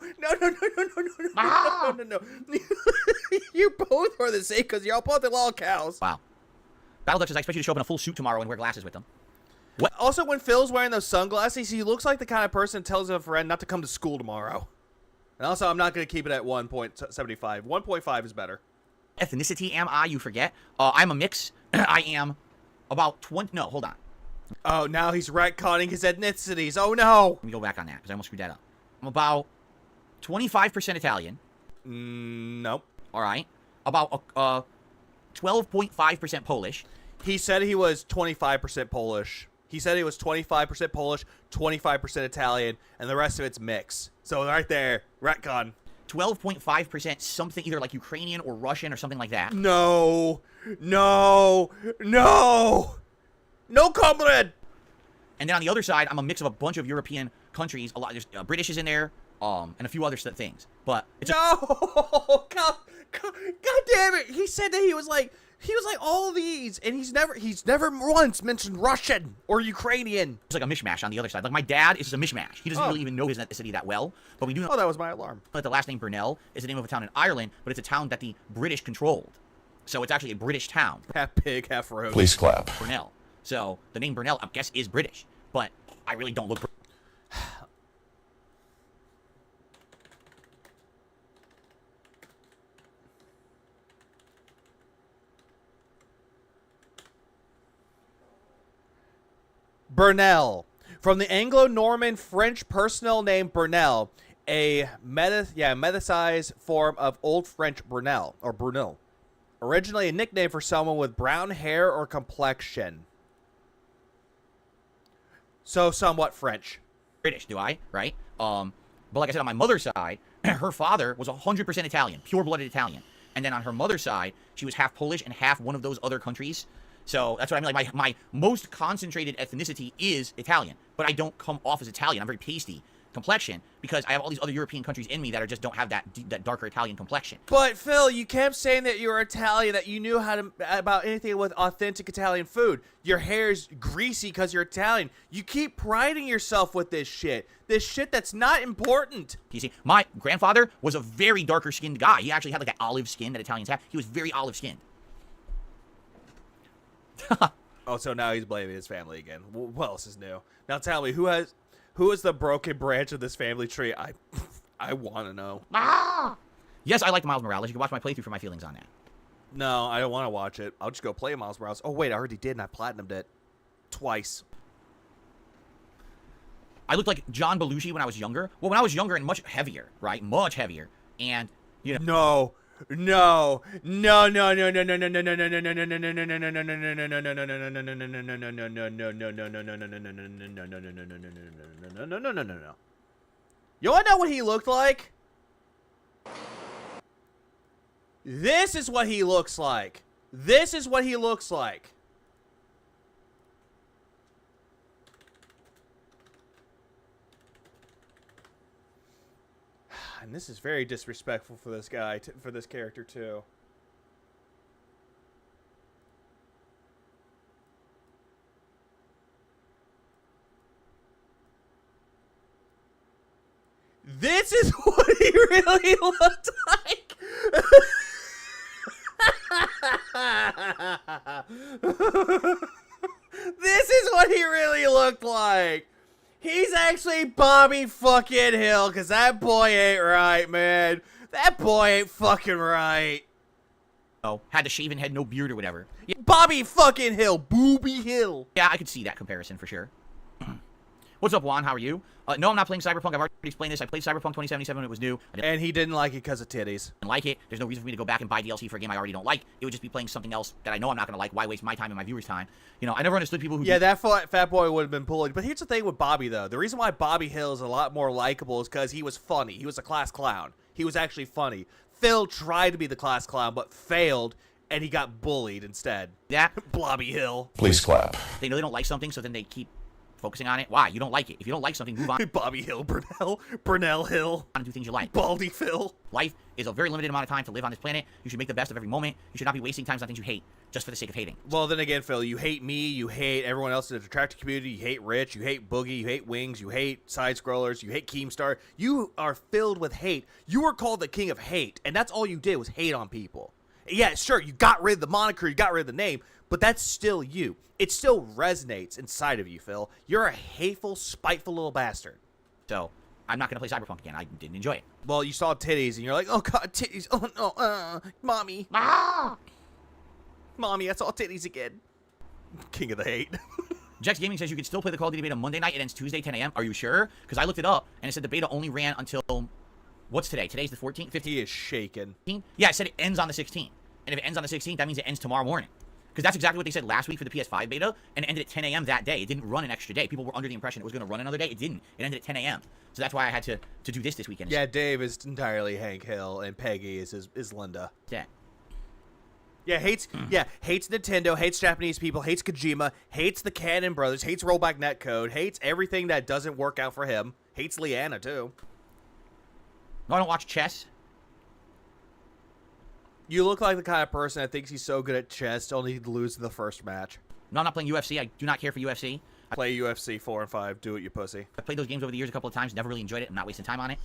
You both are the same because y'all both are lol cows. Wow. Battle Duchess, I expect you to show up in a full suit tomorrow and wear glasses with them. What? Also, when Phil's wearing those sunglasses, he looks like the kind of person that tells a friend not to come to school tomorrow. And also, I'm not going to keep it at 1.75. 1.5 is better. Ethnicity am I? You forget. I'm a mix. I am about 20... No, hold on. Oh, now he's retconning his ethnicities. Oh, no. Let me go back on that because I almost screwed that up. I'm about 25% Italian. Nope. All right. About 12.5% Polish. He said he was 25% Polish. He said he was 25% Polish, 25% Italian, and the rest of it's mix. So right there, retcon. 12.5% something either like Ukrainian or Russian or something like that. No, comrade. And then on the other side, I'm a mix of a bunch of European countries. A lot, there's British is in there, and a few other things. But it's God damn it! He said that he was like all of these, and he's never once mentioned Russian or Ukrainian. It's like a mishmash on the other side. Like my dad is just a mishmash. He doesn't really even know his ethnicity that well, but we do know. Oh, that was my alarm. That the last name Burnell is the name of a town in Ireland, but it's a town that the British controlled. So it's actually a British town. Half pig, half road. Please clap. Burnell. So the name Burnell, I guess, is British, but I really don't look. Burnell. From the Anglo-Norman French personal name Burnell, a medicized form of Old French Brunel, or Brunel. Originally a nickname for someone with brown hair or complexion. So somewhat French. British, do I? Right? But like I said, on my mother's side, her father was 100% Italian, pure-blooded Italian. And then on her mother's side, she was half Polish and half one of those other countries. So that's what I mean. Like my most concentrated ethnicity is Italian, but I don't come off as Italian. I'm very pasty complexion because I have all these other European countries in me that just don't have that darker Italian complexion. But Phil, you kept saying that you were Italian, that you knew about anything with authentic Italian food. Your hair's greasy because you're Italian. You keep priding yourself with this shit that's not important. You see, my grandfather was a very darker skinned guy. He actually had like that olive skin that Italians have. He was very olive skinned. Oh, so now he's blaming his family again. What else is new? Now tell me, who is the broken branch of this family tree? I want to know. Yes, I like Miles Morales. You can watch my playthrough for my feelings on that. No, I don't want to watch it. I'll just go play Miles Morales. Oh, wait, I already did, and I platinumed it. Twice. I looked like John Belushi when I was younger. Well, when I was younger and much heavier, right? Much heavier. And, you know... No. You wanna know what he looked like? This is what he looks like. This is what he looks like. And this is very disrespectful for this guy, for this character, too. This is what he really looked like. This is what he really looked like. He's actually Bobby fucking Hill, because that boy ain't right, man. That boy ain't fucking right. Oh, had the shaven head, no beard or whatever. Yeah, Bobby fucking Hill. Booby Hill. yeah, I could see that comparison for sure. What's up, Juan? How are you? No, I'm not playing Cyberpunk. I've already explained this. I played Cyberpunk 2077 when it was new. I And he didn't like it because of titties. didn't like it. There's no reason for me to go back and buy DLC for a game I already don't like. It would just be playing something else that I know I'm not going to like. Why waste my time and my viewers' time? You know, I never understood people who... Yeah, that fat boy would have been bullied. But here's the thing with Bobby, though. The reason why Bobby Hill is a lot more likable is because he was funny. He was a class clown. He was actually funny. Phil tried to be the class clown, but failed, and he got bullied instead. Yeah. Blobby Hill. Please clap. They know they don't like something, so then they keep focusing on it. Why? You don't like it. If you don't like something, move on Bobby Hill, Brunel Hill, and do things you like. Baldy Phil. Life is a very limited amount of time to live on this planet. You should make the best of every moment. You should not be wasting time on things you hate just for the sake of hating. Well, then again, Phil, you hate me, you hate everyone else in the Detractor community, you hate Rich, you hate Boogie, you hate Wings, you hate side-scrollers, you hate Keemstar. You are filled with hate. You were called the king of hate, and that's all you did was hate on people. Yeah, sure, you got rid of the moniker, you got rid of the name, but that's still you. It still resonates inside of you, Phil. You're a hateful, spiteful little bastard. So, I'm not going to play Cyberpunk again. I didn't enjoy it. Well, you saw titties, and you're like, oh, God, titties. Oh, no, mommy. Mommy, I saw titties again. King of the hate. Jex Gaming says you can still play the Call of Duty beta Monday night. It ends Tuesday, 10 a.m. Are you sure? Because I looked it up, and it said the beta only ran until... What's today? Today's the 14th? 15th? He is shaken. Yeah, it said it ends on the 16th. And if it ends on the 16th, that means it ends tomorrow morning. Because that's exactly what they said last week for the PS5 beta, and it ended at 10 a.m. that day. It didn't run an extra day. People were under the impression it was going to run another day. It didn't. It ended at 10 a.m. So that's why I had to do this weekend. Yeah, Dave is entirely Hank Hill, and Peggy is Linda. Yeah. Yeah, hates Nintendo, hates Japanese people, hates Kojima, hates the Cannon Brothers, hates Rollback Netcode, hates everything that doesn't work out for him, hates Leanna too. No, I don't watch chess. You look like the kind of person that thinks he's so good at chess, only to lose in the first match. No, I'm not playing UFC. I do not care for UFC. Play UFC 4 and 5, do it, you pussy. I played those games over the years a couple of times, never really enjoyed it. I'm not wasting time on it.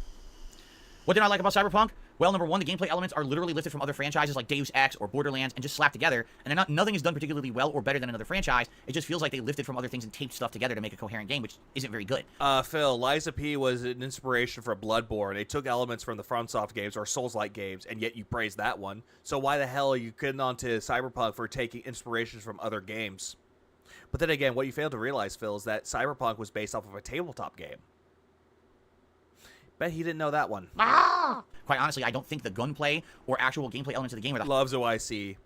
What did I like about Cyberpunk? Well, number one, the gameplay elements are literally lifted from other franchises like Deus Ex or Borderlands and just slapped together, and nothing is done particularly well or better than another franchise. It just feels like they lifted from other things and taped stuff together to make a coherent game, which isn't very good. Phil, Liza P was an inspiration for Bloodborne. They took elements from the FromSoft games or Souls-like games, and yet you praise that one. So why the hell are you getting onto Cyberpunk for taking inspirations from other games? But then again, what you failed to realize, Phil, is that Cyberpunk was based off of a tabletop game. Bet he didn't know that one. Quite honestly, I don't think the gunplay or actual gameplay elements of the game are the Loves OIC.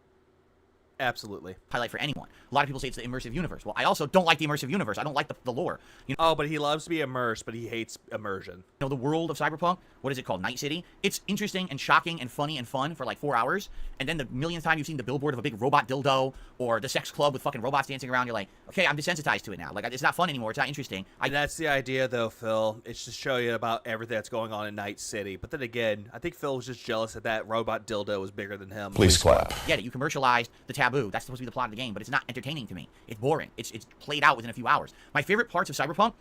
Absolutely. highlight for anyone. A lot of people say it's the immersive universe. Well, I also don't like the immersive universe. I don't like the lore. You Oh, but he loves to be immersed, but he hates immersion. know, the world of Cyberpunk, what is it called? Night City? It's interesting and shocking and funny and fun for like 4 hours. And then the millionth time you've seen the billboard of a big robot dildo or the sex club with fucking robots dancing around, you're like, okay, I'm desensitized to it now. Like, it's not fun anymore. It's not interesting. And that's the idea, though, Phil. It's to show you about everything that's going on in Night City. But then again, I think Phil was just jealous that that robot dildo was bigger than him. Please clap. Get it. You commercialized the taboo. That's supposed to be the plot of the game, but it's not entertaining to me. It's boring. It's played out within a few hours. My favorite parts of Cyberpunk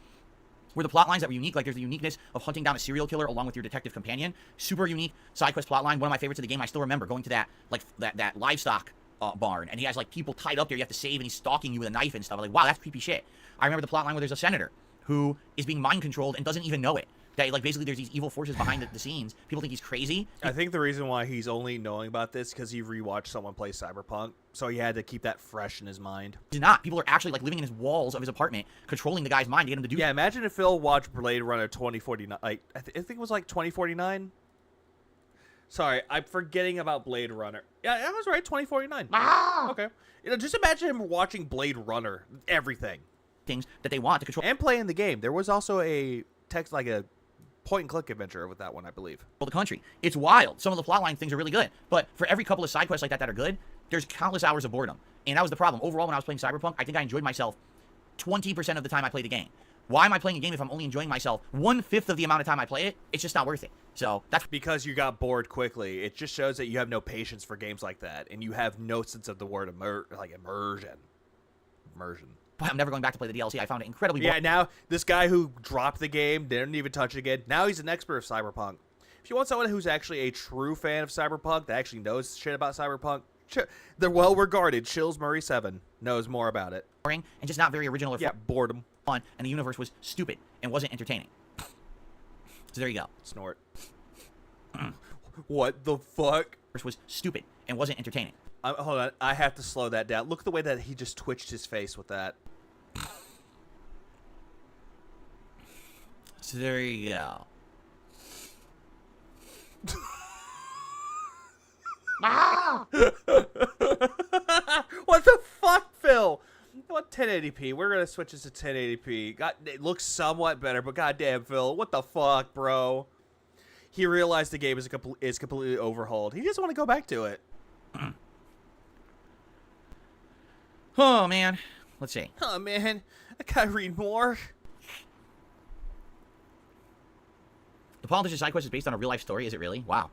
were the plot lines that were unique. Like, there's the uniqueness of hunting down a serial killer along with your detective companion. Super unique side quest plot line. One of my favorites of the game. I still remember going to that livestock barn, and he has like people tied up there you have to save, and he's stalking you with a knife and stuff. I'm like, wow, that's creepy shit. I remember the plot line where there's a senator who is being mind controlled and doesn't even know it. That, like, basically there's these evil forces behind the scenes. People think he's crazy. I think the reason why he's only knowing about this because he rewatched someone play Cyberpunk, so he had to keep that fresh in his mind. He's not. People are actually like living in his walls of his apartment, controlling the guy's mind to get him to do. Yeah, imagine if Phil watched Blade Runner 2049. Like, I think it was like 2049. Sorry, I'm forgetting about Blade Runner. Yeah, I was right, 2049. Okay. You know, just imagine him watching Blade Runner, everything. Things that they want to control. And playing the game. There was also a text, like a point-and-click adventure with that one, I believe. The country. It's wild. Some of the plotline things are really good. But for every couple of side quests like that are good, there's countless hours of boredom. And that was the problem. Overall, when I was playing Cyberpunk, I think I enjoyed myself 20% of the time I played the game. Why am I playing a game if I'm only enjoying myself 1/5 of the amount of time I play it? It's just not worth it. So that's because you got bored quickly. It just shows that you have no patience for games like that, and you have no sense of the word immersion. why I'm never going back to play the DLC. I found it incredibly boring. Yeah, now this guy who dropped the game, didn't even touch it again, now he's an expert of Cyberpunk. If you want someone who's actually a true fan of Cyberpunk, that actually knows shit about Cyberpunk, the well-regarded Chills Murray 7 knows more about it. And just not very original or boredom. fun, and the universe was stupid and wasn't entertaining. So there you go. Snort. What the fuck? It was stupid and wasn't entertaining. Hold on, I have to slow that down. Look at the way that he just twitched his face with that. So there you go. What the fuck, Phil? What 1080p? We're gonna switch this to 1080p. God, it looks somewhat better, but goddamn, Phil, what the fuck, bro? He realized the game is completely overhauled. He doesn't want to go back to it. Oh man, let's see. Oh man, I gotta read more. The politician side quest is based on a real life story. Is it really? Wow.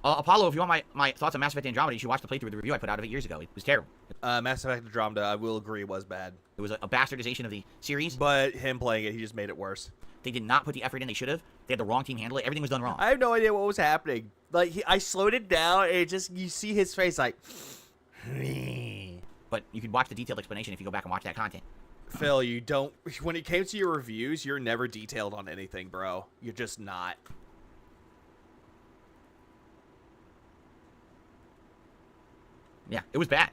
Apollo, if you want my thoughts on Mass Effect Andromeda, you should watch the playthrough of the review I put out of it years ago. It was terrible. Mass Effect Andromeda, I will agree, was bad. It was a bastardization of the series. But him playing it, he just made it worse. They did not put the effort in they should have. They had the wrong team handle it. Everything was done wrong. I have no idea what was happening. Like, I slowed it down, and it just, you see his face like... But you can watch the detailed explanation if you go back and watch that content. Phil, you don't... When it came to your reviews, you're never detailed on anything, bro. You're just not. Yeah, it was bad.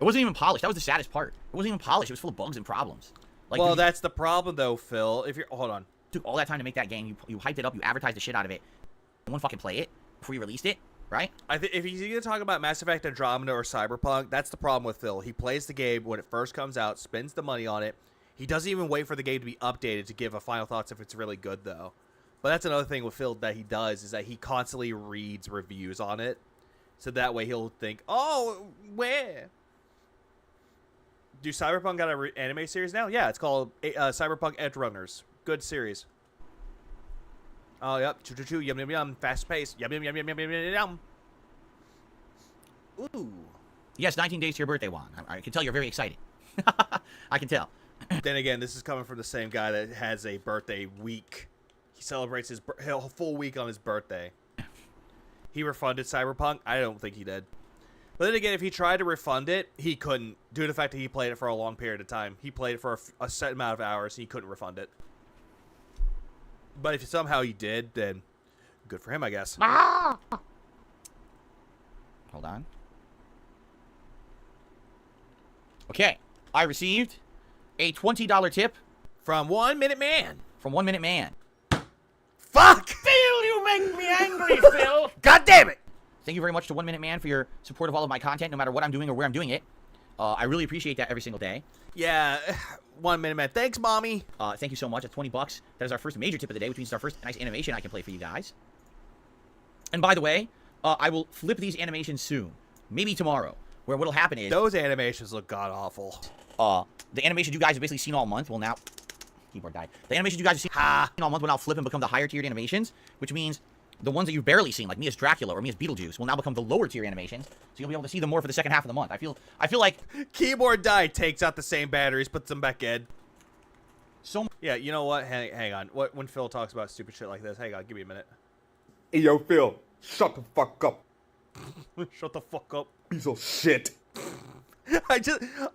It wasn't even polished. That was the saddest part. It wasn't even polished. It was full of bugs and problems. Like, well, that's the problem, though, Phil. If you're... Hold on. Took all that time to make that game. You hyped it up. You advertised the shit out of it. No one fucking play it before you released it, right? I think if he's going to talk about Mass Effect Andromeda or Cyberpunk, that's the problem with Phil. He plays the game when it first comes out, spends the money on it. He doesn't even wait for the game to be updated to give a final thoughts if it's really good, though. But that's another thing with Phil that he does, is that he constantly reads reviews on it. So that way he'll think, oh, where? Do Cyberpunk got an anime series now? Yeah, it's called Cyberpunk Edge Runners. Good series. Oh, yep. Choo-choo-choo. Yum, yum, yum. Fast pace. Yum, yum, yum, yum, yum, yum, yum, yum. Ooh. Yes, 19 days to your birthday, Juan. I can tell you're very excited. I can tell. Then again, this is coming from the same guy that has a birthday week. He celebrates his full week on his birthday. He refunded Cyberpunk? I don't think he did. But then again, if he tried to refund it, he couldn't, due to the fact that he played it for a long period of time. He played it for a set amount of hours, and he couldn't refund it. But if somehow he did, then good for him, I guess. Hold on. Okay, I received a $20 tip From 1 Minute Man. from 1 Minute Man. Fuck! Phil, you make me angry, Phil. God damn it! Thank you very much to 1 Minute Man for your support of all of my content, no matter what I'm doing or where I'm doing it. I really appreciate that every single day. Yeah, 1 Minute Man. Thanks, Mommy. Thank you so much. At 20 bucks, that is our first major tip of the day, which means it's our first nice animation I can play for you guys. And by the way, I will flip these animations soon. Maybe tomorrow. Where what'll happen is... Those animations look god-awful. The animation you guys have basically seen all month will now... Keyboard died. The animation you guys have seen all month will now flip and become the higher tiered animations, which means the ones that you've barely seen, like me as Dracula or me as Beetlejuice, will now become the lower tier animations, so you'll be able to see them more for the second half of the month. I feel like... Keyboard died, takes out the same batteries, puts them back in. So... Yeah, you know what? Hang on. When Phil talks about stupid shit like this, hang on, give me a minute. Hey, yo, Phil, shut the fuck up. Shut the fuck up. Piece of shit.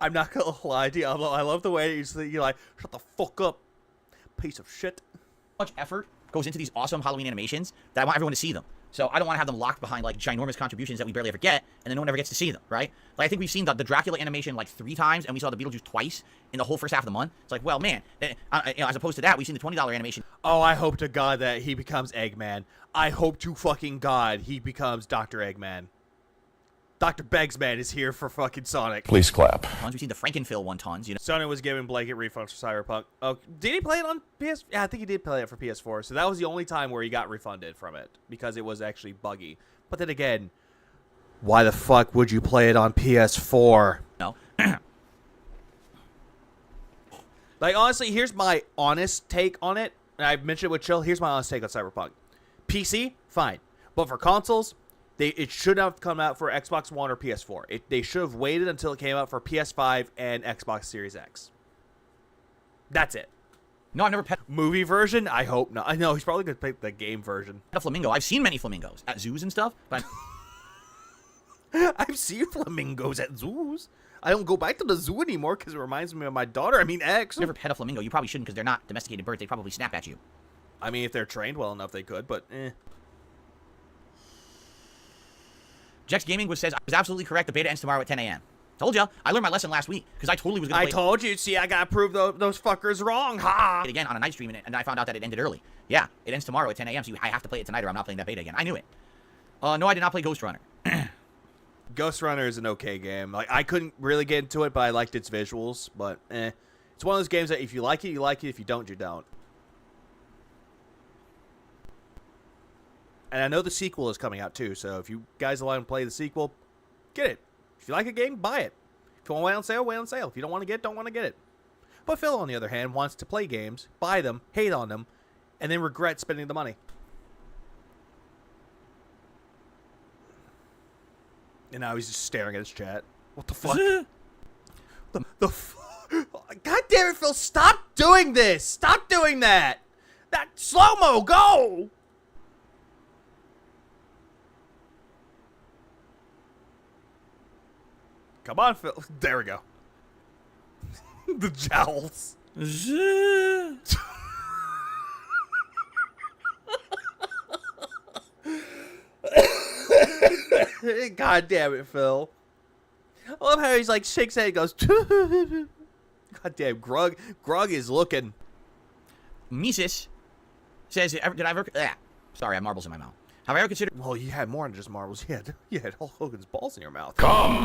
I'm not gonna lie to you. I love the way you're like, shut the fuck up, piece of shit. much effort goes into these awesome Halloween animations that I want everyone to see them. So I don't want to have them locked behind like ginormous contributions that we barely ever get, and then no one ever gets to see them, right? Like I think we've seen the Dracula animation like 3 times, and we saw the Beetlejuice twice in the whole first half of the month. It's like, well, man, as opposed to that, we've seen the $20 animation. Oh, I hope to God that he becomes Eggman. I hope to fucking God he becomes Dr. Eggman. Dr. Begsman is here for fucking Sonic. Please clap. Tons. We've seen the Frankenphil one tons. You know. Sony was giving blanket refunds for Cyberpunk. Oh, did he play it on PS? Yeah, I think he did play it for PS4. So that was the only time where he got refunded from it because it was actually buggy. But then again, why the fuck would you play it on PS4? No. Like, honestly, here's my honest take on it. And I've mentioned it with Chill. Here's my honest take on Cyberpunk. PC, fine. But for consoles, it should have come out for Xbox One or PS4. They should have waited until it came out for PS5 and Xbox Series X. That's it. No, I've never pet Movie version? I hope not. I know, he's probably going to pick the game version. a flamingo. I've seen many flamingos at zoos and stuff, but I've seen flamingos at zoos. I don't go back to the zoo anymore because it reminds me of my daughter. I mean, ex. I've never pet a flamingo. You probably shouldn't because they're not domesticated birds. They probably snap at you. I mean, if they're trained well enough, they could, but eh. Jex Gaming says, I was absolutely correct. The beta ends tomorrow at 10 a.m. Told ya. I learned my lesson last week because I totally was going to play told you. See, I got to prove those fuckers wrong. Ha! it again on a night stream, and I found out that it ended early. Yeah, it ends tomorrow at 10 a.m., so I have to play it tonight or I'm not playing that beta again. I knew it. No, I did not play Ghost Runner. Ghost Runner is an okay game. Like, I couldn't really get into it, but I liked its visuals. But, eh. It's one of those games that if you like it, you like it. If you don't, you don't. And I know the sequel is coming out, too. So if you guys want to play the sequel, get it. If you like a game, buy it. If you want to wait on sale, wait on sale. If you don't want to get it, don't want to get it. But Phil, on the other hand, wants to play games, buy them, hate on them, and then regret spending the money. And now he's just staring at his chat. What the fuck? God damn it, Phil, stop doing this! Stop doing that! That slow-mo, go! Come on, Phil. There we go. The jowls. God damn it, Phil. I love how he's like shakes head and goes. God damn, Grug is looking. Mises says, did I ever... Sorry, I have marbles in my mouth. Have I ever considered Well, you had more than just marbles. You had Hulk Hogan's balls in your mouth.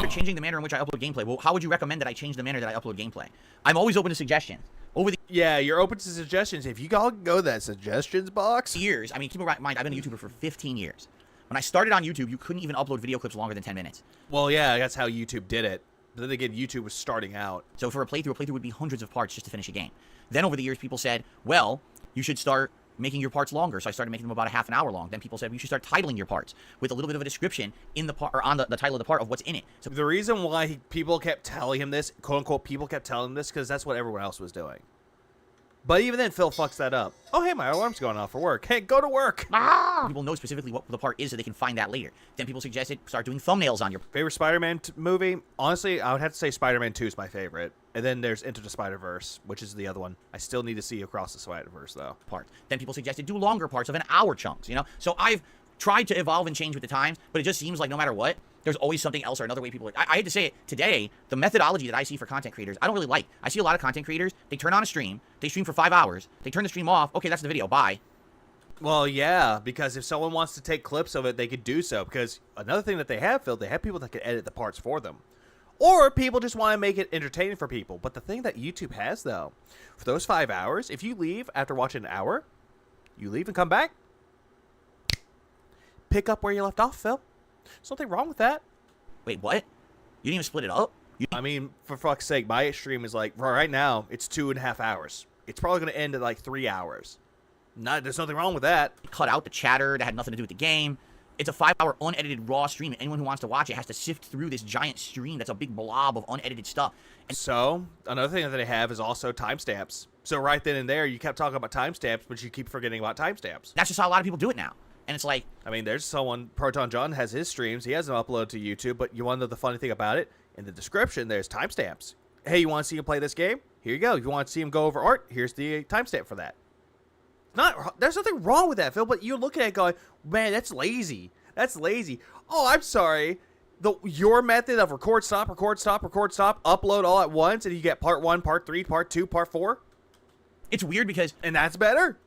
changing the manner in which I upload gameplay? Well, how would you recommend that I change the manner that I upload gameplay? I'm always open to suggestions. Over the Yeah, you're open to suggestions. If you go to that suggestions box. years, I mean, keep in mind, I've been a YouTuber for 15 years. When I started on YouTube, you couldn't even upload video clips longer than 10 minutes. Well, yeah, that's how YouTube did it. But then again, YouTube was starting out. So for a playthrough would be hundreds of parts just to finish a game. Then over the years, people said, well, you should start making your parts longer. So I started making them about a half an hour long. Then people said, you should start titling your parts with a little bit of a description in the part or on the title of the part of what's in it. So The reason why people kept telling him this, quote unquote, people kept telling him this, because that's what everyone else was doing. But even then, Phil fucks that up. Oh, hey, my alarm's going off for work. Hey, go to work. people know specifically what the part is so they can find that later. Then people suggested start doing thumbnails on your Favorite Spider-Man movie? Honestly, I would have to say Spider-Man 2 is my favorite. And then there's Into the Spider-Verse, which is the other one. I still need to see Across the Spider-Verse, though. part. Then people suggested do longer parts of an hour chunks, you know? So I've tried to evolve and change with the times, but it just seems like no matter what, there's always something else or another way people... I hate to say it, today, the methodology that I see for content creators, I don't really like. I see a lot of content creators, they turn on a stream, they stream for 5 hours, they turn the stream off, okay, that's the video, bye. Well, yeah, because if someone wants to take clips of it, they could do so. Because another thing that they have, Phil, they have people that can edit the parts for them. Or people just want to make it entertaining for people. But the thing that YouTube has, though, for those 5 hours, if you leave after watching an hour, you leave and come back, pick up where you left off, Phil. There's nothing wrong with that. Wait, what? You didn't even split it up? I mean, for fuck's sake, my stream is like, right now, it's 2.5 hours. It's probably going to end at like 3 hours. There's nothing wrong with that. Cut out the chatter that had nothing to do with the game. It's a 5-hour unedited raw stream, and anyone who wants to watch it has to sift through this giant stream that's a big blob of unedited stuff. And So, another thing that they have is also timestamps. So right then and there, you kept talking about timestamps, but you keep forgetting about timestamps. that's just how a lot of people do it now. And it's like, I mean, there's someone, Proton John has his streams. He hasn't uploaded to YouTube, but you want to know the funny thing about it? In the description, there's timestamps. Hey, you want to see him play this game? Here you go. If you want to see him go over art, here's the timestamp for that. There's nothing wrong with that, Phil, but you're looking at it going, man, that's lazy. That's lazy. Oh, I'm sorry. Your method of record, stop, upload all at once, and you get part 1, part 3, part 2, part 4? it's weird because And that's better?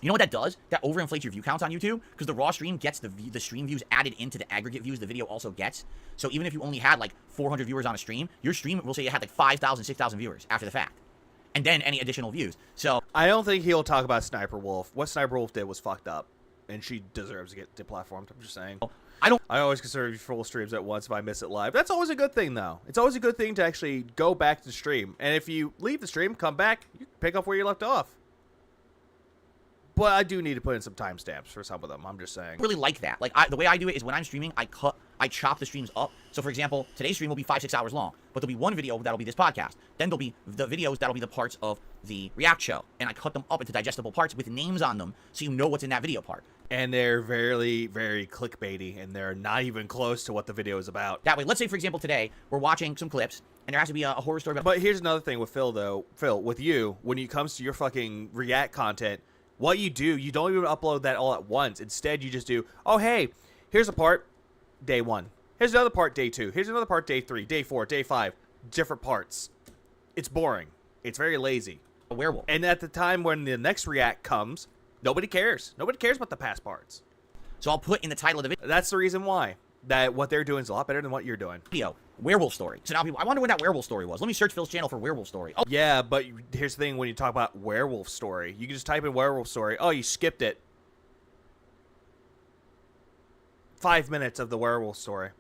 You know what that does? That overinflates your view counts on YouTube because the raw stream gets the stream views added into the aggregate views the video also gets. So even if you only had like 400 viewers on a stream, your stream will say it had like 5,000, 6,000 viewers after the fact. And then any additional views. So I don't think he'll talk about Sniper Wolf. What Sniper Wolf did was fucked up, and she deserves to get deplatformed. I'm just saying. I always consider full streams at once if I miss it live. That's always a good thing, though. It's always a good thing to actually go back to the stream. And if you leave the stream, come back, you pick up where you left off. But I do need to put in some timestamps for some of them. I'm just saying. really like that. Like the way I do it is when I'm streaming, I chop the streams up. So for example, today's stream will be 5-6 hours long, but there'll be one video that'll be this podcast. Then there'll be the videos that'll be the parts of the react show, and I cut them up into digestible parts with names on them, so you know what's in that video part. And they're very, very clickbaity, and they're not even close to what the video is about. That way, let's say for example today we're watching some clips, and there has to be a horror story. But here's another thing with Phil, though. Phil, with you, when it comes to your fucking react content, what you do, you don't even upload that all at once. Instead, you just do, oh, hey, here's a part, day 1. Here's another part, day 2. Here's another part, day 3, day 4, day 5. Different parts. It's boring. It's very lazy. A werewolf. And at the time when the next react comes, nobody cares. Nobody cares about the past parts. So I'll put in the title of the That's the reason why. That what they're doing is a lot better than what you're doing. video, werewolf story. So now people, I wonder when that werewolf story was. Let me search Phil's channel for werewolf story. Oh, Yeah, but here's the thing when you talk about werewolf story. You can just type in werewolf story. Oh, you skipped it. 5 minutes of the werewolf story.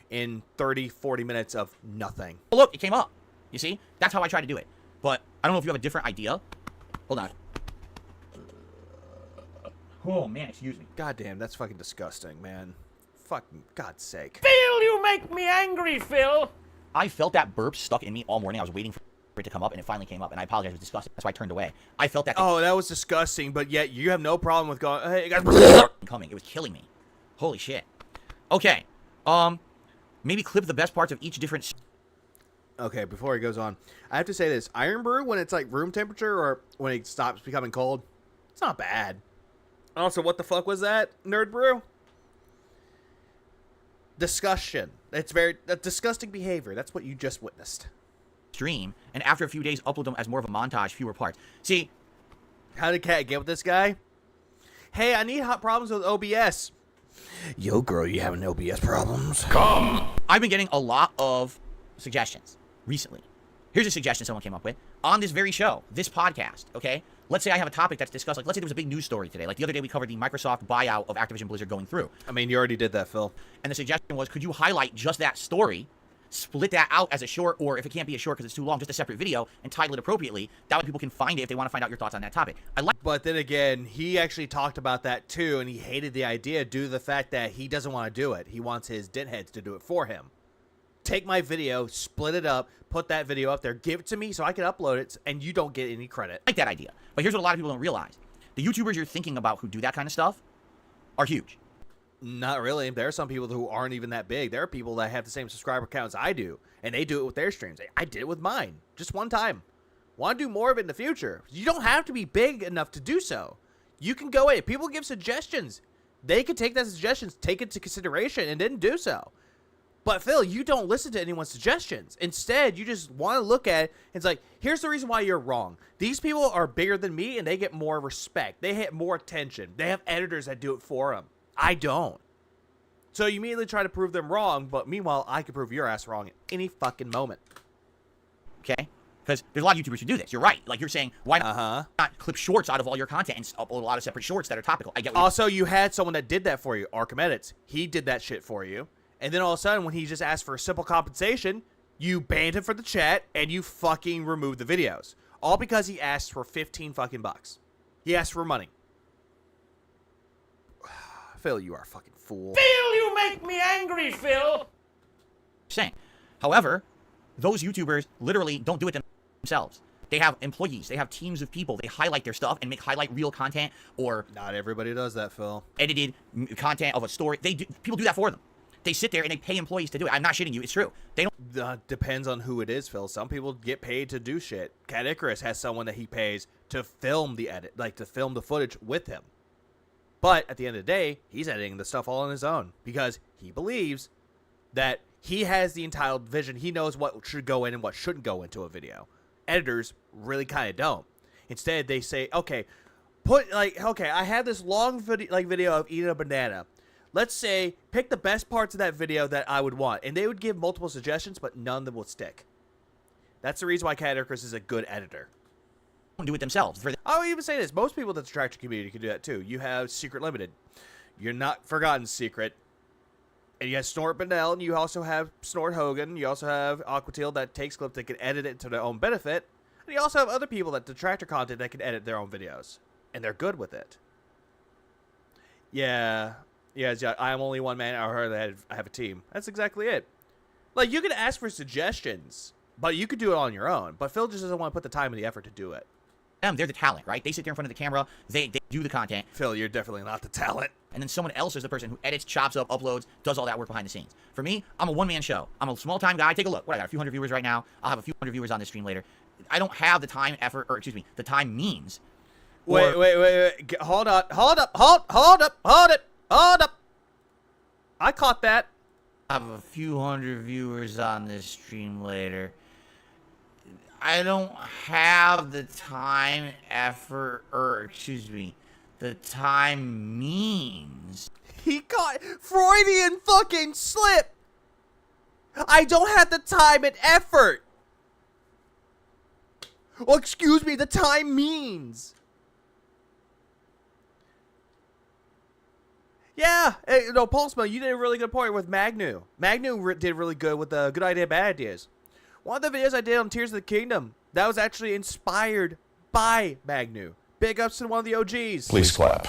In 30, 40 minutes of nothing. look, it came up. You see? That's how I try to do it. But I don't know if you have a different idea. Hold on. Oh, man, excuse me. God damn, that's fucking disgusting, man. Fucking God's sake. Phil, you make me angry, Phil. I felt that burp stuck in me all morning. I was waiting for it to come up, and it finally came up, and I apologize. It was disgusting. That's why I turned away. I felt that Oh, that was disgusting, but yet you have no problem with going, hey, guys. coming. It was killing me. Holy shit. Okay. Maybe clip the best parts of each different... Okay, before he goes on, I have to say this. Iron Brew, when it's like room temperature or when it stops becoming cold, it's not bad. Also, what the fuck was that, Nerd Brew? Discussion. It's very disgusting behavior. That's what you just witnessed. stream, and after a few days, upload them as more of a montage, fewer parts. See... How did Cat get with this guy? Hey, I need hot problems with OBS. Yo, girl, you having OBS problems? I've been getting a lot of suggestions recently. Here's a suggestion someone came up with on this very show, this podcast, okay? Let's say I have a topic that's discussed, like let's say there was a big news story today. Like the other day we covered the Microsoft buyout of Activision Blizzard going through. I mean, you already did that, Phil. And the suggestion was, could you highlight just that story, split that out as a short, or if it can't be a short because it's too long, just a separate video, and title it appropriately. That way people can find it if they want to find out your thoughts on that topic. I like... But then again, he actually talked about that too, and he hated the idea due to the fact that he doesn't want to do it. He wants his ditheads to do it for him. Take my video, split it up, put that video up there, give it to me so I can upload it, and you don't get any credit. like that idea. But here's what a lot of people don't realize. The YouTubers you're thinking about who do that kind of stuff are huge. Not really. There are some people who aren't even that big. There are people that have the same subscriber counts I do, and they do it with their streams. I did it with mine, just one time. Want to do more of it in the future. You don't have to be big enough to do so. You can go in. If people give suggestions, they can take that suggestions, take it into consideration, and then do so. But Phil, you don't listen to anyone's suggestions. Instead, you just want to look at it, and it's like, here's the reason why you're wrong. These people are bigger than me, and they get more respect. They get more attention. They have editors that do it for them. I don't. So you immediately try to prove them wrong, but meanwhile, I can prove your ass wrong at any fucking moment. Okay? Because there's a lot of YouTubers who do this. You're right. Like you're saying, why not clip shorts out of all your content and upload a lot of separate shorts that are topical? I get what Also, you had someone that did that for you, Arkham Edits. He did that shit for you. And then all of a sudden, when he just asked for a simple compensation, you banned him for the chat and you fucking removed the videos. All because he asked for 15 fucking bucks. He asked for money. Phil, you are a fucking fool. Phil, you make me angry, Phil. you're saying. However, those YouTubers literally don't do it themselves. They have employees. They have teams of people. They highlight their stuff and make highlight reel content or Not everybody does that, Phil. edited content of a story. People do that for them. They sit there and they pay employees to do it. I'm not shitting you. It's true. They don't. Depends on who it is, Phil. Some people get paid to do shit. Cat Icarus has someone that he pays to film the edit, like to film the footage with him. But at the end of the day, he's editing the stuff all on his own because he believes that he has the entitled vision. He knows what should go in and what shouldn't go into a video. Editors really kind of don't. Instead, they say, okay, put like, okay, I have this long video of eating a banana. Let's say pick the best parts of that video that I would want, and they would give multiple suggestions, but none of them would stick. That's the reason why Cat Icarus is a good editor. Do it themselves. I would even say this: most people that's attract your community can do that too. You have Secret Limited, you're not Forgotten Secret, and you have Snort Benell, and you also have Snort Hogan. You also have Aquatil that takes clips that can edit it to their own benefit, and you also have other people that detractor content that can edit their own videos, and they're good with it. Yeah, I'm only one man. I heard that I have a team. That's exactly it. Like, you can ask for suggestions, but you could do it on your own. But Phil just doesn't want to put the time and the effort to do it. They're the talent, right? They sit there in front of the camera. They do the content. Phil, you're definitely not the talent. And then someone else is the person who edits, chops up, uploads, does all that work behind the scenes. For me, I'm a one-man show. I'm a small-time guy. Take a look. What, I got a few hundred viewers right now. I'll have a few hundred viewers on this stream later. I don't have the time, effort, or excuse me, the time means. Wait. Hold up. I caught that. I have a few hundred viewers on this stream later. I don't have the time, effort, or excuse me, the time means. He caught Freudian fucking slip. I don't have the time and effort. Well, excuse me, the time means. Yeah, hey, no, Pulsemo, you did a really good point with Magnu. Magnu did really good with the Good Idea, Bad Ideas. One of the videos I did on Tears of the Kingdom, that was actually inspired by Magnu. Big ups to one of the OGs. Please clap.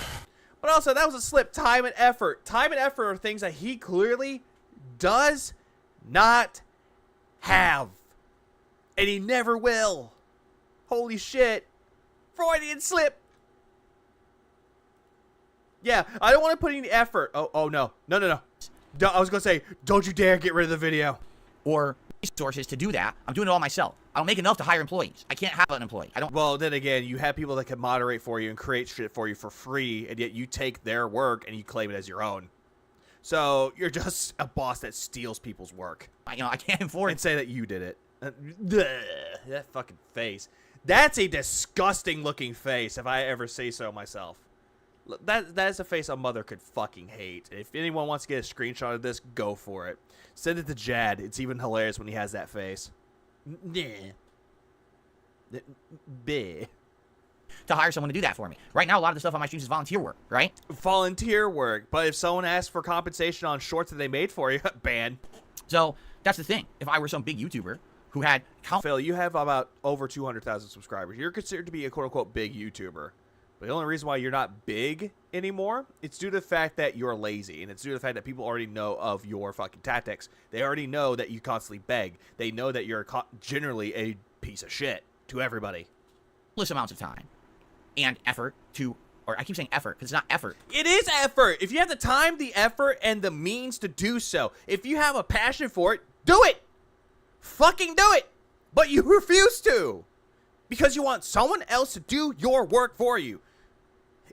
But also, that was a slip. Time and effort. Time and effort are things that he clearly does not have. And he never will. Holy shit. Freudian slip. Yeah, I don't want to put any effort. Oh no. No. I was going to say, don't you dare get rid of the video. Or resources to do that. I'm doing it all myself. I don't make enough to hire employees. I can't have an employee. I don't. Well, then again, you have people that can moderate for you and create shit for you for free, and yet you take their work and you claim it as your own. So you're just a boss that steals people's work. I can't afford and say that you did it. That fucking face. That's a disgusting looking face, if I ever say so myself. That is a face a mother could fucking hate. If anyone wants to get a screenshot of this, go for it. Send it to Jad. It's even hilarious when he has that face. To hire someone to do that for me. Right now, a lot of the stuff on my streams is volunteer work, right? Volunteer work. But if someone asks for compensation on shorts that they made for you, ban. So, that's the thing. If I were some big YouTuber who had... Phil, you have about over 200,000 subscribers. You're considered to be a quote-unquote big YouTuber. But the only reason why you're not big anymore, it's due to the fact that you're lazy. And it's due to the fact that people already know of your fucking tactics. They already know that you constantly beg. They know that you're generally a piece of shit to everybody. Less amounts of time and effort to... Or I keep saying effort, because it's not effort. It is effort. If you have the time, the effort, and the means to do so. If you have a passion for it, do it. Fucking do it. But you refuse to. Because you want someone else to do your work for you.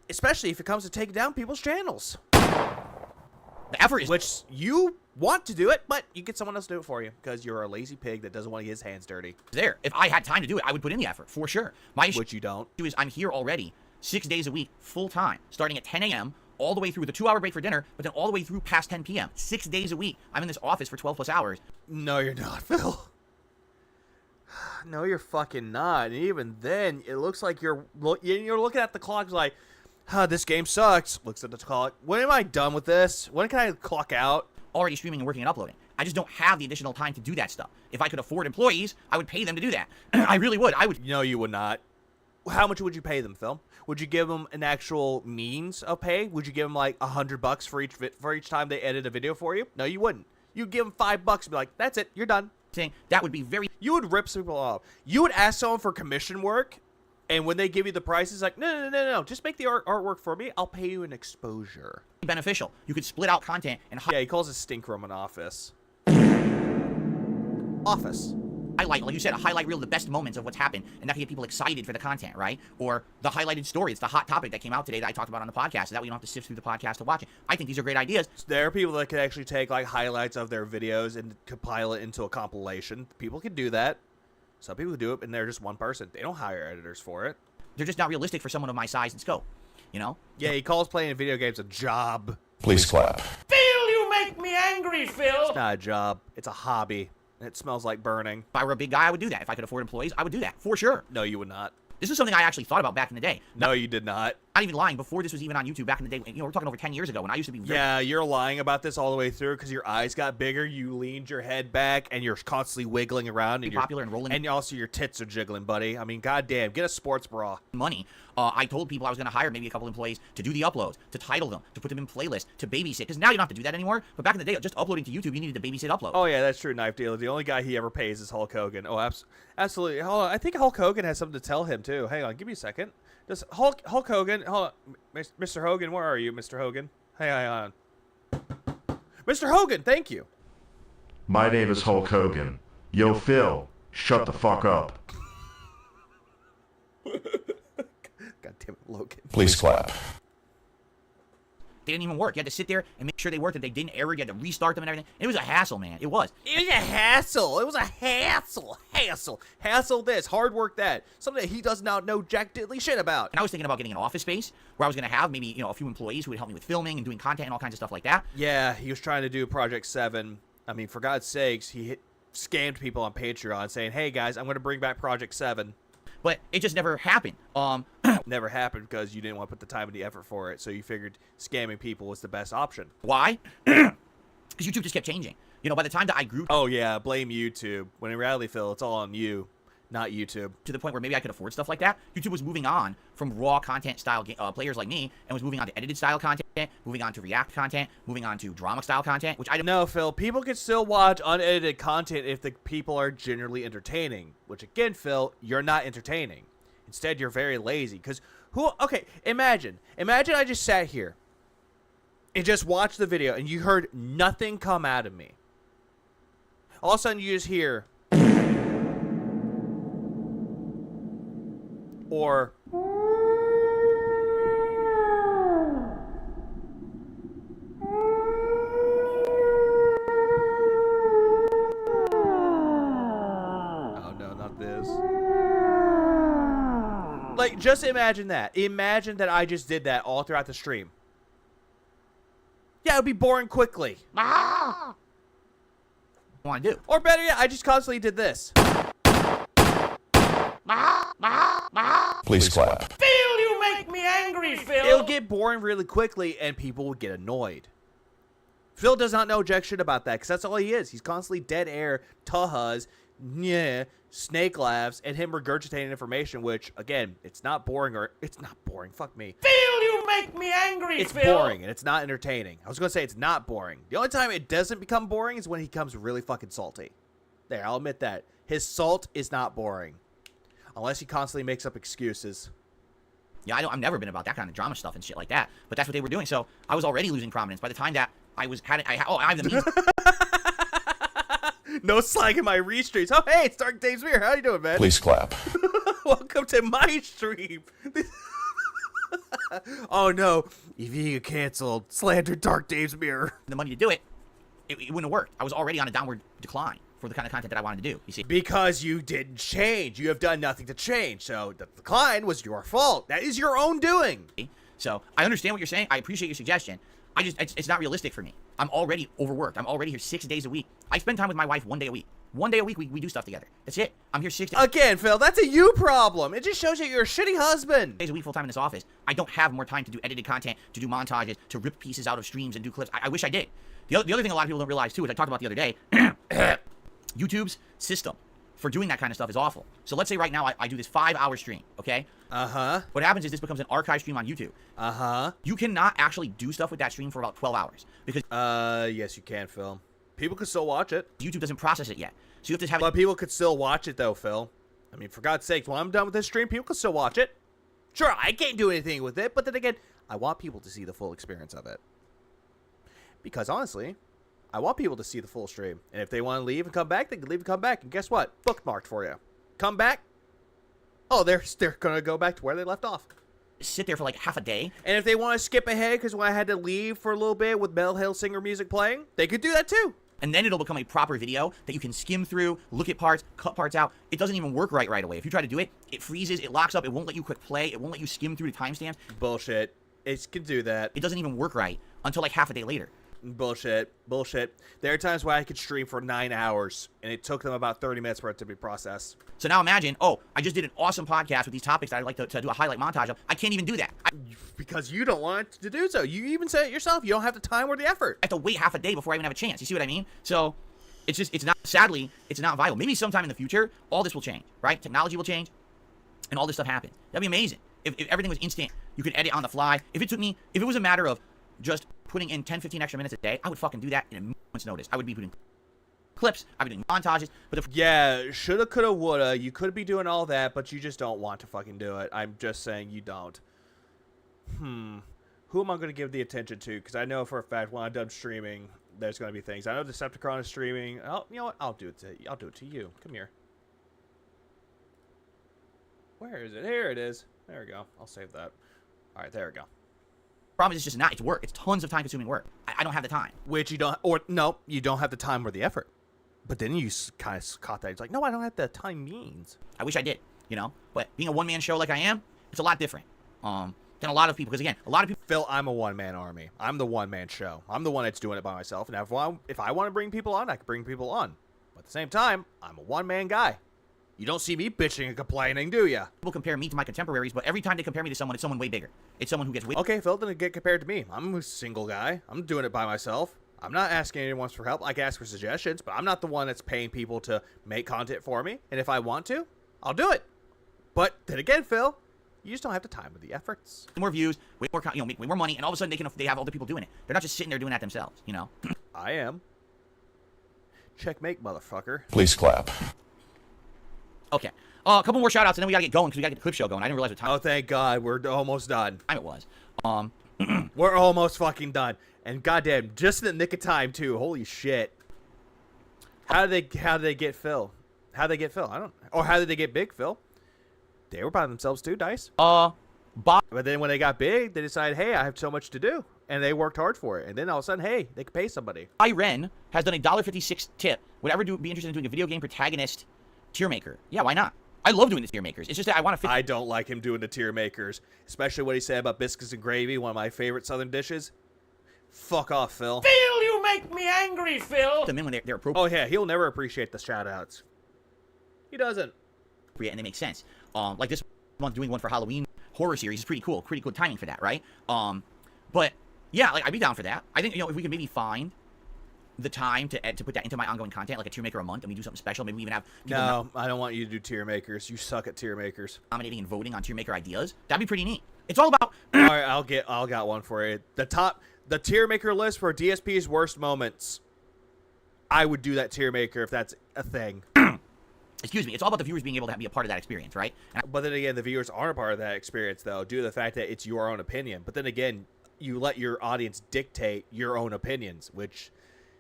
Especially if it comes to taking down people's channels. The effort is... Which you want to do it, but you get someone else to do it for you. Because you're a lazy pig that doesn't want to get his hands dirty. There. If I had time to do it, I would put in the effort, for sure. My issue Which you don't. is I'm here already 6 days a week, full time, starting at 10 a.m., all the way through with a 2-hour break for dinner, but then all the way through past 10 p.m. 6 days a week. I'm in this office for 12 plus hours. No, you're not, Phil. No, you're fucking not. And even then, it looks like you're looking at the clock like, this game sucks. Looks at the clock. When am I done with this? When can I clock out? Already streaming and working and uploading. I just don't have the additional time to do that stuff. If I could afford employees, I would pay them to do that. I really would. I would. No, you would not. How much would you pay them, Phil? Would you give them an actual means of pay? Would you give them like $100 for each time they edit a video for you? No, you wouldn't. You'd give them $5 and be like, that's it, you're done. Saying that would be very... You would rip people off. You would ask someone for commission work, and when they give you the prices, like, no, just make the artwork for me. I'll pay you an exposure. Beneficial. You could split out content and... Yeah, he calls it stink room an office. Office. Highlight, like you said, a highlight reel of the best moments of what's happened, and that can get people excited for the content, right? Or the highlighted story. It's the hot topic that came out today that I talked about on the podcast, so that we don't have to sift through the podcast to watch it. I think these are great ideas. There are people that can actually take like highlights of their videos and compile it into a compilation. People can do that. Some people do it, and they're just one person. They don't hire editors for it. they're just not realistic for someone of my size and scope, you know? Yeah, he calls playing video games a job. Please clap. Phil, you make me angry, Phil. It's not a job. It's a hobby. And it smells like burning. If I were a big guy, I would do that. If I could afford employees, I would do that, for sure. No, you would not. This is something I actually thought about back in the day. No, you did not. Not even lying, before this was even on YouTube back in the day, you know, we're talking over 10 years ago when I used to be Yeah, you're lying about this all the way through because your eyes got bigger, you leaned your head back, and you're constantly wiggling around. And Pretty popular and rolling. And also your tits are jiggling, buddy. I mean, goddamn, get a sports bra. money. I told people I was going to hire maybe a couple employees to do the uploads, to title them, to put them in playlists, to babysit. Because now you don't have to do that anymore. But back in the day, just uploading to YouTube, you needed to babysit upload. Oh, yeah, that's true, Knife Dealer. The only guy he ever pays is Hulk Hogan. Oh, absolutely. Hold on. I think Hulk Hogan has something to tell him, too. Hang on. Give me a second. Does Hulk Hogan... Hold on. Mr. Hogan, where are you, Mr. Hogan? Hang on. Mr. Hogan, thank you. My name is Hulk Hogan. Yo, Phil, shut the fuck up. God damn it, Logan. Please clap. They didn't even work. You had to sit there and make sure they worked. If they didn't error, you had to restart them and everything. It was a hassle, man. It was. It was a hassle. It was a hassle. Hassle this. Hard work that. Something that he does not know jack diddly shit about. And I was thinking about getting an office space where I was going to have maybe, you know, a few employees who would help me with filming and doing content and all kinds of stuff like that. Yeah, he was trying to do Project 7. I mean, for God's sakes, he scammed people on Patreon saying, hey, guys, I'm going to bring back Project 7. But it just never happened. Never happened because you didn't want to put the time and the effort for it, so you figured scamming people was the best option. Why? Because YouTube just kept changing. You know, by the time that I grew Oh, yeah, blame YouTube. When in reality, Phil, it's all on you, not YouTube. to the point where maybe I could afford stuff like that, YouTube was moving on from raw content style players like me and was moving on to edited style content, moving on to React content, moving on to drama style content, which I don't know. No, Phil, people can still watch unedited content if the people are generally entertaining. Which, again, Phil, you're not entertaining. Instead, you're very lazy. Because okay, imagine I just sat here and just watched the video and you heard nothing come out of me. All of a sudden, you just hear... Or... Oh no, not this. Like, just imagine that. Imagine that I just did that all throughout the stream. Yeah, it would be boring quickly. I want to do. Or better yet, I just constantly did this. Please clap. Phil, you make me angry, Phil. It'll get boring really quickly, and people would get annoyed. Phil does not know jack shit about that, because that's all he is. He's constantly dead air, tahas, yeah, snake laughs, and him regurgitating information, which, again, it's not boring, fuck me. Phil, you make me angry, It's Phil. boring, and it's not entertaining. I was going to say it's not boring. The only time it doesn't become boring is when he becomes really fucking salty. There, I'll admit that. His salt is not boring. Unless he constantly makes up excuses. Yeah, I've never been about that kind of drama stuff and shit like that. But that's what they were doing. So I was already losing prominence by the time that I have the means. No slag in my restreams. Oh, hey, it's Dark Dave's Mirror. How you doing, man? Please clap. Welcome to my stream. Oh, no. If you get canceled, slander Dark Dave's Mirror. the money to do it, it wouldn't have worked. I was already on a downward decline for the kind of content that I wanted to do. You see, Because you didn't change. You have done nothing to change. So the decline was your fault. That is your own doing. so I understand what you're saying. I appreciate your suggestion. It's not realistic for me. I'm already overworked. I'm already here 6 days a week. I spend time with my wife 1 day a week. 1 day a week, we do stuff together. That's it. I'm here 6 days. Again, Phil, that's a you problem. It just shows you you're a shitty husband. Days a week full time in this office. I don't have more time to do edited content, to do montages, to rip pieces out of streams and do clips. I wish I did. The other thing a lot of people don't realize too, as I talked about the other day, YouTube's system for doing that kind of stuff is awful. So let's say right now I do this 5-hour stream, okay? Uh-huh. What happens is this becomes an archive stream on YouTube. Uh-huh. You cannot actually do stuff with that stream for about 12 hours because Yes, you can, Phil. People can still watch it. YouTube doesn't process it yet. So you have to have But people could still watch it, though, Phil. I mean, for God's sake, when I'm done with this stream, people can still watch it. Sure, I can't do anything with it, but then again, I want people to see the full experience of it. Because, honestly, I want people to see the full stream. And if they want to leave and come back, they can leave and come back. And guess what? Bookmarked for you. Come back. Oh, they're going to go back to where they left off. sit there for like half a day. And if they want to skip ahead because when I had to leave for a little bit with Mel Hill singer music playing, they could do that too. And then it'll become a proper video that you can skim through, look at parts, cut parts out. It doesn't even work right away. If you try to do it, it freezes, it locks up, it won't let you quick play, it won't let you skim through the timestamps. Bullshit. It can do that. It doesn't even work right until like half a day later. Bullshit. Bullshit. There are times where I could stream for 9 hours, and it took them about 30 minutes for it to be processed. So now imagine, oh, I just did an awesome podcast with these topics that I'd like to do a highlight montage of. I can't even do that. I Because you don't want to do so. You even said it yourself. You don't have the time or the effort. have to wait half a day before I even have a chance. You see what I mean? So it's not, sadly, it's not viable. Maybe sometime in the future, all this will change, right? Technology will change, and all this stuff happens. That'd be amazing. If everything was instant, you could edit on the fly. If it was a matter of just putting in 10, 15 extra minutes a day, I would fucking do that in a moment's notice. I would be putting clips, I'd be doing montages, but Yeah, shoulda, coulda, woulda. You could be doing all that, but you just don't want to fucking do it. I'm just saying you don't. Who am I going to give the attention to? Because I know for a fact when I'm done streaming, there's going to be things. I know Decepticon is streaming. Oh, you know what? I'll do it to you. Come here. Where is it? Here it is. There we go. I'll save that. All right, there we go. problem is it's just not. It's work. It's tons of time-consuming work. I don't have the time. Which you don't, or no, you don't have the time or the effort. But then you kind of caught that. It's like, no, I don't have the time means. I wish I did, you know? But being a one-man show like I am, it's a lot different than a lot of people. Because, again, a lot of people... Phil, I'm a one-man army. I'm the one-man show. I'm the one that's doing it by myself. And if I want to bring people on, I can bring people on. But at the same time, I'm a one-man guy. You don't see me bitching and complaining, do ya? People compare me to my contemporaries, but every time they compare me to someone, it's someone way bigger. It's someone who gets way... Okay, Phil, then get compared to me. I'm a single guy. I'm doing it by myself. I'm not asking anyone for help. I can ask for suggestions, but I'm not the one that's paying people to make content for me. And if I want to, I'll do it. But then again, Phil, you just don't have the time or the efforts. more views, way more, make way more money, and all of a sudden they have other people doing it. They're not just sitting there doing that themselves, you know? I am. Checkmate, motherfucker. Please clap. Okay. A couple more shout-outs, and then we gotta get going, because we gotta get the clip show going. I didn't realize what time Oh, thank God. We're almost done. it was. We're almost fucking done. And goddamn, just in the nick of time, too. Holy shit. How did they get Phil? How did they get Phil? I don't... Or how did they get big, Phil? They were by themselves, too, Dice. Bob... But then when they got big, they decided, hey, I have so much to do. And they worked hard for it. And then all of a sudden, hey, they could pay somebody. Ren has done a $1.56 tip. Would ever be interested in doing a video game protagonist tier maker? Yeah, why not? I love doing the tier makers. It's just that I want to fit... I don't like him doing the tier makers. Especially what he said about biscuits and gravy, one of my favorite southern dishes. Fuck off, Phil. Phil, you make me angry, Phil. them in when they're appropriate. Oh, yeah, he'll never appreciate the shout-outs. He doesn't. And they make sense. Like this one, doing one for Halloween horror series is pretty cool. Pretty good timing for that, right? But yeah, like I'd be down for that. I think, you know, if we could maybe find the time to put that into my ongoing content, like a tier maker a month, and we do something special. Maybe we even have people No, I don't want you to do tier makers. You suck at tier makers. nominating and voting on tier maker ideas. That'd be pretty neat. It's all about All right, I'll got one for you. The tier maker list for DSP's worst moments. I would do that tier maker if that's a thing. excuse me. It's all about the viewers being able to be a part of that experience, right? And But then again, the viewers aren't a part of that experience, though, due to the fact that it's your own opinion. But then again, you let your audience dictate your own opinions, which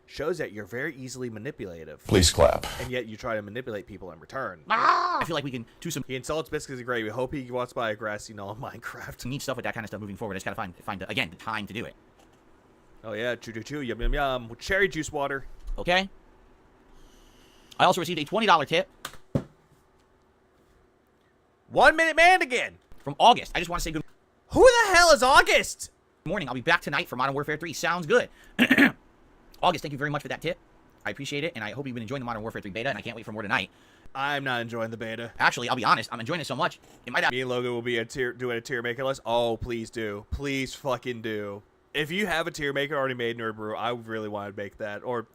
shows that you're very easily manipulative. Please clap. And yet you try to manipulate people in return. I feel like we can do some He insults biscuits and gravy. Hope he wants to buy a grassy knoll in Minecraft. neat stuff with that kind of stuff moving forward. I just gotta find again the time to do it. Oh yeah, chew, yum, yum, yum. With cherry juice water. Okay. I also received a $20 tip 1 Minute Man again. from August. I just want to say good Who the hell is August? morning. I'll be back tonight for Modern Warfare 3. Sounds good. August, thank you very much for that tip. I appreciate it, and I hope you've been enjoying the Modern Warfare 3 beta, and I can't wait for more tonight. I'm not enjoying the beta. Actually, I'll be honest, I'm enjoying it so much, it might have... Me and Logan will be doing a tier maker list. Oh, please do. Please fucking do. If you have a tier maker already made, Nerd Brew, I really want to make that. Or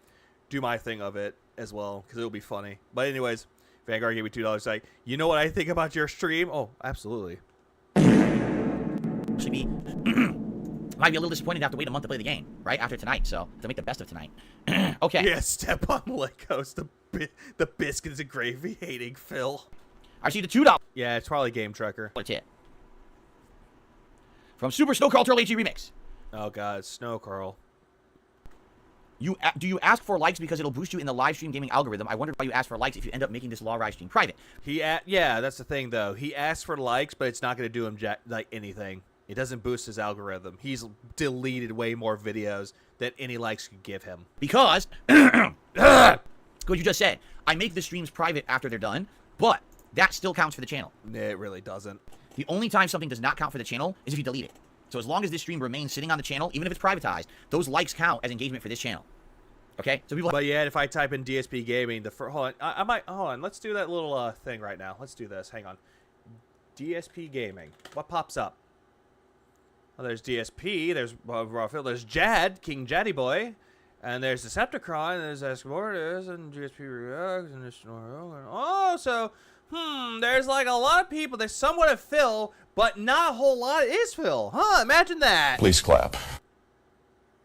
do my thing of it as well, because it'll be funny. But anyways, Vanguard gave me $2. Like, you know what I think about your stream? Oh, absolutely. Actually be... might be a little disappointed to have to wait a month to play the game, right? After tonight, so to make the best of tonight. Okay. Yeah, step on the Legos, the biscuits and gravy hating Phil. I received a $2 Yeah, it's probably Game Trucker. tip from Super Snow Carl Turtle HD Remix. Oh god, Snow Carl. Do you ask for likes because it'll boost you in the live stream gaming algorithm? I wondered why you ask for likes if you end up making this live stream private. Yeah, that's the thing though. He asked for likes, but it's not going to do him like anything. It doesn't boost his algorithm. He's deleted way more videos than any likes could give him. Because, what you just said, I make the streams private after they're done, but that still counts for the channel. It really doesn't. The only time something does not count for the channel is if you delete it. So as long as this stream remains sitting on the channel, even if it's privatized, those likes count as engagement for this channel. Okay? So people. But yeah, if I type in DSP Gaming, hold on, I might hold on. Let's do that little thing right now. Let's do this. Hang on. DSP Gaming. What pops up? Well, there's DSP. There's Jad, King Jaddy Boy, and there's Decepticon. There's Escorters and GSP Reacts and oh, so there's like a lot of people. There's somewhat of Phil, but not a whole lot is Phil. Huh? Imagine that. Please clap.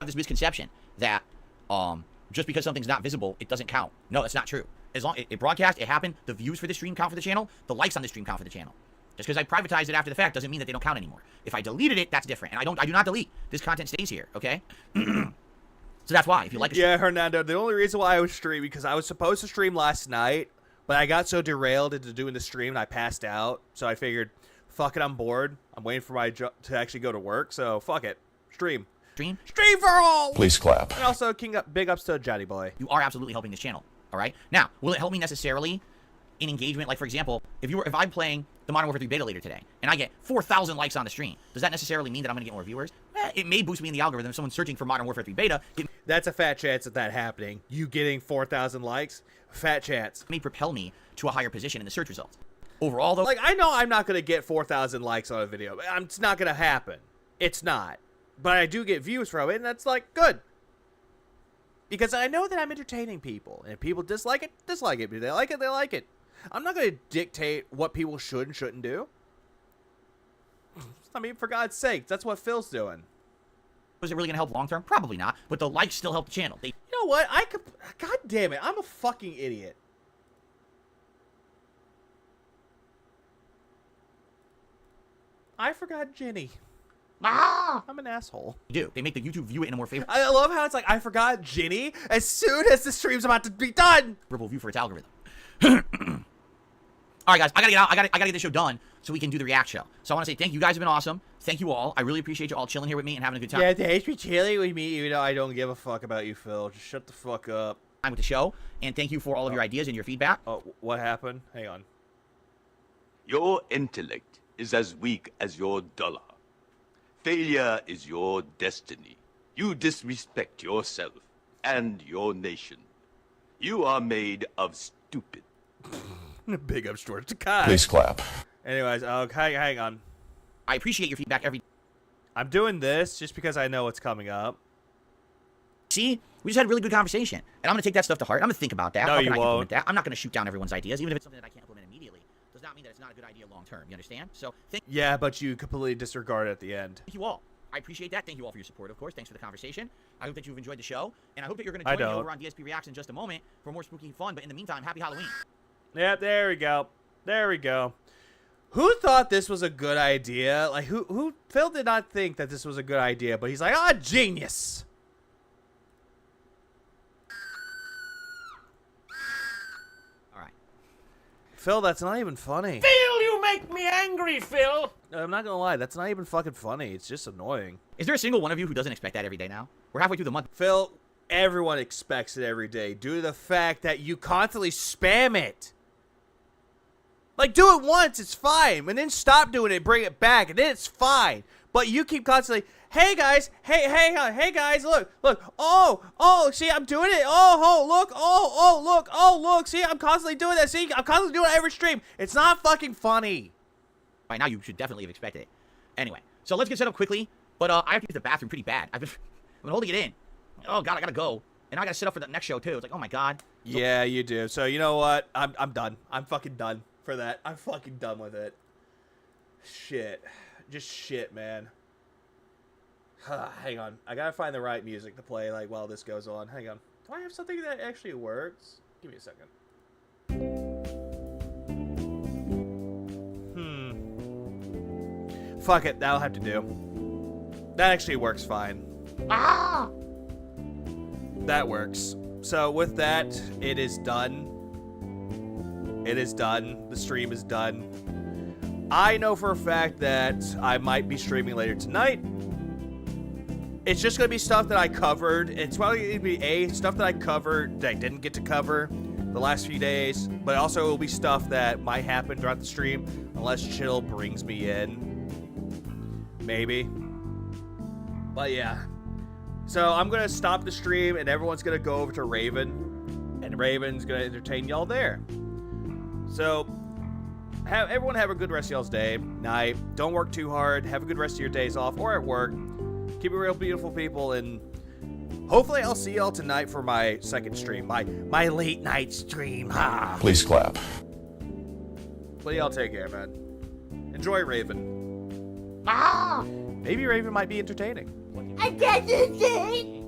This misconception that just because something's not visible, it doesn't count. No, that's not true. As long it broadcast, it happened. The views for the stream count for the channel. The likes on the stream count for the channel. Just because I privatized it after the fact doesn't mean that they don't count anymore. If I deleted it, that's different. And I do not delete. This content stays here, okay? So that's why. If you like Yeah, Hernando, the only reason why I was streaming, because I was supposed to stream last night, but I got so derailed into doing the stream and I passed out. So I figured, fuck it, I'm bored. I'm waiting for my to actually go to work, so fuck it. Stream for all! Please clap. And also, big ups to Jaddy Boy. you are absolutely helping this channel, all right? Now, will it help me necessarily in engagement? Like, for example, if I'm playing the Modern Warfare 3 beta later today, and I get 4,000 likes on the stream, does that necessarily mean that I'm going to get more viewers? It may boost me in the algorithm. If someone's searching for Modern Warfare 3 beta, it That's a fat chance of that happening. You getting 4,000 likes? Fat chance. may propel me to a higher position in the search results. Overall, though, Like, I know I'm not going to get 4,000 likes on a video. It's not going to happen. It's not. But I do get views from it, and that's, like, good. Because I know that I'm entertaining people. And if people dislike it, dislike it. If they like it, they like it. I'm not going to dictate what people should and shouldn't do. I mean, for God's sake, that's what Phil's doing. is it really going to help long term? Probably not. But the likes still help the channel. You know what? God damn it. I'm a fucking idiot. I forgot Jenny. I'm an asshole. do. They make the YouTube view it in a more favorable I love how it's like, I forgot Ginny as soon as the stream's about to be done. view for its algorithm. All right, guys, I gotta get out. I gotta get this show done so we can do the react show. So I want to say thank you. You guys have been awesome. Thank you all. I really appreciate you all chilling here with me and having a good time. Yeah, thanks for chilling with me, even though I don't give a fuck about you, Phil. Just shut the fuck up. With the show, and thank you for all of your ideas and your feedback. Oh, what happened? Hang on. Your intellect is as weak as your dollar. Failure is your destiny. You disrespect yourself and your nation. You are made of stupid. Big up, George Takai. Please clap. Anyways, okay, hang on. I appreciate your feedback every. I'm doing this just because I know what's coming up. See, we just had a really good conversation, and I'm gonna take that stuff to heart. I'm gonna think about that. No, How you can I won't. implement that? I'm not gonna shoot down everyone's ideas, even if it's something that I can't implement immediately. Does not mean that it's not a good idea long term. You understand? So thank Yeah, but you completely disregard it at the end. you all. I appreciate that. Thank you all for your support, of course. Thanks for the conversation. I hope that you've enjoyed the show, and I hope that you're gonna I join me don't. over on DSP Reacts in just a moment for more spooky fun. But in the meantime, happy Halloween. Yeah, there we go. There we go. Who thought this was a good idea? Like, who? Phil did not think that this was a good idea, but he's like, ah, genius. All right. Phil, that's not even funny. Phil, you make me angry, Phil. I'm not gonna lie, that's not even fucking funny. It's just annoying. Is there a single one of you who doesn't expect that every day now? We're halfway through the month. Phil, everyone expects it every day due to the fact that you constantly spam it. Like, do it once, it's fine, and then stop doing it, bring it back, and then it's fine. But you keep constantly, hey guys, hey guys, look, oh, see, I'm doing it, look, see, I'm constantly doing that, see, I'm constantly doing it every stream. It's not fucking funny. By now, you should definitely have expected it. Anyway, so let's get set up quickly. But I have to use the bathroom pretty bad. I've been holding it in. Oh god, I gotta go, and I gotta set up for the next show too. It's like, oh my god. Yeah, you do. So you know what? I'm done. I'm fucking done for that. I'm fucking done with it. Shit. Just shit, man. Hang on. I gotta find the right music to play like while this goes on. Hang on. Do I have something that actually works? Give me a second. Fuck it. That'll have to do. That actually works fine. That works. So with that, it is done. It is done. The stream is done. I know for a fact that I might be streaming later tonight. It's just going to be stuff that I covered. It's probably going to be stuff that I covered that I didn't get to cover the last few days, but also it will be stuff that might happen throughout the stream unless Chill brings me in. Maybe. But yeah. So I'm going to stop the stream and everyone's going to go over to Raven, and Raven's going to entertain y'all there. So everyone have a good rest of y'all's day, night. Don't work too hard. Have a good rest of your days off or at work. Keep it real, beautiful people, and hopefully I'll see y'all tonight for my second stream, my late night stream. Ha! Please clap. But y'all take care, man. Enjoy Raven. Maybe Raven might be entertaining. I can't do this.